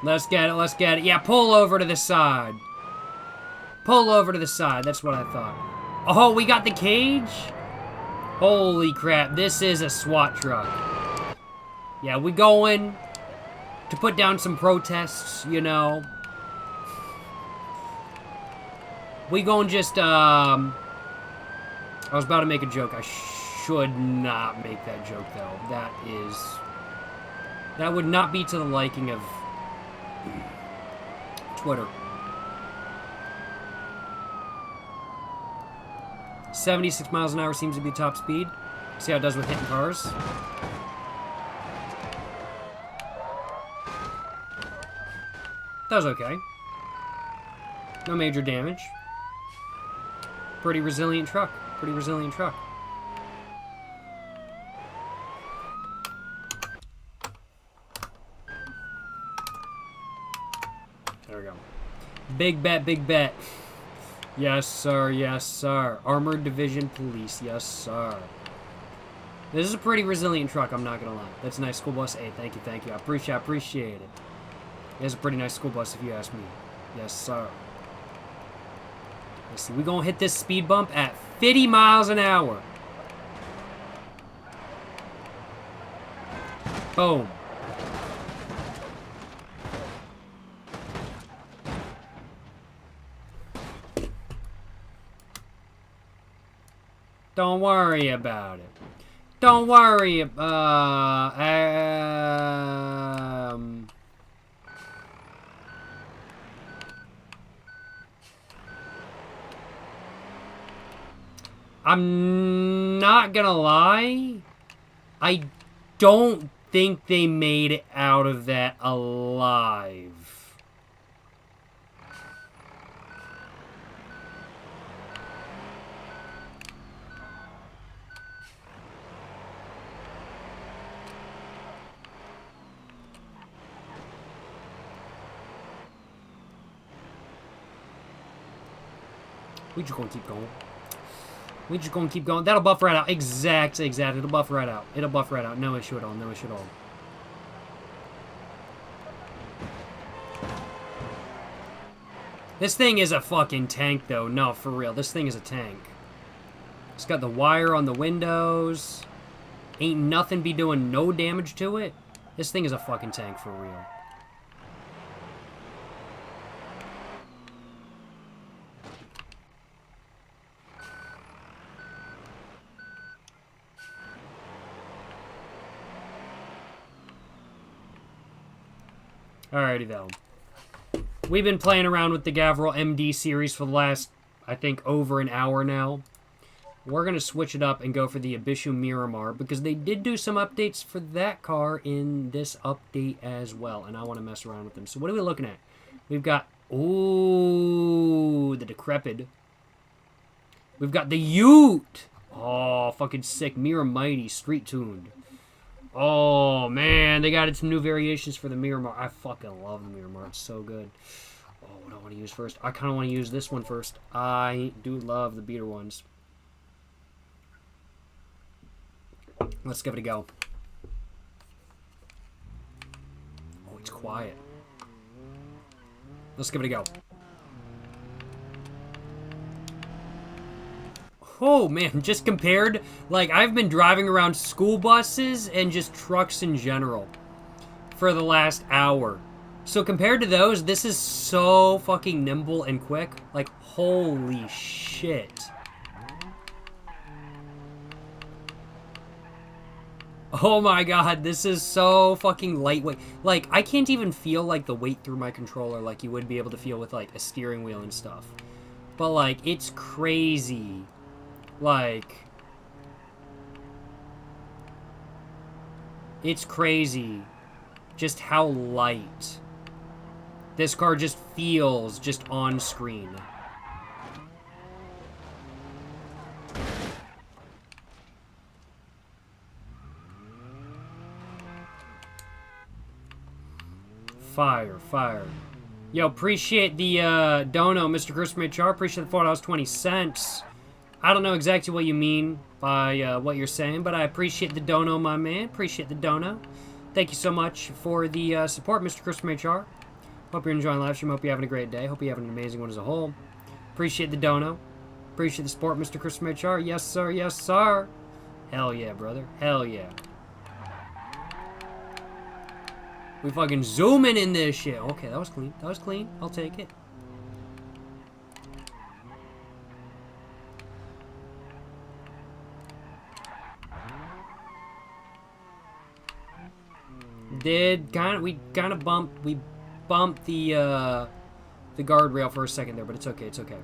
Let's get it, let's get it. Yeah, pull over to the side. Pull over to the side, that's what I thought. Oh, we got the cage? Holy crap, this is a SWAT truck. Yeah, we going to put down some protests, you know. We going just, I was about to make a joke. I should not make that joke, though. That would not be to the liking of Twitter. 76 miles an hour seems to be top speed. See how it does with hitting cars. That was okay. No major damage. Pretty resilient truck. Pretty resilient truck. There we go. Big bet, big bet. Yes, sir, yes, sir. Armored Division Police, yes, sir. This is a pretty resilient truck, I'm not gonna lie. That's a nice school bus. Hey, thank you. I appreciate it. It's a pretty nice school bus if you ask me. Yes, sir. Let's see, we're gonna hit this speed bump at 50 miles an hour. Boom. Don't worry about it. Don't worry I'm not gonna lie. I don't think they made it out of that alive. We just gonna keep going. We just gonna keep going. That'll buff right out. Exact. It'll buff right out. It'll buff right out. No issue at all. No issue at all. This thing is a fucking tank, though. No, for real. This thing is a tank. It's got the wire on the windows. Ain't nothing be doing no damage to it. This thing is a fucking tank, for real. Alrighty, though. We've been playing around with the Gavril MD series for the last, I think, over an hour now. We're going to switch it up and go for the Abishu Miramar, because they did do some updates for that car in this update as well, and I want to mess around with them. So what are we looking at? We've got, ooh, the Decrepit. We've got the Ute. Oh, fucking sick. Miramighty, street-tuned. Oh, man, they got some new variations for the Miramar. I fucking love the Miramar. It's so good. Oh, what do I want to use first? I kind of want to use this one first. I do love the beater ones. Let's give it a go. Oh, it's quiet. Let's give it a go. Oh, man, just compared, like, I've been driving around school buses and just trucks in general for the last hour. So compared to those, this is so fucking nimble and quick. Like, holy shit. Oh my god, this is so fucking lightweight. Like, I can't even feel, like, the weight through my controller like you would be able to feel with, like, a steering wheel and stuff. But, like, it's crazy. Like, it's crazy just how light this car just feels just on screen. Fire, fire. Yo, appreciate the dono, Mr. Christopher HR. Appreciate the $4.20. I don't know exactly what you mean by what you're saying, but I appreciate the dono, my man. Appreciate the dono. Thank you so much for the support, Mr. Christopher HR. Hope you're enjoying the live stream. Hope you're having a great day. Hope you're having an amazing one as a whole. Appreciate the dono. Appreciate the support, Mr. Christopher HR. Yes, sir. Yes, sir. Hell yeah, brother. Hell yeah. We fucking zooming in this shit. Okay, that was clean. That was clean. I'll take it. We bumped the guardrail for a second there, but it's okay. It's okay.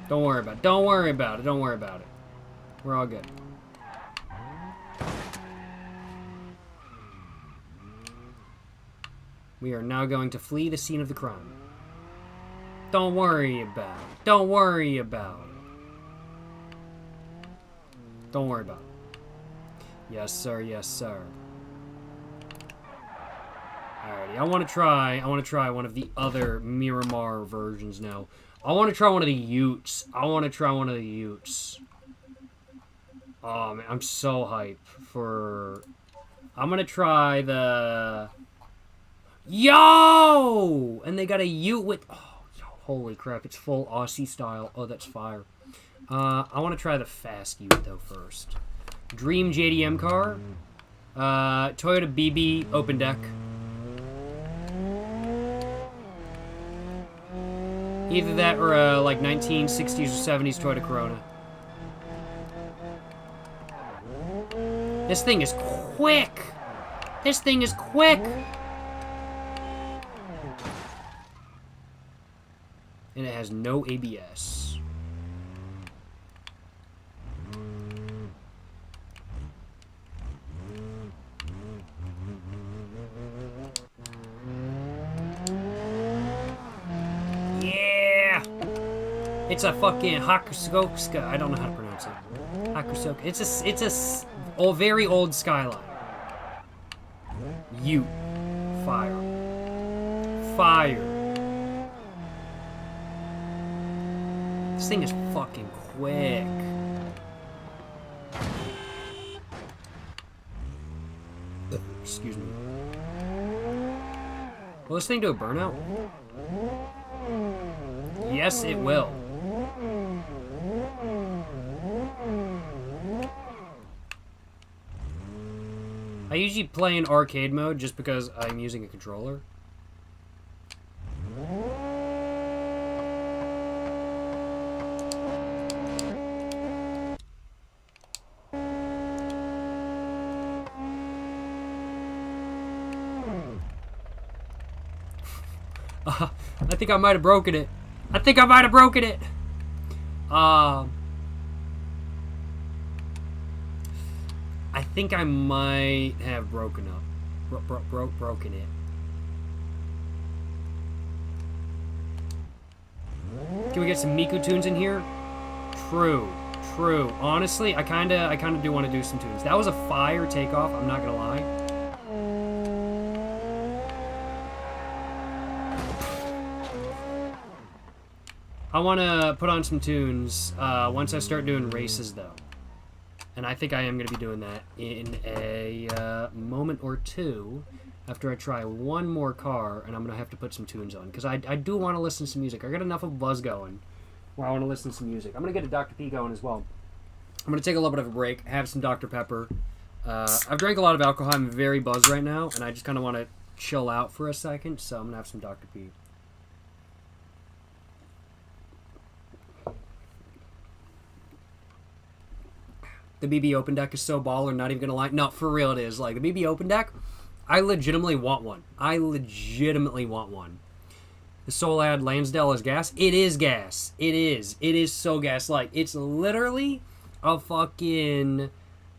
Don't worry about it. Don't worry about it. Don't worry about it. We're all good. We are now going to flee the scene of the crime. Don't worry about it. Don't worry about it. Don't worry about it. Yes, sir. Yes, sir. Alrighty. I want to try one of the other Miramar versions now. I want to try one of the Utes. Oh, man. I'm so hyped for... I'm going to try the... Yo! And they got a Ute with... Oh, holy crap. It's full Aussie style. Oh, that's fire. I want to try the fast Ute, though, first. Dream JDM car. Toyota BB open deck. Either that or like 1960s or 70s Toyota Corona. This thing is quick! This thing is quick! And it has no ABS. Yeah! It's a fucking Hakusoka. I don't know how to pronounce it. Hakusoka. It's a very old Skyline. Ute. Fire. Fire. This thing is fucking quick. Excuse me. Will this thing do a burnout? Yes, it will. I usually play in arcade mode just because I'm using a controller. I think I might have broken it. I think I might have broken it. Can we get some Miku tunes in here? True. Honestly, I kinda do want to do some tunes. That was a fire takeoff, I'm not gonna lie. I want to put on some tunes once I start doing races, though. And I think I am going to be doing that in a moment or two after I try one more car, and I'm going to have to put some tunes on. Because I do want to listen to some music. I got enough of a buzz going where I want to listen to some music. I'm going to get a Dr. P going as well. I'm going to take a little bit of a break, have some Dr. Pepper. I've drank a lot of alcohol. I'm very buzzed right now, and I just kind of want to chill out for a second, so I'm going to have some Dr. P. The BB Open Deck is so baller, not even gonna lie. No, for real it is. Like, the BB Open Deck, I legitimately want one. The Solad Lansdale is gas? It is gas. It is so gas-like. It's literally a fucking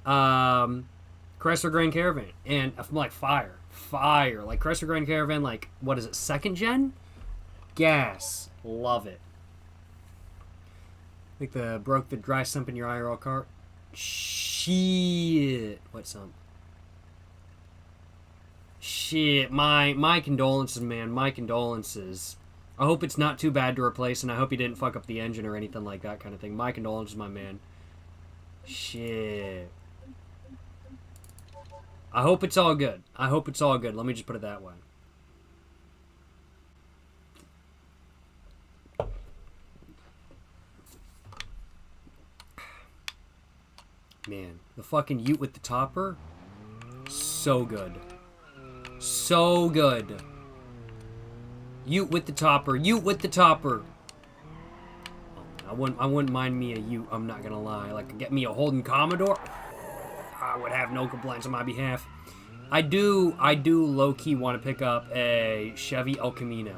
Chrysler Grand Caravan. And I'm like, fire. Like, Chrysler Grand Caravan, like, what is it, 2nd gen? Gas. Love it. Like broke the dry sump in your IRL car. Shit. What sump? Shit. My condolences, man. My condolences. I hope it's not too bad to replace, and I hope you didn't fuck up the engine or anything like that kind of thing. My condolences, my man. Shit. I hope it's all good. I hope it's all good. Let me just put it that way. Man, the fucking Ute with the topper, so good. So good. Ute with the topper. Ute with the topper. I wouldn't mind me a Ute, I'm not gonna lie. Like, get me a Holden Commodore, I would have no complaints on my behalf. I do low-key want to pick up a Chevy El Camino.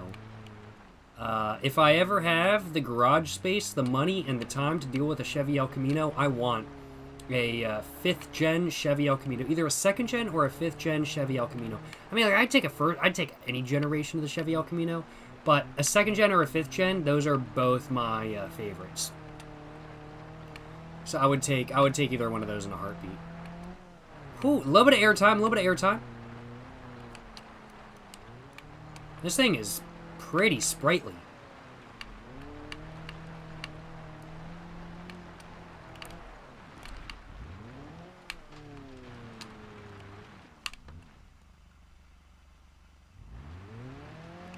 If I ever have the garage space, the money, and the time to deal with a Chevy El Camino, I want a 5th gen Chevy El Camino, either a 2nd gen or a 5th gen Chevy El Camino. I mean, like, I'd take any generation of the Chevy El Camino, but a 2nd gen or a 5th gen, those are both my favorites. So I would take either one of those in a heartbeat. Ooh, a little bit of airtime, a little bit of airtime. This thing is pretty sprightly.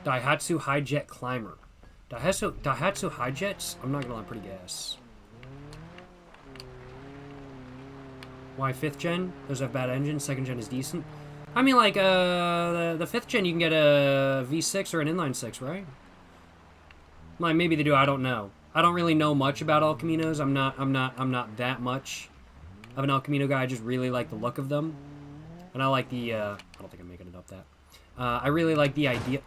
Daihatsu Hi-Jet Climber. Daihatsu Hi-Jets? I'm not gonna lie, pretty gas. Why 5th gen? Those have bad engines. 2nd gen is decent. I mean, like, the 5th gen, you can get a V6 or an inline 6, right? Like, maybe they do. I don't know. I don't really know much about El Caminos. I'm not that much of an El Camino guy. I just really like the look of them, and I like the. I don't think I'm making it up that. I really like the idea.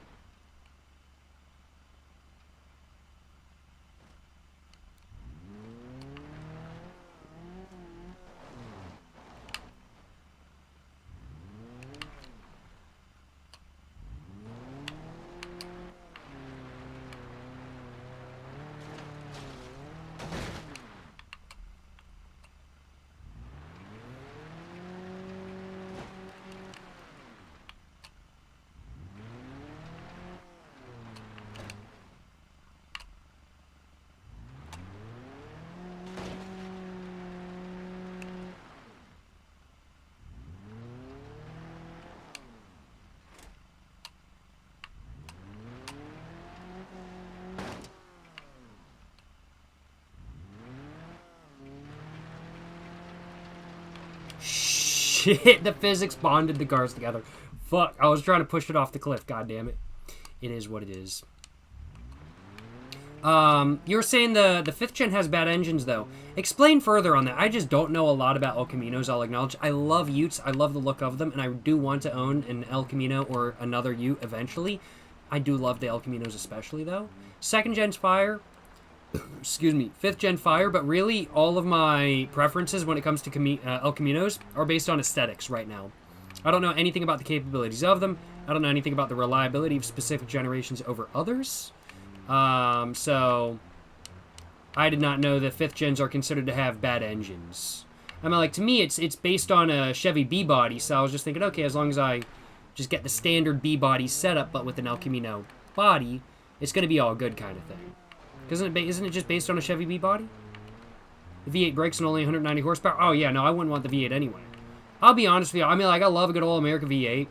Shit, the physics bonded the cars together. Fuck, I was trying to push it off the cliff. God damn it. It is what it is. You were saying the 5th gen has bad engines, though. Explain further on that. I just don't know a lot about El Caminos, I'll acknowledge. I love Utes. I love the look of them, and I do want to own an El Camino or another Ute eventually. I do love the El Caminos especially, though. 2nd gen's fire. Excuse me, 5th gen fire, but really all of my preferences when it comes to El Caminos are based on aesthetics right now. I don't know anything about the capabilities of them. I don't know anything about the reliability of specific generations over others. So I did not know that 5th gens are considered to have bad engines. I mean, like, to me, it's based on a Chevy B-body, so I was just thinking, okay, as long as I just get the standard B-body setup, but with an El Camino body, it's going to be all good kind of thing. Isn't it just based on a Chevy B-body? The V8 brakes and only 190 horsepower? Oh, yeah, no, I wouldn't want the V8 anyway. I'll be honest with you. I mean, like, I love a good old American V8.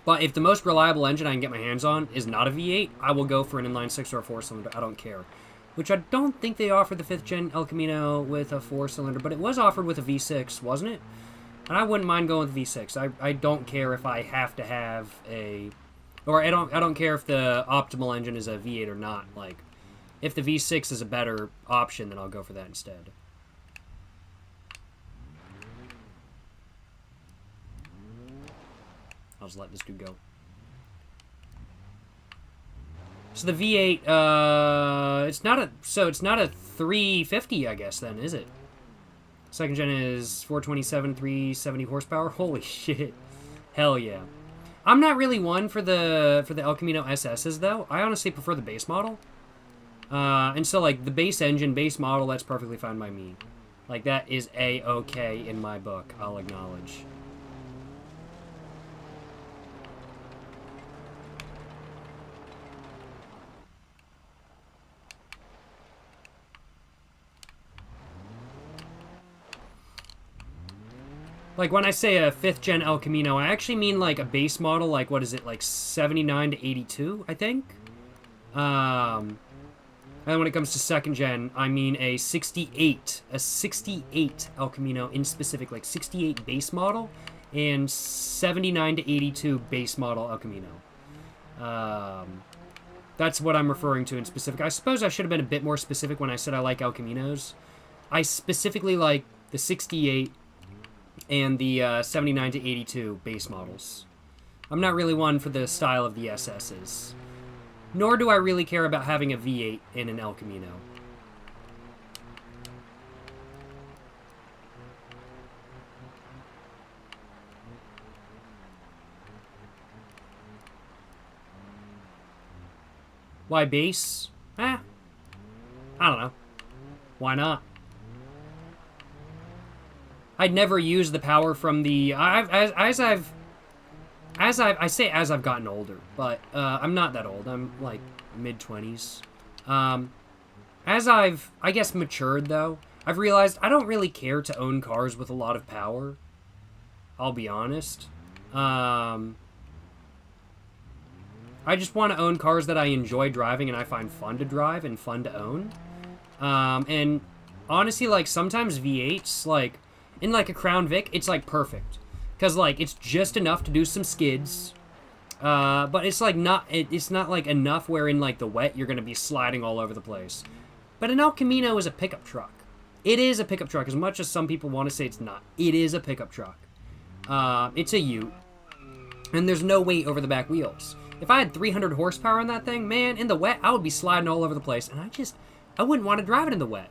But if the most reliable engine I can get my hands on is not a V8, I will go for an inline 6 or a 4-cylinder. I don't care. Which I don't think they offered the 5th gen El Camino with a 4-cylinder, but it was offered with a V6, wasn't it? And I wouldn't mind going with V6. I don't care if I have to have a... Or I don't care if the optimal engine is a V8 or not. Like, if the V6 is a better option, then I'll go for that instead. I'll just let this dude go. So the V8, it's not a 350, I guess, then, is it? 2nd gen is 427, 370 horsepower. Holy shit. Hell yeah. I'm not really one for the El Camino SS's, though. I honestly prefer the base model. And so, like, the base engine, base model, that's perfectly fine by me. Like, that is A-okay in my book, I'll acknowledge. Like, when I say a 5th gen El Camino, I actually mean, like, a base model, like, what is it, like, 79 to 82, I think? And when it comes to 2nd gen, I mean a 68 El Camino in specific, like, 68 base model, and 79 to 82 base model El Camino. That's what I'm referring to in specific. I suppose I should have been a bit more specific when I said I like El Caminos. I specifically like the 68 and the 79 to 82 base models. I'm not really one for the style of the SS's. Nor do I really care about having a V8 in an El Camino. Why base? I don't know. Why not? I'd never use the power from the... As I've gotten older, but I'm not that old. I'm like mid-20s. As I've, I guess, matured, though, I've realized I don't really care to own cars with a lot of power. I'll be honest. I just want to own cars that I enjoy driving and I find fun to drive and fun to own. And honestly, like, sometimes V8s, like, in, like, a Crown Vic, it's, like, perfect. Because, like, it's just enough to do some skids. But it's, like, it's not, like, enough where in, like, the wet you're going to be sliding all over the place. But an El Camino is a pickup truck. It is a pickup truck, as much as some people want to say it's not. It is a pickup truck. It's a ute. And there's no weight over the back wheels. If I had 300 horsepower on that thing, man, in the wet, I would be sliding all over the place. And I wouldn't want to drive it in the wet.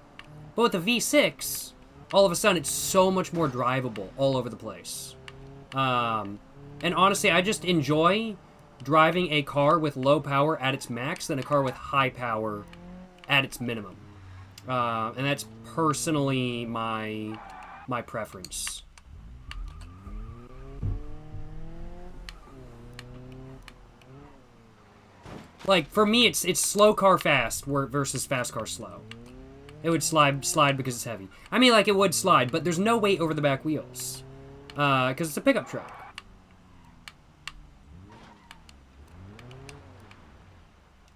But with the V6, all of a sudden, it's so much more drivable all over the place. And honestly, I just enjoy driving a car with low power at its max than a car with high power at its minimum. And that's personally my preference. Like, for me, it's slow car fast versus fast car slow. It would slide because it's heavy. I mean, like, it would slide, but there's no weight over the back wheels. Because it's a pickup truck.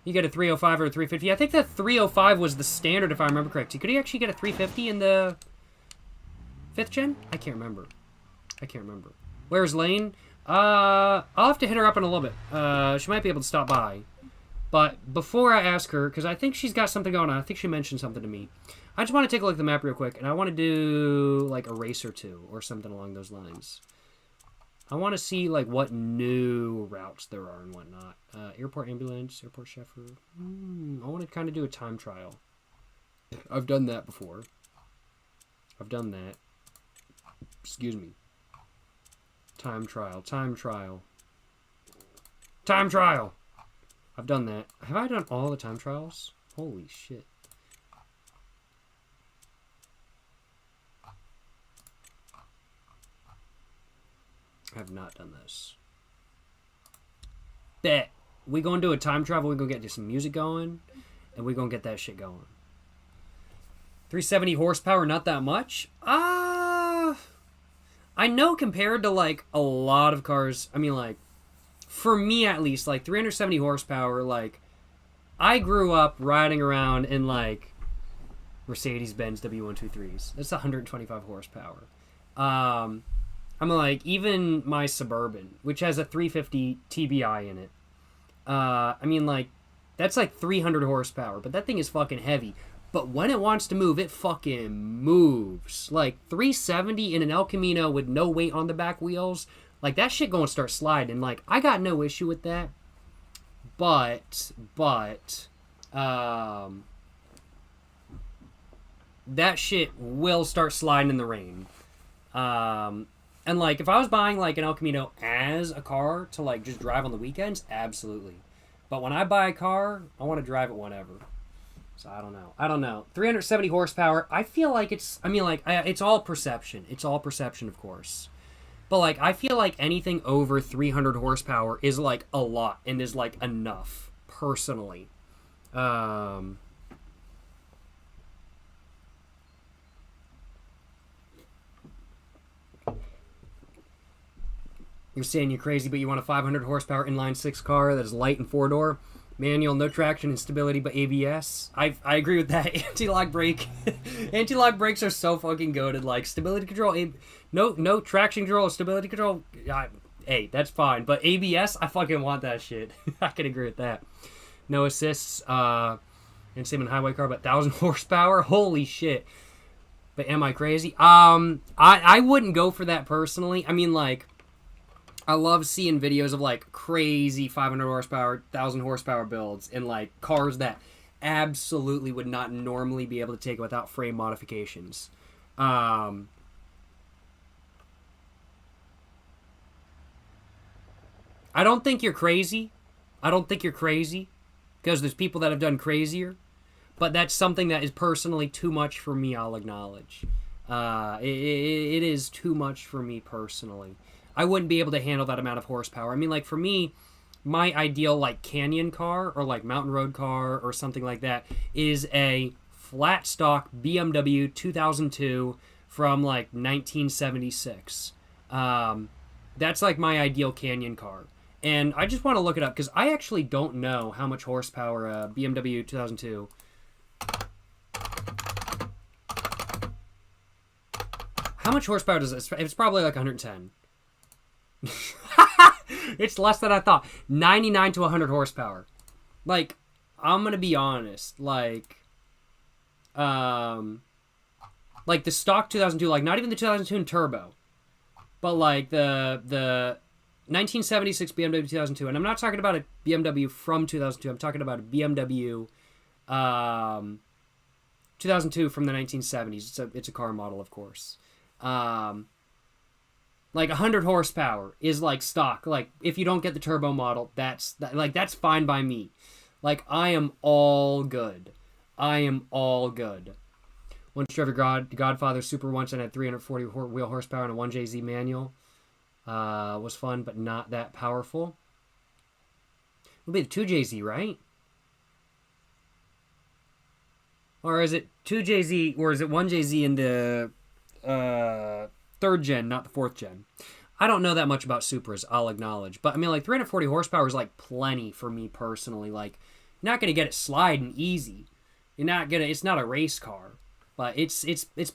You get a 305 or a 350. I think the 305 was the standard, if I remember correctly. Could you actually get a 350 in the 5th gen? I can't remember. Where's Lane? I'll have to hit her up in a little bit. She might be able to stop by. But before I ask her, because I think she's got something going on, I think she mentioned something to me. I just want to take a look at the map real quick, and I want to do, like, a race or two, or something along those lines. I want to see, like, what new routes there are and whatnot. Airport ambulance, airport chauffeur. I want to kind of do a time trial. I've done that before. Excuse me. Time trial. I've done that. Have I done all the time trials? Holy shit. I have not done this. Bet. We gonna do a time travel, we gonna get some music going, and we gonna get that shit going. 370 horsepower, not that much? I know compared to, like, a lot of cars, I mean, like, for me at least, like, 370 horsepower, like, I grew up riding around in, like, Mercedes-Benz W123s. That's 125 horsepower. I'm like, even my Suburban, which has a 350 TBI in it, I mean, like, that's like 300 horsepower, but that thing is fucking heavy. But when it wants to move, it fucking moves. Like, 370 in an El Camino with no weight on the back wheels, like, that shit gonna start sliding. Like, I got no issue with that. But, that shit will start sliding in the rain. And, like, if I was buying, like, an El Camino as a car to, like, just drive on the weekends, absolutely. But when I buy a car, I want to drive it whenever. So, I don't know. 370 horsepower, I feel like it's, I mean, like, it's all perception. It's all perception, of course. But, like, I feel like anything over 300 horsepower is, like, a lot and is, like, enough, personally. You're saying you're crazy, but you want a 500 horsepower inline six car that is light and 4-door, manual, no traction and stability, but ABS. I agree with that. Anti-lock brake, anti-lock brakes are so fucking goated. Like stability control, no traction control, stability control. Hey, that's fine. But ABS, I fucking want that shit. I can agree with that. No assists. And same in highway car, but 1,000 horsepower. Holy shit. But am I crazy? I wouldn't go for that personally. I mean, like, I love seeing videos of like crazy 500 horsepower, 1,000 horsepower builds and like cars that absolutely would not normally be able to take it without frame modifications. I don't think you're crazy. I don't think you're crazy because there's people that have done crazier, but that's something that is personally too much for me, I'll acknowledge. It is too much for me personally. I wouldn't be able to handle that amount of horsepower. I mean, like, for me, my ideal, like, canyon car or, like, mountain road car or something like that is a flat stock BMW 2002 from, like, 1976. That's, like, my ideal canyon car. And I just want to look it up because I actually don't know how much horsepower a BMW 2002... How much horsepower does it? It's probably, like, 110. It's less than I thought. 99 to 100 horsepower. Like, I'm gonna be honest. Like the stock 2002, like not even the 2002 in turbo, but like the 1976 BMW 2002. And I'm not talking about a BMW from 2002. I'm talking about a BMW 2002 from the 1970s. It's a car model, of course. Like 100 horsepower is like stock. Like if you don't get the turbo model, that's fine by me. Like I am all good. I am all good. Once drove Godfather Super once and had 340 wheel horsepower and a 1JZ manual. Was fun, but not that powerful. It'll be the 2JZ, right? Or is it 2JZ, or is it 1JZ in the third gen, not the fourth gen? I don't know that much about Supras, I'll acknowledge. But I mean, like 340 horsepower is like plenty for me personally. Like, you're not gonna get it sliding easy. You're not gonna. It's not a race car, but it's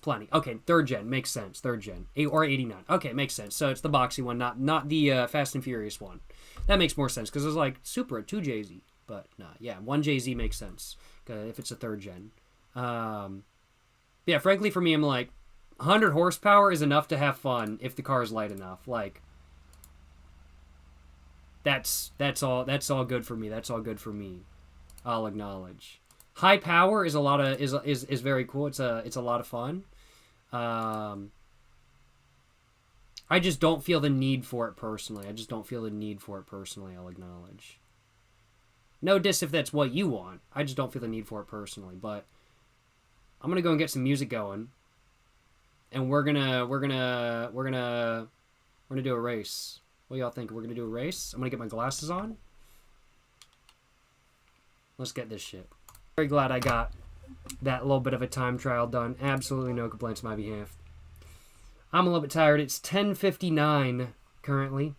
plenty. Okay, third gen makes sense. Third gen, or 89. Okay, makes sense. So it's the boxy one, not the Fast and Furious one. That makes more sense because it's like Supra 2JZ, but nah, yeah, 1JZ makes sense if it's a third gen. Yeah, frankly, for me, I'm like 100 horsepower is enough to have fun if the car is light enough. Like that's all good for me. That's all good for me. I'll acknowledge. High power is a lot of is very cool. It's a lot of fun. I just don't feel the need for it personally. I'll acknowledge. No diss if that's what you want. I just don't feel the need for it personally. But I'm gonna go and get some music going, and we're gonna do a race. What do y'all think? We're gonna do a race. I'm gonna get my glasses on. Let's get this shit. Very glad I got that little bit of a time trial done. Absolutely no complaints on my behalf. I'm a little bit tired. It's 10:59 currently.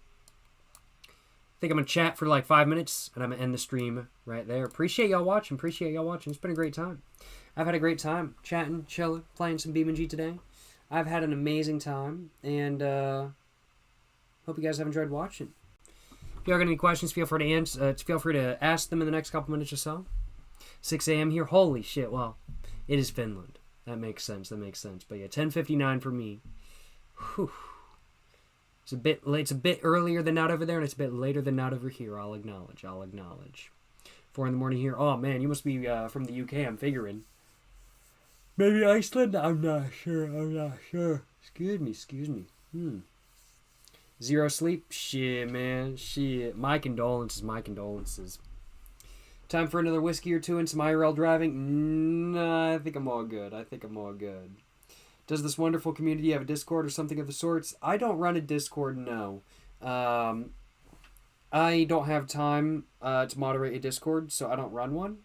I think I'm going to chat for like 5 minutes, and I'm going to end the stream right there. Appreciate y'all watching. It's been a great time. I've had a great time chatting, chilling, playing some BeamNG today. I've had an amazing time, and hope you guys have enjoyed watching. If y'all got any questions, feel free to ask them in the next couple minutes or so. 6 a.m. here. Holy shit. Well, it is Finland. That makes sense. But yeah, 10:59 for me. Whew. It's a bit earlier than not over there, and it's a bit later than not over here. I'll acknowledge. 4 in the morning here. Oh man, you must be from the UK. I'm figuring. Maybe Iceland. I'm not sure. Excuse me. Zero sleep. Shit, man. Shit. My condolences. Time for another whiskey or two and some IRL driving? Nah, I think I'm all good. Does this wonderful community have a Discord or something of the sorts? I don't run a Discord, no. I don't have time to moderate a Discord, so I don't run one.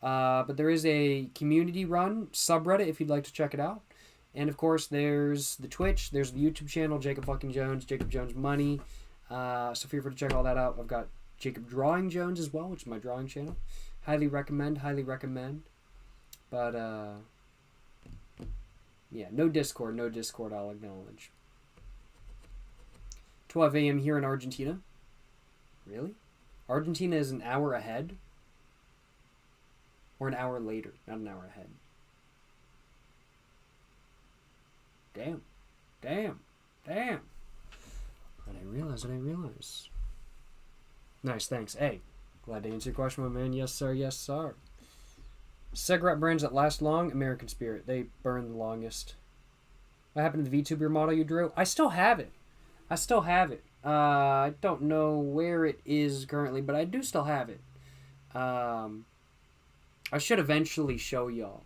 But there is a community run subreddit if you'd like to check it out. And of course, there's the Twitch, there's the YouTube channel, Jacob fucking Jones, Jacob Jones Money. So feel free to check all that out. I've got Jacob Drawing Jones as well, which is my drawing channel. Highly recommend, highly recommend. But, yeah, no Discord, I'll acknowledge. 12 a.m. here in Argentina. Really? Argentina is an hour ahead? Or an hour later, not an hour ahead. Damn. I didn't realize. Nice, thanks. Hey, glad to answer your question, my man. Yes, sir. Cigarette brands that last long, American Spirit. They burn the longest. What happened to the VTuber model you drew? I still have it. I don't know where it is currently, but I do still have it. I should eventually show y'all.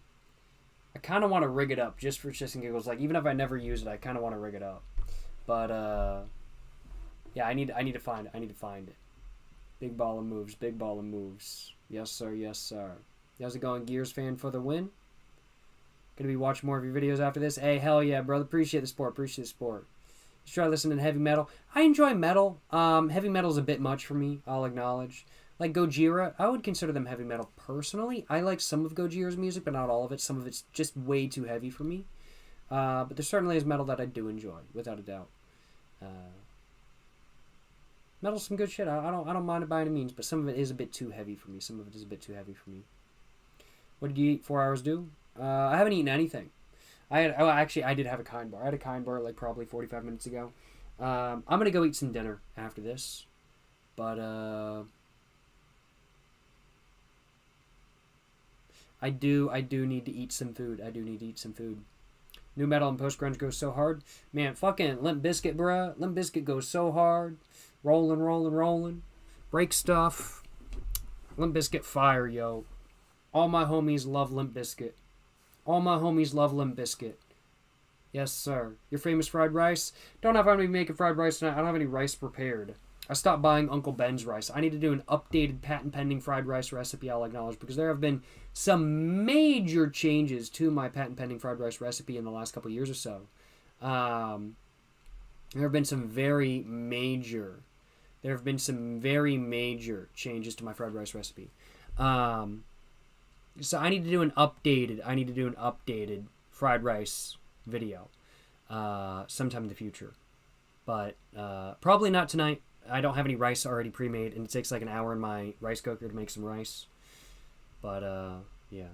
I kind of want to rig it up just for shits and giggles. Like, even if I never use it, I kind of want to rig it up. But, yeah, I need to find it. Big ball of moves. Yes, sir. How's it going, Gears fan, for the win? Gonna be watching more of your videos after this. Hey, hell yeah, brother. Appreciate the support. Just try listening to heavy metal. I enjoy metal. Heavy metal's a bit much for me, I'll acknowledge. Like Gojira, I would consider them heavy metal personally. I like some of Gojira's music, but not all of it. Some of it's just way too heavy for me. But there certainly is metal that I do enjoy, without a doubt. Metal's some good shit. I don't mind it by any means, but some of it is a bit too heavy for me. What did you eat 4 hours do? I haven't eaten anything. I did have a kind bar. I had a kind bar like probably 45 minutes ago. I'm gonna go eat some dinner after this, but I do need to eat some food. New metal and post grunge goes so hard, man. Fucking Limp Bizkit, bruh. Limp Bizkit goes so hard, rolling, break stuff. Limp Bizkit fire, yo. All my homies love Limp Bizkit. Yes, sir. Your famous fried rice? Don't know if I'm going to be making fried rice tonight. I don't have any rice prepared. I stopped buying Uncle Ben's rice. I need to do an updated patent-pending fried rice recipe, I'll acknowledge, because there have been some major changes to my patent-pending fried rice recipe in the last couple of years or so. There have been some very major changes to my fried rice recipe. So I need to do an updated fried rice video sometime in the future. But probably not tonight. I don't have any rice already pre-made, and it takes like an hour in my rice cooker to make some rice. But yeah.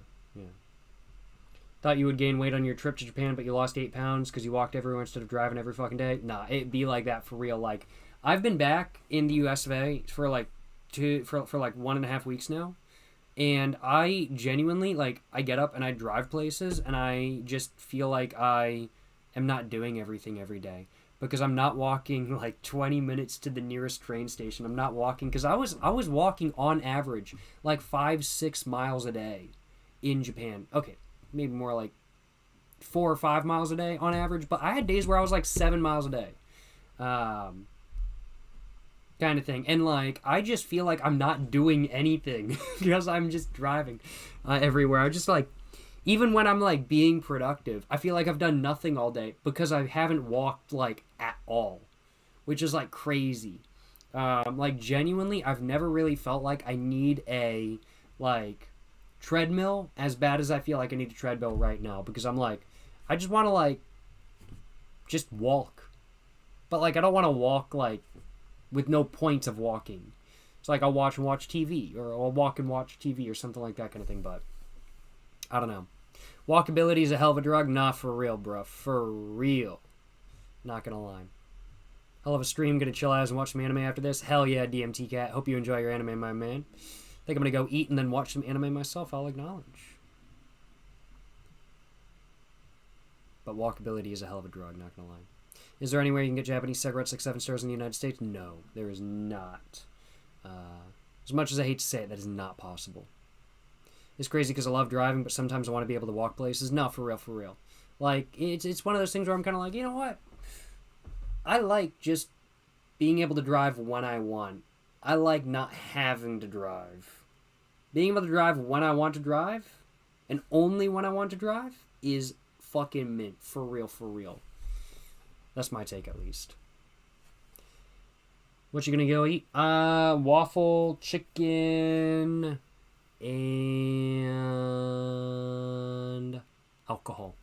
Thought you would gain weight on your trip to Japan, but you lost 8 pounds because you walked everywhere instead of driving every fucking day. Nah, it'd be like that for real. Like, I've been back in the US of A for like 1.5 weeks now. And I genuinely, like, I get up and I drive places and I just feel like I am not doing everything every day. Because I'm not walking, like, 20 minutes to the nearest train station. I'm not walking, because I was walking on average, like, 5-6 miles a day in Japan. Okay, maybe more like 4 or 5 miles a day on average. But I had days where I was, like, 7 miles a day. Kind of thing. And, like, I just feel like I'm not doing anything because I'm just driving everywhere. I just, like, even when I'm, like, being productive, I feel like I've done nothing all day because I haven't walked, like, at all, which is, like, crazy. Like, genuinely, I've never really felt like I need a, like, treadmill as bad as I feel like I need a treadmill right now, because I'm, like, I just want to, like, just walk. But, like, I don't want to walk, like, with no point of walking. It's like I'll watch TV, or I'll walk and watch TV, or something like that kind of thing, but I don't know. Walkability is a hell of a drug. Nah, for real, bro. For real. Not gonna lie. Hell of a stream. Gonna chill out and watch some anime after this. Hell yeah, DMT Cat. Hope you enjoy your anime, my man. Think I'm gonna go eat and then watch some anime myself, I'll acknowledge. But walkability is a hell of a drug, not gonna lie. Is there any way you can get Japanese cigarettes like 7 stars in the United States? No, there is not. As much as I hate to say it, that is not possible. It's crazy because I love driving, but sometimes I want to be able to walk places. No, for real. Like, it's one of those things where I'm kind of like, you know what? I like just being able to drive when I want. I like not having to drive. Being able to drive when I want to drive, and only when I want to drive, is fucking mint. For real. That's my take, at least. What you gonna go eat? Waffle, chicken, and alcohol.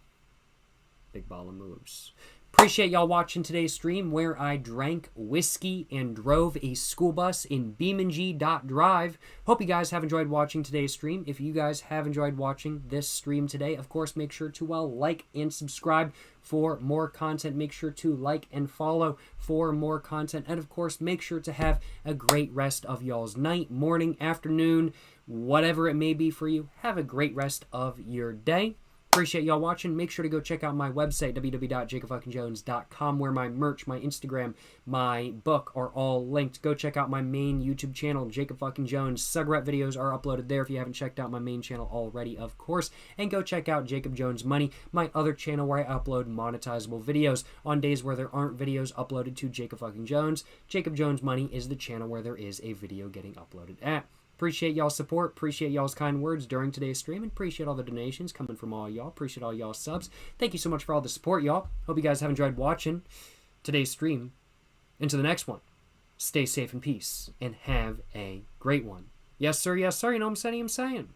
Big ball of moves. Appreciate y'all watching today's stream where I drank whiskey and drove a school bus in BeamNG.drive. Hope you guys have enjoyed watching today's stream. If you guys have enjoyed watching this stream today, of course, make sure to like and subscribe for more content. Make sure to like and follow for more content. And of course, make sure to have a great rest of y'all's night, morning, afternoon, whatever it may be for you. Have a great rest of your day. Appreciate y'all watching. Make sure to go check out my website, www.jacobfuckingjones.com, where my merch, my Instagram, my book are all linked. Go check out my main YouTube channel, Jacob Fucking Jones. Cigarette videos are uploaded there if you haven't checked out my main channel already, of course. And go check out Jacob Jones Money, my other channel where I upload monetizable videos. On days where there aren't videos uploaded to Jacob Fucking Jones, Jacob Jones Money is the channel where there is a video getting uploaded at. Appreciate y'all's support. Appreciate y'all's kind words during today's stream. And appreciate all the donations coming from all y'all. Appreciate all y'all's subs. Thank you so much for all the support, y'all. Hope you guys have enjoyed watching today's stream. Into the next one. Stay safe in peace. And have a great one. Yes, sir. Yes, sir. You know what I'm saying?